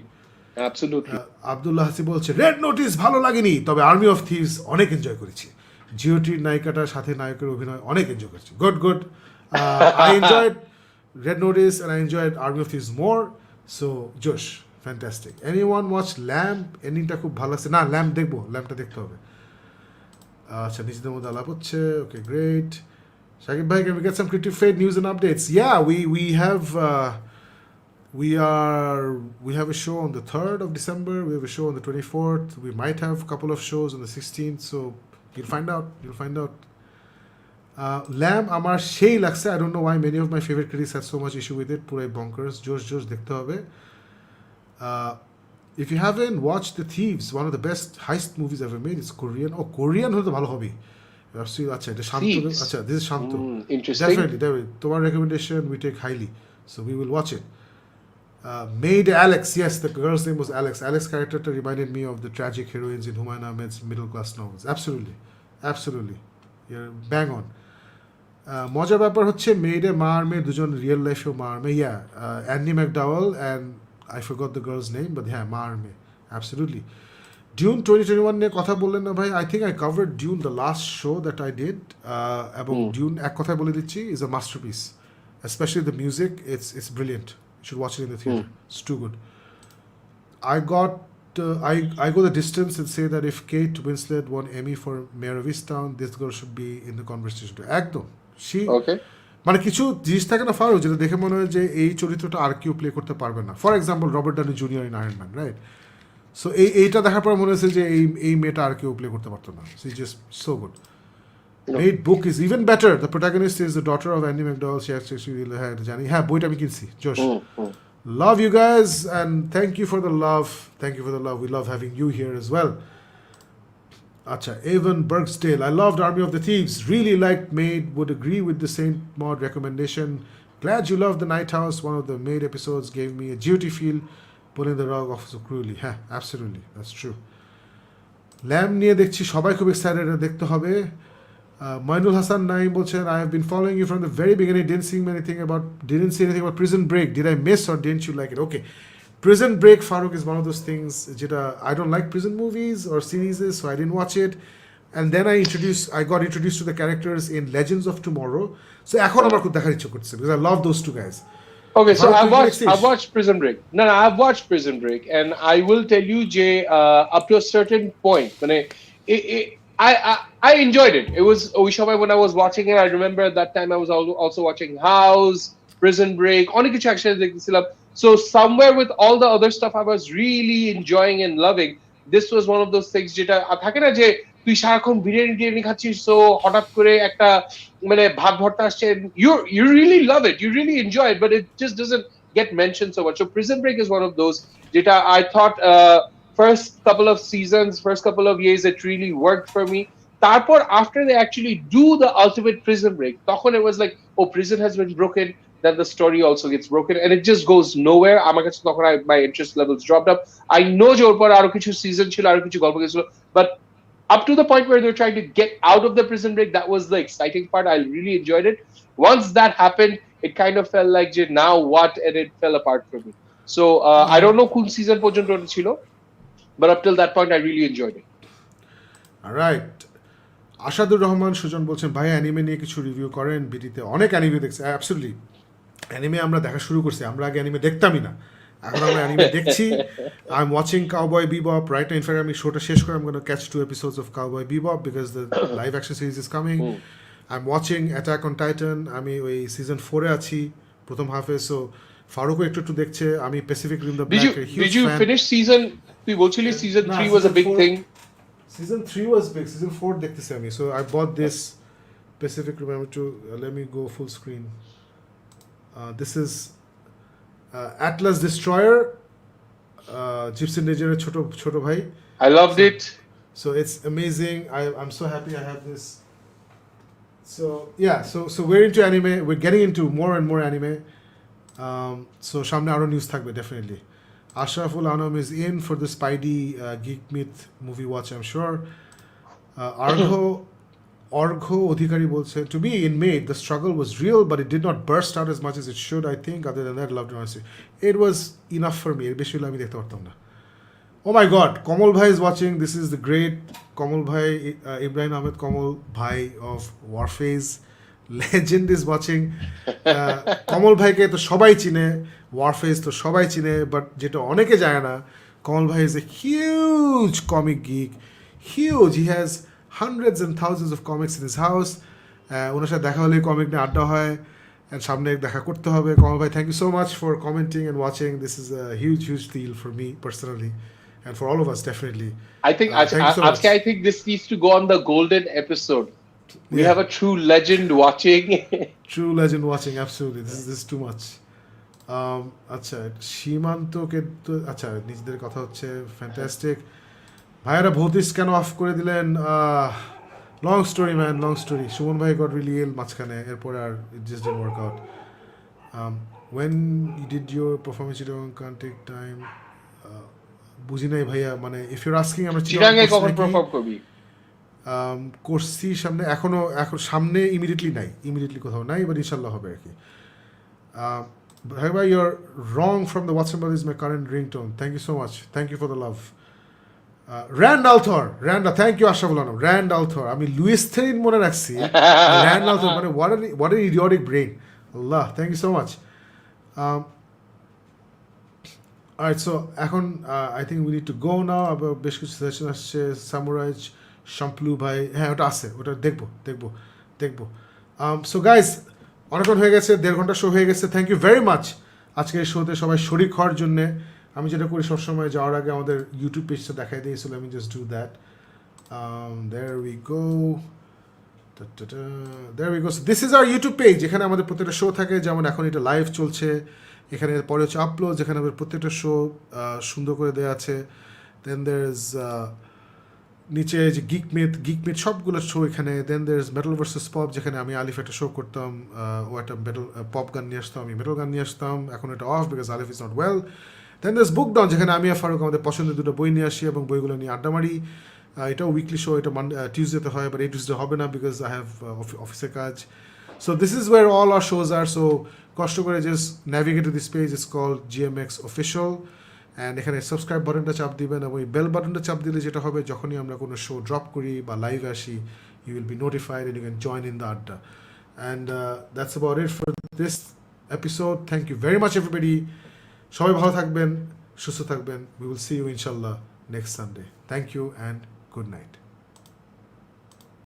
Absolutely. Abdullah হাসি বলছে red notice ভালো লাগেনি তবে army of thieves অনেক এনজয় করেছি জিওটির নায়িকাটার সাথে নায়কের অভিনয় অনেক এনজয় করেছি good I enjoyed red notice and I enjoyed army of thieves more so জোশ ফ্যান্টাস্টিক এনিওয়ান ওয়াচ ল্যাম্প এন্ডিংটা খুব ভালো আছে না ল্যাম্পটা দেখতে হবে আচ্ছা নিজেদের মধ্যে আলাপ হচ্ছে ওকে গ্রেট শাকিব ভাই can we get some creative fed news and updates yeah we have a show on the 3rd of December. We have a show on the 24th. We might have a couple of shows on the 16th. So you'll find out. Lamb আমার সেই লাগছে I don't know why many of my favorite critics had so much issue with it পুরাই bonkers জোশ দেখতে হবে if you haven't watched The Thieves one of the best heist movies ever made it's Korean হলে তো ভালো হবে আচ্ছা এটা শান্ত Thieves. আচ্ছা this is Shanto Interesting. definitely তোমার recommendation we take highly so we will watch it Maid Alex, yes, the girl's name was Alex. Alex character reminded me of the tragic heroines in Humayun Ahmed's middle class novels. Absolutely. You're bang on. মজার ব্যাপার হচ্ছে মেয়েডে মা আর মেয়ে দুজন real লাইফেও মা আর মেয়ে Andie MacDowell and I forgot the girl's name but হ্যাঁ মা আর মেয়ে অ্যাবসলিউটলি ডিউন 2021 নিয়ে কথা বললেন না ভাই I think I covered Dune the last show that I did এবং ডিউন এক কথায় বলে দিচ্ছি is a masterpiece specially the music it's brilliant should watch it in the theater. It's too good. I go the distance and say that if Kate Winslet won Emmy for Mayor of Easttown, this girl should be in the conversation too. একদম Okay. মানে কিছু জিনিস থাকে না ফারো যেটা দেখে মনে হয় যে এই চরিত্রটা আর কেউ প্লে করতে পারবে না for example Robert Downey Junior in Iron Man right so এইটা দেখার পর মনে হয়েছে যে এই মেয়েটা আর কেউ প্লে করতে পারতো না she just so good Maid book is even better. The protagonist is the daughter of Andy McDowell. She actually had Jani. হ্যাঁ বইটা আমি কিনছি Josh. Love you guys and thank you for the love. We love having you here as well. Acha, Avon Bergsdale. I loved Army of the Thieves. Really liked Maid. Would agree with the Saint Maud recommendation. Glad you loved The Night House. One of the Maid episodes gave me a duty feel. Pulling the rug off so cruelly. হ্যাঁ absolutely. That's true. Lamb নিয়ে দেখছি সবাই খুব excited দেখতে হবে Mainul Hassan Naim বলছেন I have been following you from the very beginning didn't see anything about Prison Break did I miss or didn't you like it okay Prison Break Farooq is one of those things যেটা I don't like prison movies or series so I didn't watch it and then I got introduced to the characters in Legends of Tomorrow so এখন আমার খুব দেখার ইচ্ছে করছে because I love those two guys Okay, so I've watched Prison Break. No, I've watched Prison Break, and I will tell you, Jay, up to a certain point, I enjoyed it. It was Oishabai when I was watching it. I remember at that time I was also watching House, Prison Break, অনেক কিছু একসাথে দেখতেছিলাম. So somewhere with all the other stuff I was really enjoying and loving. This was one of those things যেটা থাকে না যে তুই সারাক্ষণ বিরিয়ানি খাচ্ছিস so হঠাৎ করে একটা মানে ভাত ভর্তা আসছে you really love it. You really enjoy it, but it just doesn't get mentioned so much. So Prison Break is one of those যেটা I thought first couple of seasons, first couple of years, it really worked for me. Tarpor, after they actually do the ultimate Prison Break, তখন it was like, oh, prison has been broken, then the story also gets broken, and it just goes nowhere. আমার কাছে তখন my interest levels dropped up. I know যে ওর পর আরো কিছু season ছিল, আরো কিছু গল্প ছিল, but up to the point where they're trying to get out of the prison break, that was the exciting part. I really enjoyed it. Once that happened, it kind of felt like, now what? And it fell apart for me. So I don't know কোন season পর্যন্ত ছিল. But up till that point, I really enjoyed it. All right. আশাদুর Rahman Sujan বলছেন ভাই anime নিয়ে কিছু review করেন, বিটিতে অনেক anime দেখছে। অ্যাবসলিউটলি, অ্যানিমে আমরা দেখা শুরু করছি, আমরা আগে অ্যানিমে দেখতামই না, এখন আমরা অ্যানিমে দেখছি। I am watching Cowboy Bebop right না, ইনফ্যাক্ট আমি শোটা শেষ করে I am gonna catch 2 episodes of Cowboy Bebop because the live action series is coming. I am watching Attack on Titan, আমি ওই সিজন 4-এ আছি প্রথম হাফে। সো ফারুকও একটু একটু দেখছে, আমি প্যাসিফিক রিম দ্য ব্ল্যাক এর huge Did you fan. finish season? তুই বলছিলি season 3 was a big thing. Season 3 was big, season 4 দেখতেছি আমি। So I bought this Pacific Rim to let me go full screen. This is Atlas Destroyer, Gypsy Ninja ছোট ভাই। I loved it. So it's amazing. I'm so happy I have this. So yeah, so we're into anime. We're getting into more and more anime. So সামনে আরো news থাকবে definitely. Ashraful Anam is in for the Spidey Geek Myth movie watch, I'm sure. Orgho Odhikari বলছে, to me in Maid, the struggle was real, but it did not burst out as much as it should, I think. Other than that, loved it honestly. It was enough for me. এর বেশি হলে আমি দেখতে পারতাম না। Oh my God, Kamal Bhai is watching. This is the great Kamal Bhai, Ibrahim Ahmed Kamal Bhai of Warfaze. Legend is watching. Kamal Bhai কে তো সবাই চিনে, Warfaze তো সবাই চিনে, but যেটা অনেকে জানে না, Kamal Bhai is a huge comic geek. Huge. He has hundreds and thousands of comics in his house. ওনার সাথে দেখা হলে কমিক নিয়ে আড্ডা হয়, and সামনে দেখা করতে হবে। Kamal Bhai, thank you so much for commenting and watching. This is a huge deal for me personally. And for all of us, definitely. I think I think this needs to go on the golden episode. We have a true legend watching. True legend watching, absolutely. This is too much. আচ্ছা, সীমান্তকে তো আচ্ছা নিজেদের কথা হচ্ছে, fantastic. ভাইয়ারা ভৌতিস কেন অফ করে দিলেন? Long story man, long story. Suman ভাই গট রিলি ইল মাঝখানে, এরপরে আর it just didn't work out. when you did your performance you can't take time, বুঝি নাই ভাইয়া, মানে ইফ ইউর আস্কিং আমরা চিরাঙ্গে কখন পারফর্ম করবি? করছি সামনে, এখন সামনে ইমিডিয়েটলি কোথাও নাই, বাট ইনশাল্লাহ হবে আর কি। ভাই your wrong from the WhatsApp is my current ringtone. Thank you so much, thank you for the love. Rand al'Thor, thank you Ashraful Alam. Rand al'Thor, আমি লুইস থেরিন মনে রাখছি, র্যান্ড আলথর মানে what an idiotic brain. আল্লাহ, thank you so much. Alright, so এখন I think we need to go now. আবার বেশ কিছু session আসছে, সামুরাইজ শাম্পলু ভাই, হ্যাঁ ওটা আছে, ওটা দেখবো। সো গাইজ, অনেকক্ষণ হয়ে গেছে, 1.5 ঘন্টা শো হয়ে গেছে। থ্যাংক ইউ ভেরি মাচ আজকের এই শোতে সবাই শরিক হওয়ার জন্যে। আমি যেটা করি সবসময়, যাওয়ার আগে আমাদের ইউটিউব পেজটা দেখাই দিয়েছিল, আমি just do that. there we go. So this is our YouTube page. এখানে আমাদের প্রত্যেকটা শো থাকে, যেমন এখন এটা লাইভ চলছে, এখানে পরে হচ্ছে আপলোড, যেখানে আমাদের প্রত্যেকটা শো সুন্দর করে দেওয়া আছে। দেন দের ইজ নিচে যে গিক মিথ সবগুলো শো এখানে। Then there is metal versus pop, যেখানে আমি আলিফ একটা শো করতাম, ও একটা মেটাল পপ গান নিয়ে আসতাম, আমি মেটাল গান নিয়ে আসতাম। এখন এটা off because Alif is not well. Then there is book down, যেখানে আমি আর ফারুক আমাদের পছন্দের 2টা বই নিয়ে আসি এবং বইগুলো নিয়ে আড্ডা মারি। এটাও উইকলি শো, এটা টিউসডেতে হয়, বাট এই টিউসডে হবে না বিকজ আই হ্যাভ অফিসের কাজ। So this is where all our shows are. সো কষ্ট করে just navigate to this page, it's called GMX official, and এখানে সাবস্ক্রাইব বাটনটা চাপ দিবেন এবং এই বেল বাটনটা চাপ দিলে যেটা হবে, যখনই আমরা কোনো শো ড্রপ করি বা লাইভে আসি, you will be notified and you can join in the আড্ডা। And that's about it for this episode. Thank you very much everybody. সবাই ভালো থাকবেন, সুস্থ থাকবেন। উই উইল সি ইউ ইনশাল্লাহ next Sunday. Thank you and good night.